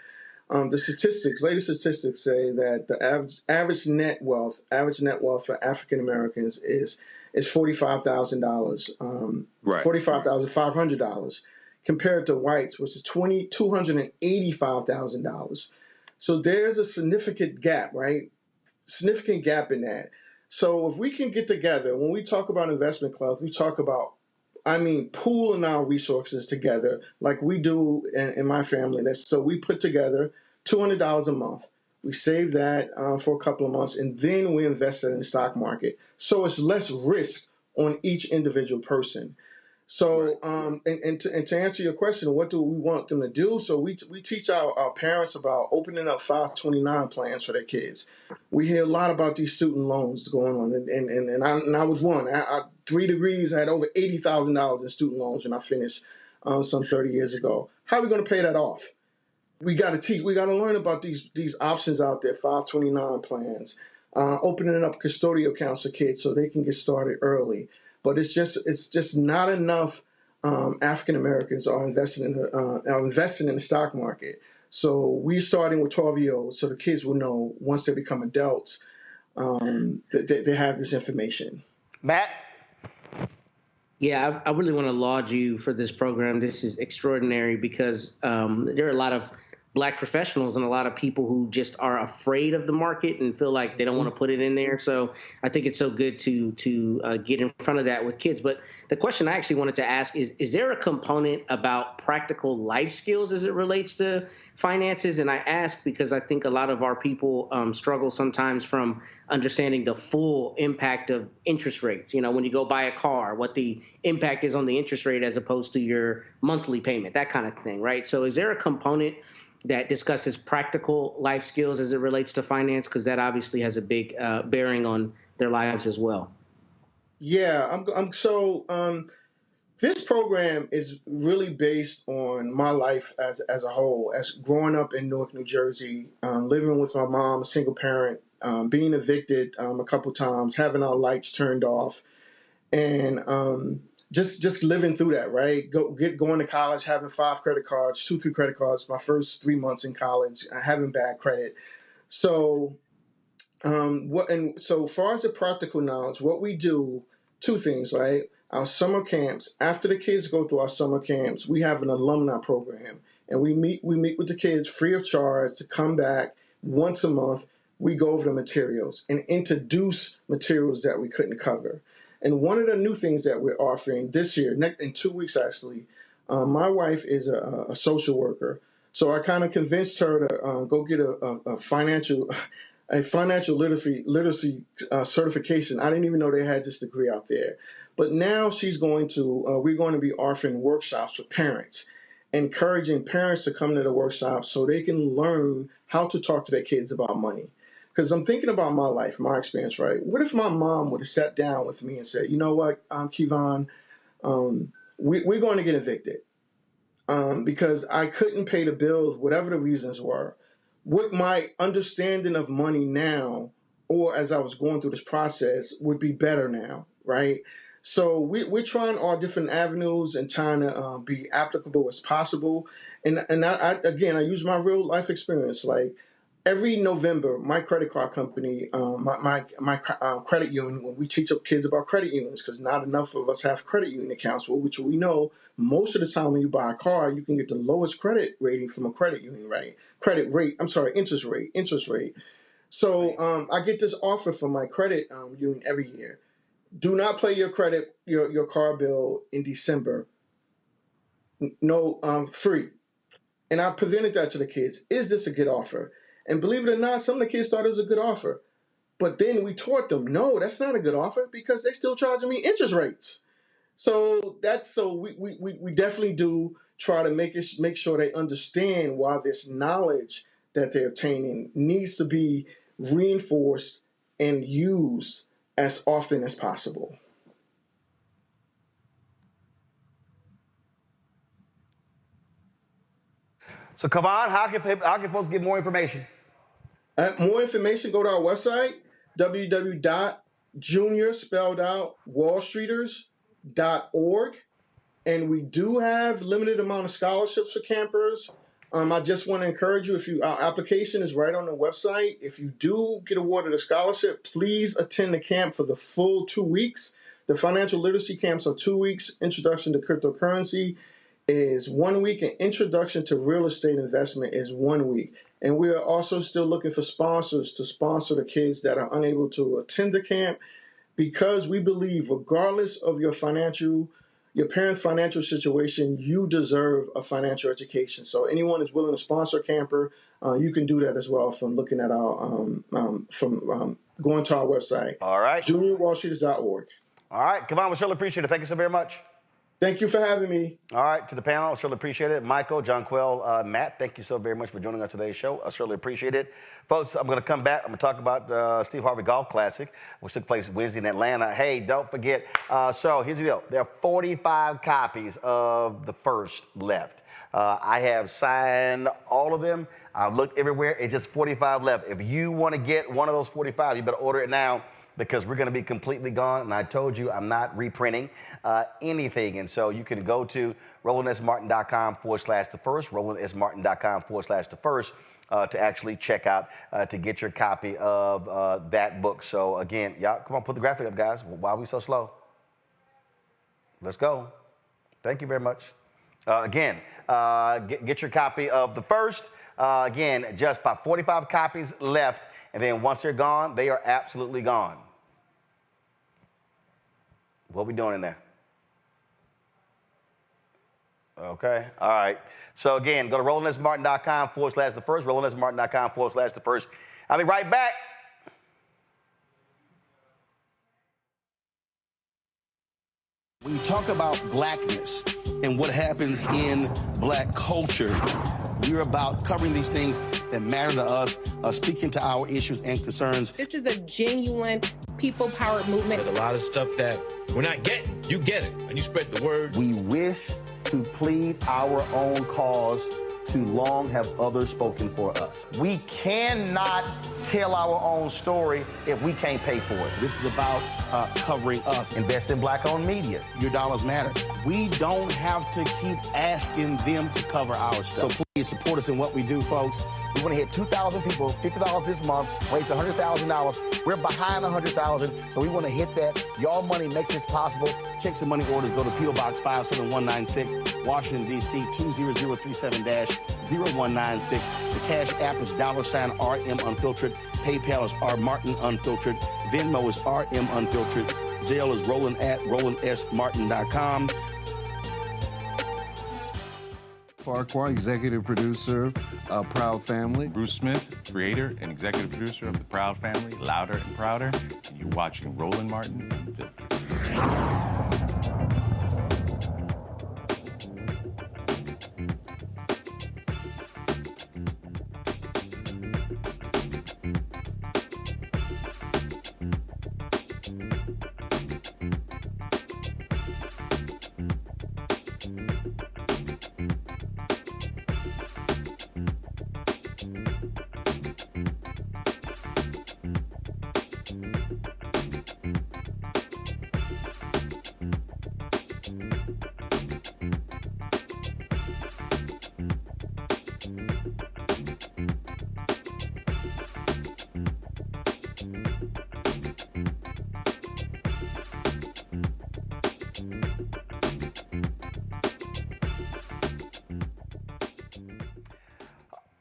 the latest statistics say that the average net wealth for African Americans is $45,000, right. $45,500, compared to whites, which is $285,000. So there's a significant gap, right? Significant gap in that. So if we can get together, when we talk about investment clubs, we talk about, pooling our resources together like we do in my family. So we put together $200 a month. We save that for a couple of months, and then we invest it in the stock market. So it's less risk on each individual person. So, and to answer your question, what do we want them to do? So we teach our parents about opening up 529 plans for their kids. We hear a lot about these student loans going on, and I was one. I 3 degrees, I had over $80,000 in student loans when I finished some 30 years ago. How are we going to pay that off? We got to teach. We got to learn about these options out there, 529 plans, opening up custodial accounts for kids so they can get started early. But it's just not enough African Americans are investing in the stock market. So we're starting with 12-year-olds, so the kids will know once they become adults that they have this information. Matt? Yeah, I really want to laud you for this program. This is extraordinary because there are a lot of Black professionals and a lot of people who just are afraid of the market and feel like they don't want to put it in there. So I think it's so good to get in front of that with kids. But the question I actually wanted to ask is there a component about practical life skills as it relates to finances? And I ask because I think a lot of our people struggle sometimes from understanding the full impact of interest rates. When you go buy a car, what the impact is on the interest rate as opposed to your monthly payment, that kind of thing, right? So is there a component that discusses practical life skills as it relates to finance? Because that obviously has a big bearing on their lives as well. Yeah, this program is really based on my life as a whole, as growing up in Newark, New Jersey, living with my mom, a single parent, being evicted a couple times, having our lights turned off, and just living through that, right? Going to college, having 5 credit cards, 3 credit cards, my first 3 months in college, having bad credit. So, so far as the practical knowledge, what we do, 2 things, right? Our summer camps, after the kids go through our summer camps, we have an alumni program, and we meet with the kids free of charge to come back once a month. We go over the materials and introduce materials that we couldn't cover. And one of the new things that we're offering this year, in 2 weeks actually, my wife is a social worker, so I kind of convinced her to go get a financial literacy certification. I didn't even know they had this degree out there. But now we're going to be offering workshops for parents, encouraging parents to come to the workshops so they can learn how to talk to their kids about money. Because I'm thinking about my life, my experience, right? What if my mom would have sat down with me and said, you know what, Kevon, we're going to get evicted because I couldn't pay the bills, whatever the reasons were. What my understanding of money now, or as I was going through this process, would be better now, right? So we're trying all different avenues and trying to be applicable as possible. And I use my real life experience. Like every November, my credit card company, my credit union, when we teach up kids about credit unions, because not enough of us have credit union accounts, which we know most of the time when you buy a car, you can get the lowest credit rating from a credit union, right? Interest rate. So I get this offer from my credit union every year. Do not pay your car bill in December. No, free. And I presented that to the kids. Is this a good offer? And believe it or not, some of the kids thought it was a good offer. But then we taught them, no, that's not a good offer because they're still charging me interest rates. So we definitely do try to make sure they understand why this knowledge that they're obtaining needs to be reinforced and used as often as possible. So, Kevon, how can folks get more information? More information, go to our website, www.junior.wallstreeters.org. And we do have limited amount of scholarships for campers. I just want to encourage you, our application is right on the website. If you do get awarded a scholarship, please attend the camp for the full 2 weeks. The financial literacy camps are 2 weeks. Introduction to cryptocurrency is 1 week, and introduction to real estate investment is 1 week. And we are also still looking for sponsors to sponsor the kids that are unable to attend the camp, because we believe regardless of your parents' financial situation, you deserve a financial education. So anyone is willing to sponsor a camper, you can do that as well from looking at our going to our website. All right. JuniorWallStreeters.org. All right, Kevon, we surely appreciate it. Thank you so very much. Thank you for having me. All right, to the panel, I surely appreciate it. Michael, Jonquel, Matt, thank you so very much for joining us today's show. I certainly appreciate it. Folks, I'm going to come back. I'm going to talk about Steve Harvey Golf Classic, which took place Wednesday in Atlanta. Hey, don't forget. So here's the deal. There are 45 copies of the first left. I have signed all of them. I've looked everywhere. It's just 45 left. If you want to get one of those 45, you better order it now, because we're going to be completely gone. And I told you I'm not reprinting anything. And so you can go to RolandSMartin.com/thefirst, RolandSMartin.com/thefirst to actually check out to get your copy of that book. So again, y'all, come on, put the graphic up, guys. Why are we so slow? Let's go. Thank you very much. Again, get your copy of the first. Again, just about 45 copies left. And then once they're gone, they are absolutely gone. What are we doing in there? Okay, all right. So again, go to RolandSMartin.com/thefirst, RolandSMartin.com/thefirst. I'll be right back. When you talk about blackness and what happens in black culture, We're about covering these things that matter to us, speaking to our issues and concerns. This is a genuine people-powered movement. There's a lot of stuff that we're not getting. You get it, and you spread the word. We wish to plead our own cause. Too long have others spoken for us. We cannot tell our own story if we can't pay for it. This is about covering us. Invest in Black-owned media. Your dollars matter. We don't have to keep asking them to cover our stuff. So please support us in what we do, folks. We want to hit 2,000 people, $50 this month, raise $100,000. We're behind 100,000, so we want to hit that. Y'all money makes this possible. Checks and money orders go to P.O. Box 57196, Washington, D.C. 20037-0196. The Cash App is $RM Unfiltered. PayPal is R Martin Unfiltered. Venmo is RM Unfiltered. Zelle is Roland@RolandSMartin.com. Farquhar, executive producer of Proud Family. Bruce Smith, creator and executive producer of The Proud Family, Louder and Prouder. And you're watching Roland Martin Unfiltered.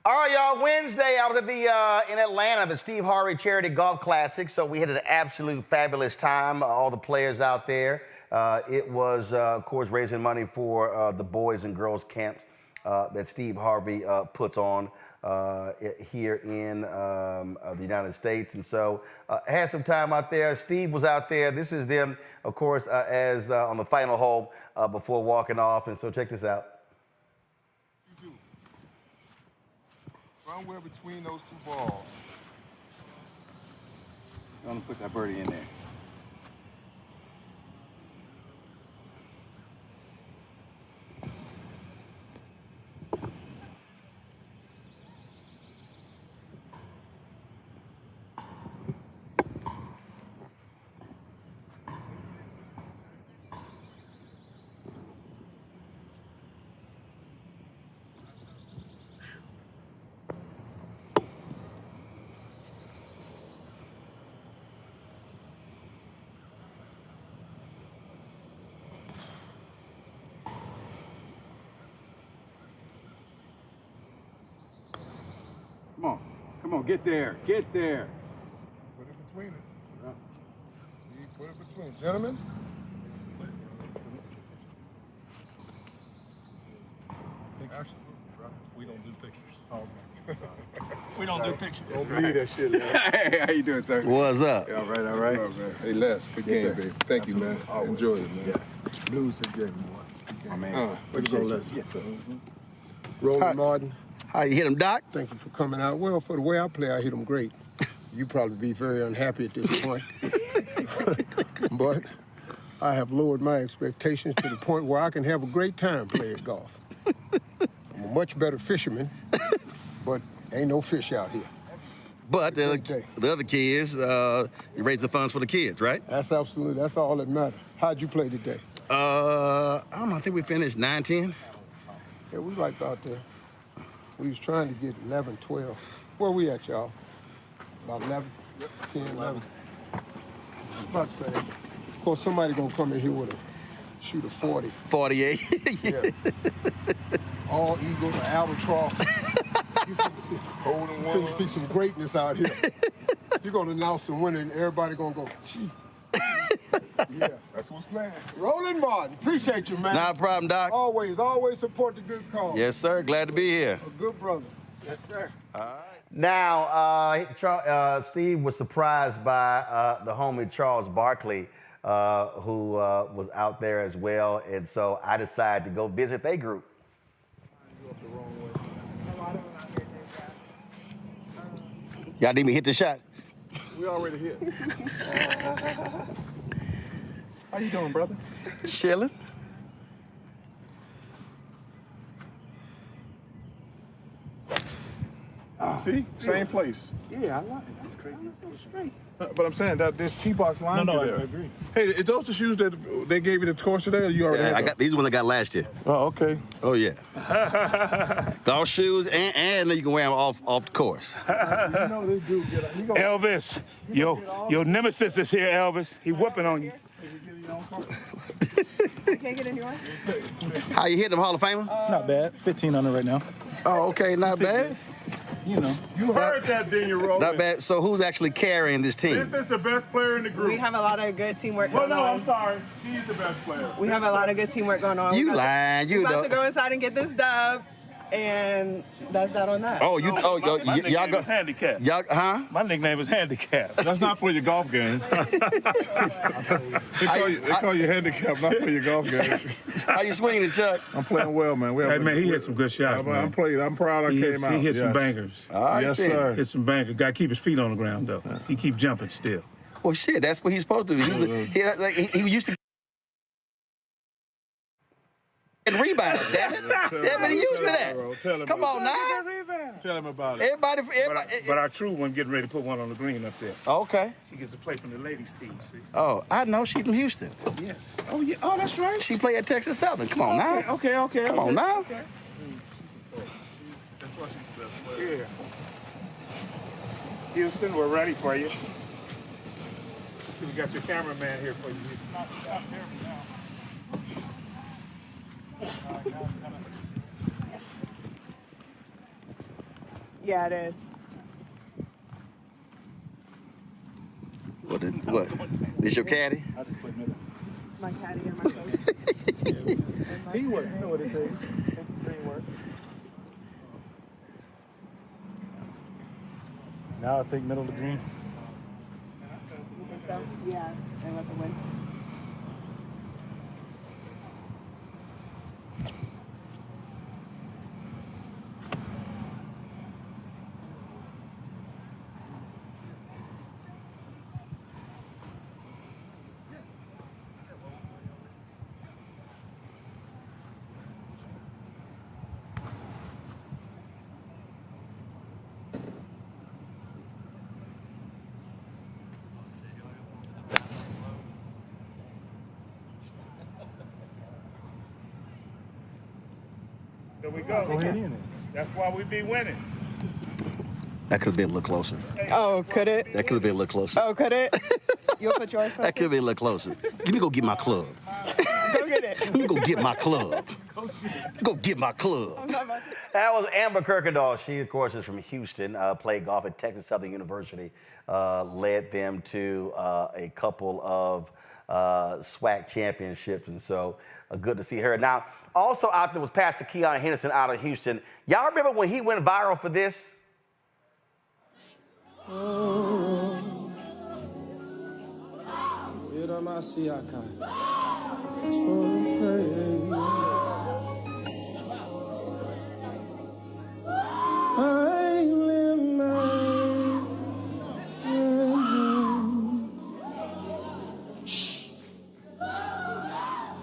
All right, y'all, Wednesday, I was at in Atlanta, the Steve Harvey Charity Golf Classic, so we had an absolute fabulous time, all the players out there. It was, of course, raising money for the boys and girls camps that Steve Harvey puts on here in the United States. And so I had some time out there. Steve was out there. This is them, of course, as on the final hole before walking off. And so check this out. Somewhere between those two balls. I'm gonna put that birdie in there. Come on, get there, get there. Put it between it. Yeah. You put it between, gentlemen. We don't do pictures. Oh, okay. We don't do pictures. Don't believe that shit, man. Hey, how you doing, sir? What's up? Yeah, all right, all right. What's up, man? Hey, Les, good game, baby. Thank you, man. Enjoy it, man. Yeah. Blues and game, boy. My man. What you gonna Les? Yes, sir. Roland Martin. How you hit him, Doc? Thank you for coming out. Well, for the way I play, I hit him great. You probably be very unhappy at this point. But I have lowered my expectations to the point where I can have a great time playing golf. I'm a much better fisherman, but ain't no fish out here. But the other kids, you raise the funds for the kids, right? That's absolutely, that's all that matters. How'd you play today? I don't know, I think we finished 9-10. Yeah, we liked out there. We was trying to get 11, 12. Where we at, y'all? About 11, 10, 11. I was about to say, of course, somebody gonna come in here with a shoot a 40. 48. Yeah. All eagles, an albatross. You finna see some greatness out here. You're gonna announce the winner and everybody gonna go, Jesus. Yeah, that's what's planned. Roland Martin, appreciate you, man. Not a problem, Doc. Always support the good cause. Yes, sir. Glad to be here. A good brother. Yes, sir. All right. Now, Steve was surprised by the homie Charles Barkley, who was out there as well, and so I decided to go visit their group. Y'all need me to hit the shot? We already hit. How you doing, brother? Chilling. See? Same place. Yeah, I like it. That's crazy. Straight. But I'm saying that there's T-box line there. I agree. Hey, is those the shoes that they gave you the course today, or you already had I got these ones I got last year. Oh, okay. Oh, yeah. Golf shoes, and you can wear them off the course. Elvis, your nemesis is here, Elvis. He whooping on you. You can't get anyone? How you hitting them, Hall of Famer? Not bad. 15 under right now. Oh, okay, not bad. You know. You heard that, then you roll. Not bad. So who's actually carrying this team? This is the best player in the group. We have a lot of good teamwork Well, going no, on. I'm sorry. He's the best player. We have a lot of good teamwork going on. You lying. You We're about know. to go inside and get this dub, and that's that on that. Oh, you. Oh, My y'all nickname go. is Handicap. Y'all, huh? My nickname is Handicap. That's not for your golf game. They call you Handicap, not for your golf game. How you swinging, Chuck? I'm playing well, man. Hey, man, he hit some good shots, man. I'm proud I came out. He hit some bangers. All right, Yes, then. sir. Hit some bangers. Got to keep his feet on the ground, though. He keep jumping still. Well, shit, that's what he's supposed to do. He used to get rebounds, damn it. Everybody used to that. Come on now. Tell him about it. Everybody. But our true one getting ready to put one on the green up there. Okay. She gets to play from the ladies' team, see? Oh, I know. She's from Houston. Yes. Oh, yeah. Oh, that's right. She played at Texas Southern. Come on now. Okay. Come on now. Okay. That's why she's the best player. Yeah. Houston, we're ready for you. See, we got your cameraman here for you. Stop there now. Yeah, it is. What? This your caddy? I just put middle. It's my caddy and my coach. Teamwork, you know what it says. Teamwork. Now I think middle of the green. You think so? Yeah, and let the win. There we go. That's why we be winning. That could have been a little closer. Oh, could it? That could have been a little closer. Oh, could it? You'll put yours That could have been a little closer. Let me go get my club. Go get it. Let me go get my club. Go get my club. That was Amber Kirkendall. She, of course, is from Houston, played golf at Texas Southern University, led them to a couple of SWAC championships, and so good to see her. Now, also out there was Pastor Keon Henderson out of Houston. Y'all remember when he went viral for this?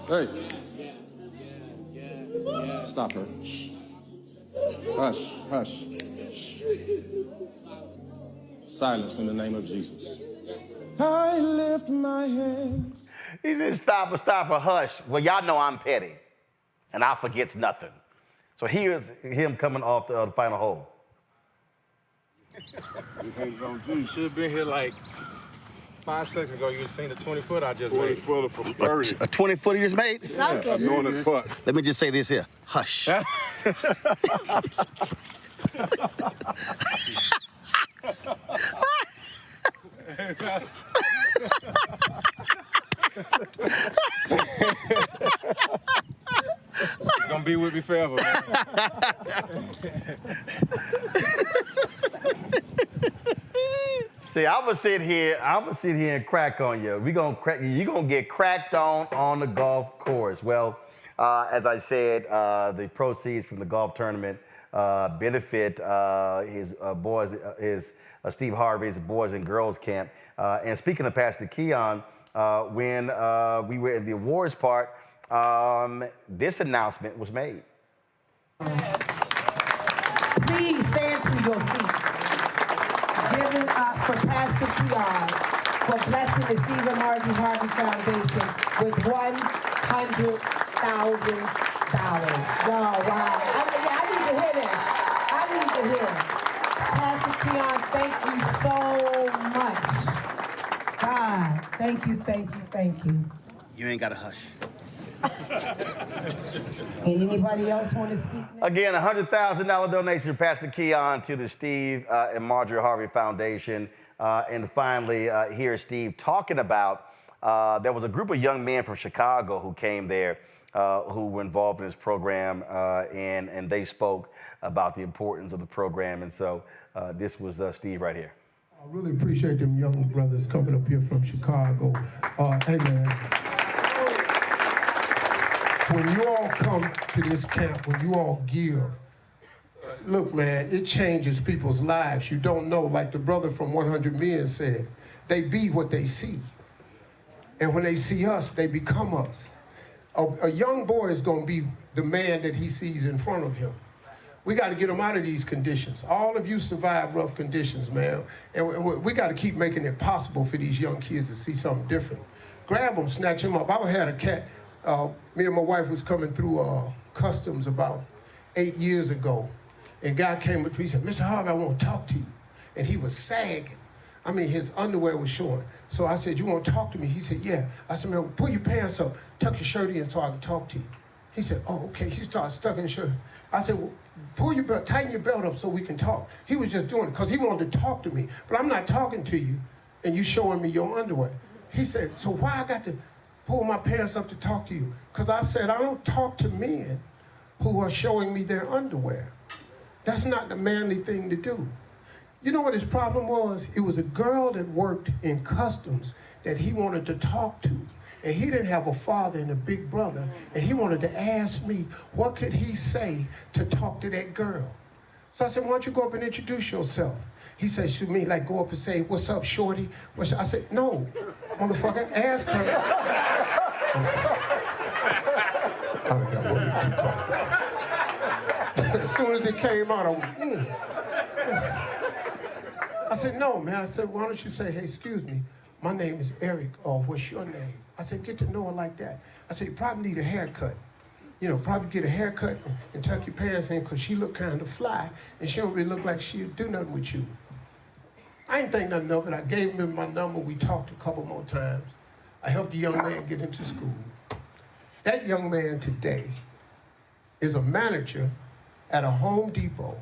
Hey. Stop her. Hush, hush. Silence in the name of Jesus. I lift my hands. He said, stop her, hush. Well, y'all know I'm petty, and I forgets nothing. So here's him coming off the final hole. You should have been here like 5 seconds ago. You seen the 20-foot I just made. 20-footer from 30. A 20-footer you just made? Yeah, knowing his putt. Let me just say this here. Hush. It's gonna be with me forever, man. See, I'm gonna sit here and crack on you. You're gonna get cracked on the golf course. Well, as I said, the proceeds from the golf tournament benefit his boys, Steve Harvey's Boys and Girls Camp. And speaking of Pastor Keon, when we were in the awards part, this announcement was made. Please stand to your feet. Give it up for Pastor Keon for blessing the Stephen Martin Harvey Foundation with $100,000. Wow, wow. I need to hear this. I need to hear it. Pastor Keon, thank you so much. God, thank you, thank you, thank you. You ain't got to hush. Anybody else want to speak now? Again, a $100,000 donation to Pastor Keon to the Steve and Marjorie Harvey Foundation. And finally, here's Steve talking about there was a group of young men from Chicago who came there who were involved in this program, and they spoke about the importance of the program. And so this was Steve right here. I really appreciate them young brothers coming up here from Chicago. Hey, man. When you all come to this camp, when you all give, look, man, it changes people's lives. You don't know, like the brother from 100 Men said, they be what they see. And when they see us, they become us. A young boy is going to be the man that he sees in front of him. We got to get them out of these conditions. All of you survive rough conditions, man. And we got to keep making it possible for these young kids to see something different. Grab them, snatch them up. I had a cat. Me and my wife was coming through customs about 8 years ago. And a guy came up to me, he said, Mr. Harvey, I want to talk to you. And he was sagging. I mean, his underwear was showing. So I said, you want to talk to me? He said, yeah. I said, man, pull your pants up, tuck your shirt in so I can talk to you. He said, oh, okay. He started stucking his shirt. I said, well, pull your belt, tighten your belt up so we can talk. He was just doing it because he wanted to talk to me. But I'm not talking to you and you showing me your underwear. He said, so why I got to pull my pants up to talk to you? Because I said, I don't talk to men who are showing me their underwear. That's not the manly thing to do. You know what his problem was? It was a girl that worked in customs that he wanted to talk to. And he didn't have a father and a big brother. And he wanted to ask me, what could he say to talk to that girl? So I said, why don't you go up and introduce yourself? He said, should me like go up and say, what's up, shorty? I said, no, motherfucker, ask her. I'm sorry. I done got one of you. As soon as it came out, I went, I said, no, man. I said, why don't you say, hey, excuse me, my name is Eric, or what's your name? I said, get to know her like that. I said, you probably need a haircut. You know, probably get a haircut and tuck your pants in because she look kind of fly and she don't really look like she'll do nothing with you. I ain't think nothing of it. I gave him my number. We talked a couple more times. I helped the young man get into school. That young man today is a manager at a Home Depot.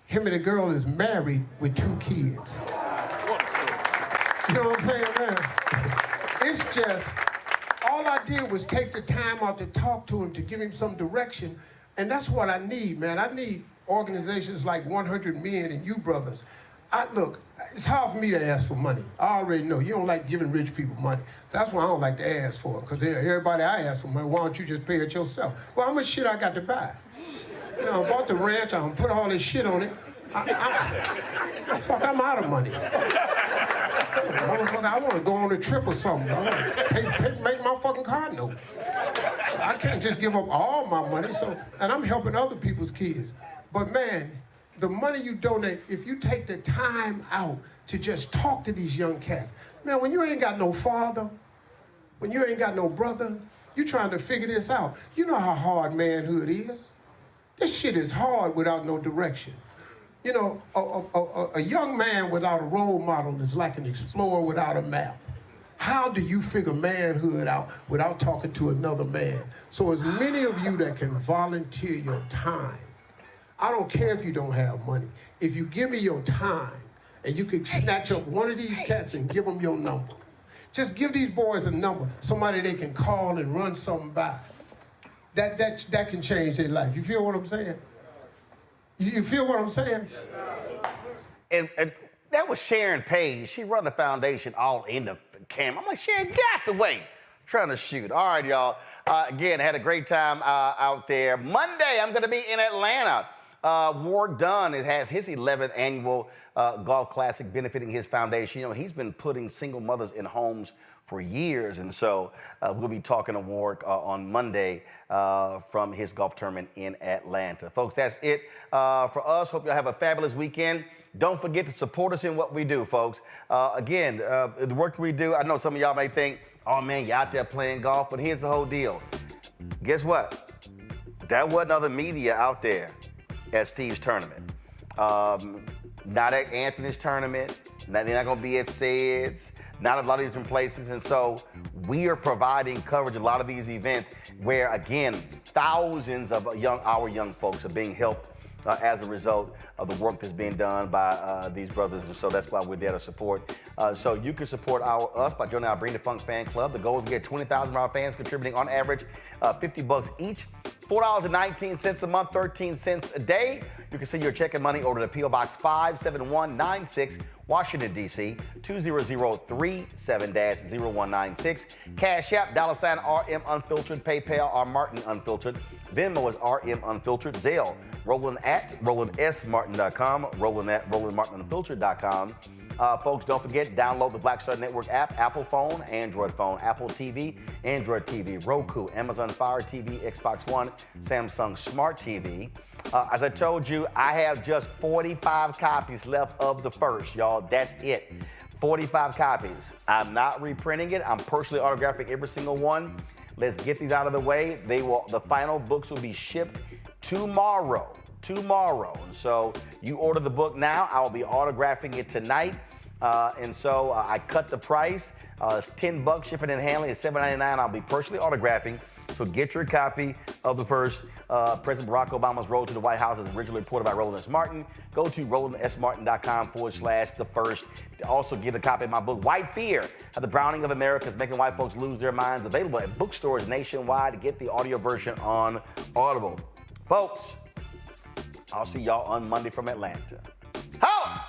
Him and the girl is married with 2 kids. You know what I'm saying, man? It's just, all I did was take the time out to talk to him, to give him some direction, and that's what I need, man. I need organizations like 100 Men and you brothers. Look, it's hard for me to ask for money. I already know. You don't like giving rich people money. That's why I don't like to ask for it, because everybody I ask for money, why don't you just pay it yourself? Well, how much shit I got to buy? You know, I bought the ranch, I put all this shit on it. I'm out of money. Motherfucker, I want to go on a trip or something. I want to make my fucking car note. I can't just give up all my money, and I'm helping other people's kids. But man, the money you donate, if you take the time out to just talk to these young cats, man, when you ain't got no father, when you ain't got no brother, you trying to figure this out. You know how hard manhood is. This shit is hard without no direction. You know, a young man without a role model is like an explorer without a map. How do you figure manhood out without talking to another man? So as many of you that can volunteer your time, I don't care if you don't have money. If you give me your time and you can snatch up one of these cats and give them your number. Just give these boys a number, somebody they can call and run something by. That can change their life. You feel what I'm saying? You feel what I'm saying? And that was Sharon Page. She run the foundation all in the camera. I'm like, Sharon, get out the way. I'm trying to shoot. All right, y'all. Again, I had a great time out there. Monday, I'm going to be in Atlanta Warwick Dunn has his 11th annual golf classic benefiting his foundation. You know, he's been putting single mothers in homes for years, and so we'll be talking to Warwick on Monday from his golf tournament in Atlanta. Folks, that's it for us. Hope y'all have a fabulous weekend. Don't forget to support us in what we do, folks. Again, the work we do, I know some of y'all may think, oh man, you're out there playing golf, but here's the whole deal. Guess what? There wasn't other media out there at Steve's tournament. Not at Anthony's tournament. They're not going to be at SEDS, not at a lot of different places. And so we are providing coverage at a lot of these events where, again, thousands of our young folks are being helped as a result of the work that's being done by these brothers. And so that's why we're there to support. So you can support us by joining our Bring the Funks fan club. The goal is to get 20,000 of our fans contributing on average $50 each. $4.19 a month, 13 cents a day. You can send your check and money over to P.O. Box 57196, Washington, D.C., 20037-0196. Cash App, $RM Unfiltered. PayPal, R Martin Unfiltered. Venmo is RM Unfiltered. Zelle, Roland at RolandSMartin.com, Roland at RolandMartinUnfiltered.com. Folks, don't forget, download the Black Star Network app, Apple phone, Android phone, Apple TV, Android TV, Roku, Amazon Fire TV, Xbox One, Samsung Smart TV. As I told you, I have just 45 copies left of the first, y'all. That's it. 45 copies. I'm not reprinting it. I'm personally autographing every single one. Let's get these out of the way. The final books will be shipped tomorrow. And so you order the book now. I will be autographing it tonight. And so I cut the price. It's $10. Shipping and handling is $7.99. I'll be personally autographing. So get your copy of the first President Barack Obama's Road to the White House as originally reported by Roland S. Martin. Go to RolandSMartin.com/the first. Also get a copy of my book, White Fear, How the Browning of America is Making White Folks Lose Their Minds. Available at bookstores nationwide. Get the audio version on Audible. Folks, I'll see y'all on Monday from Atlanta. Ho!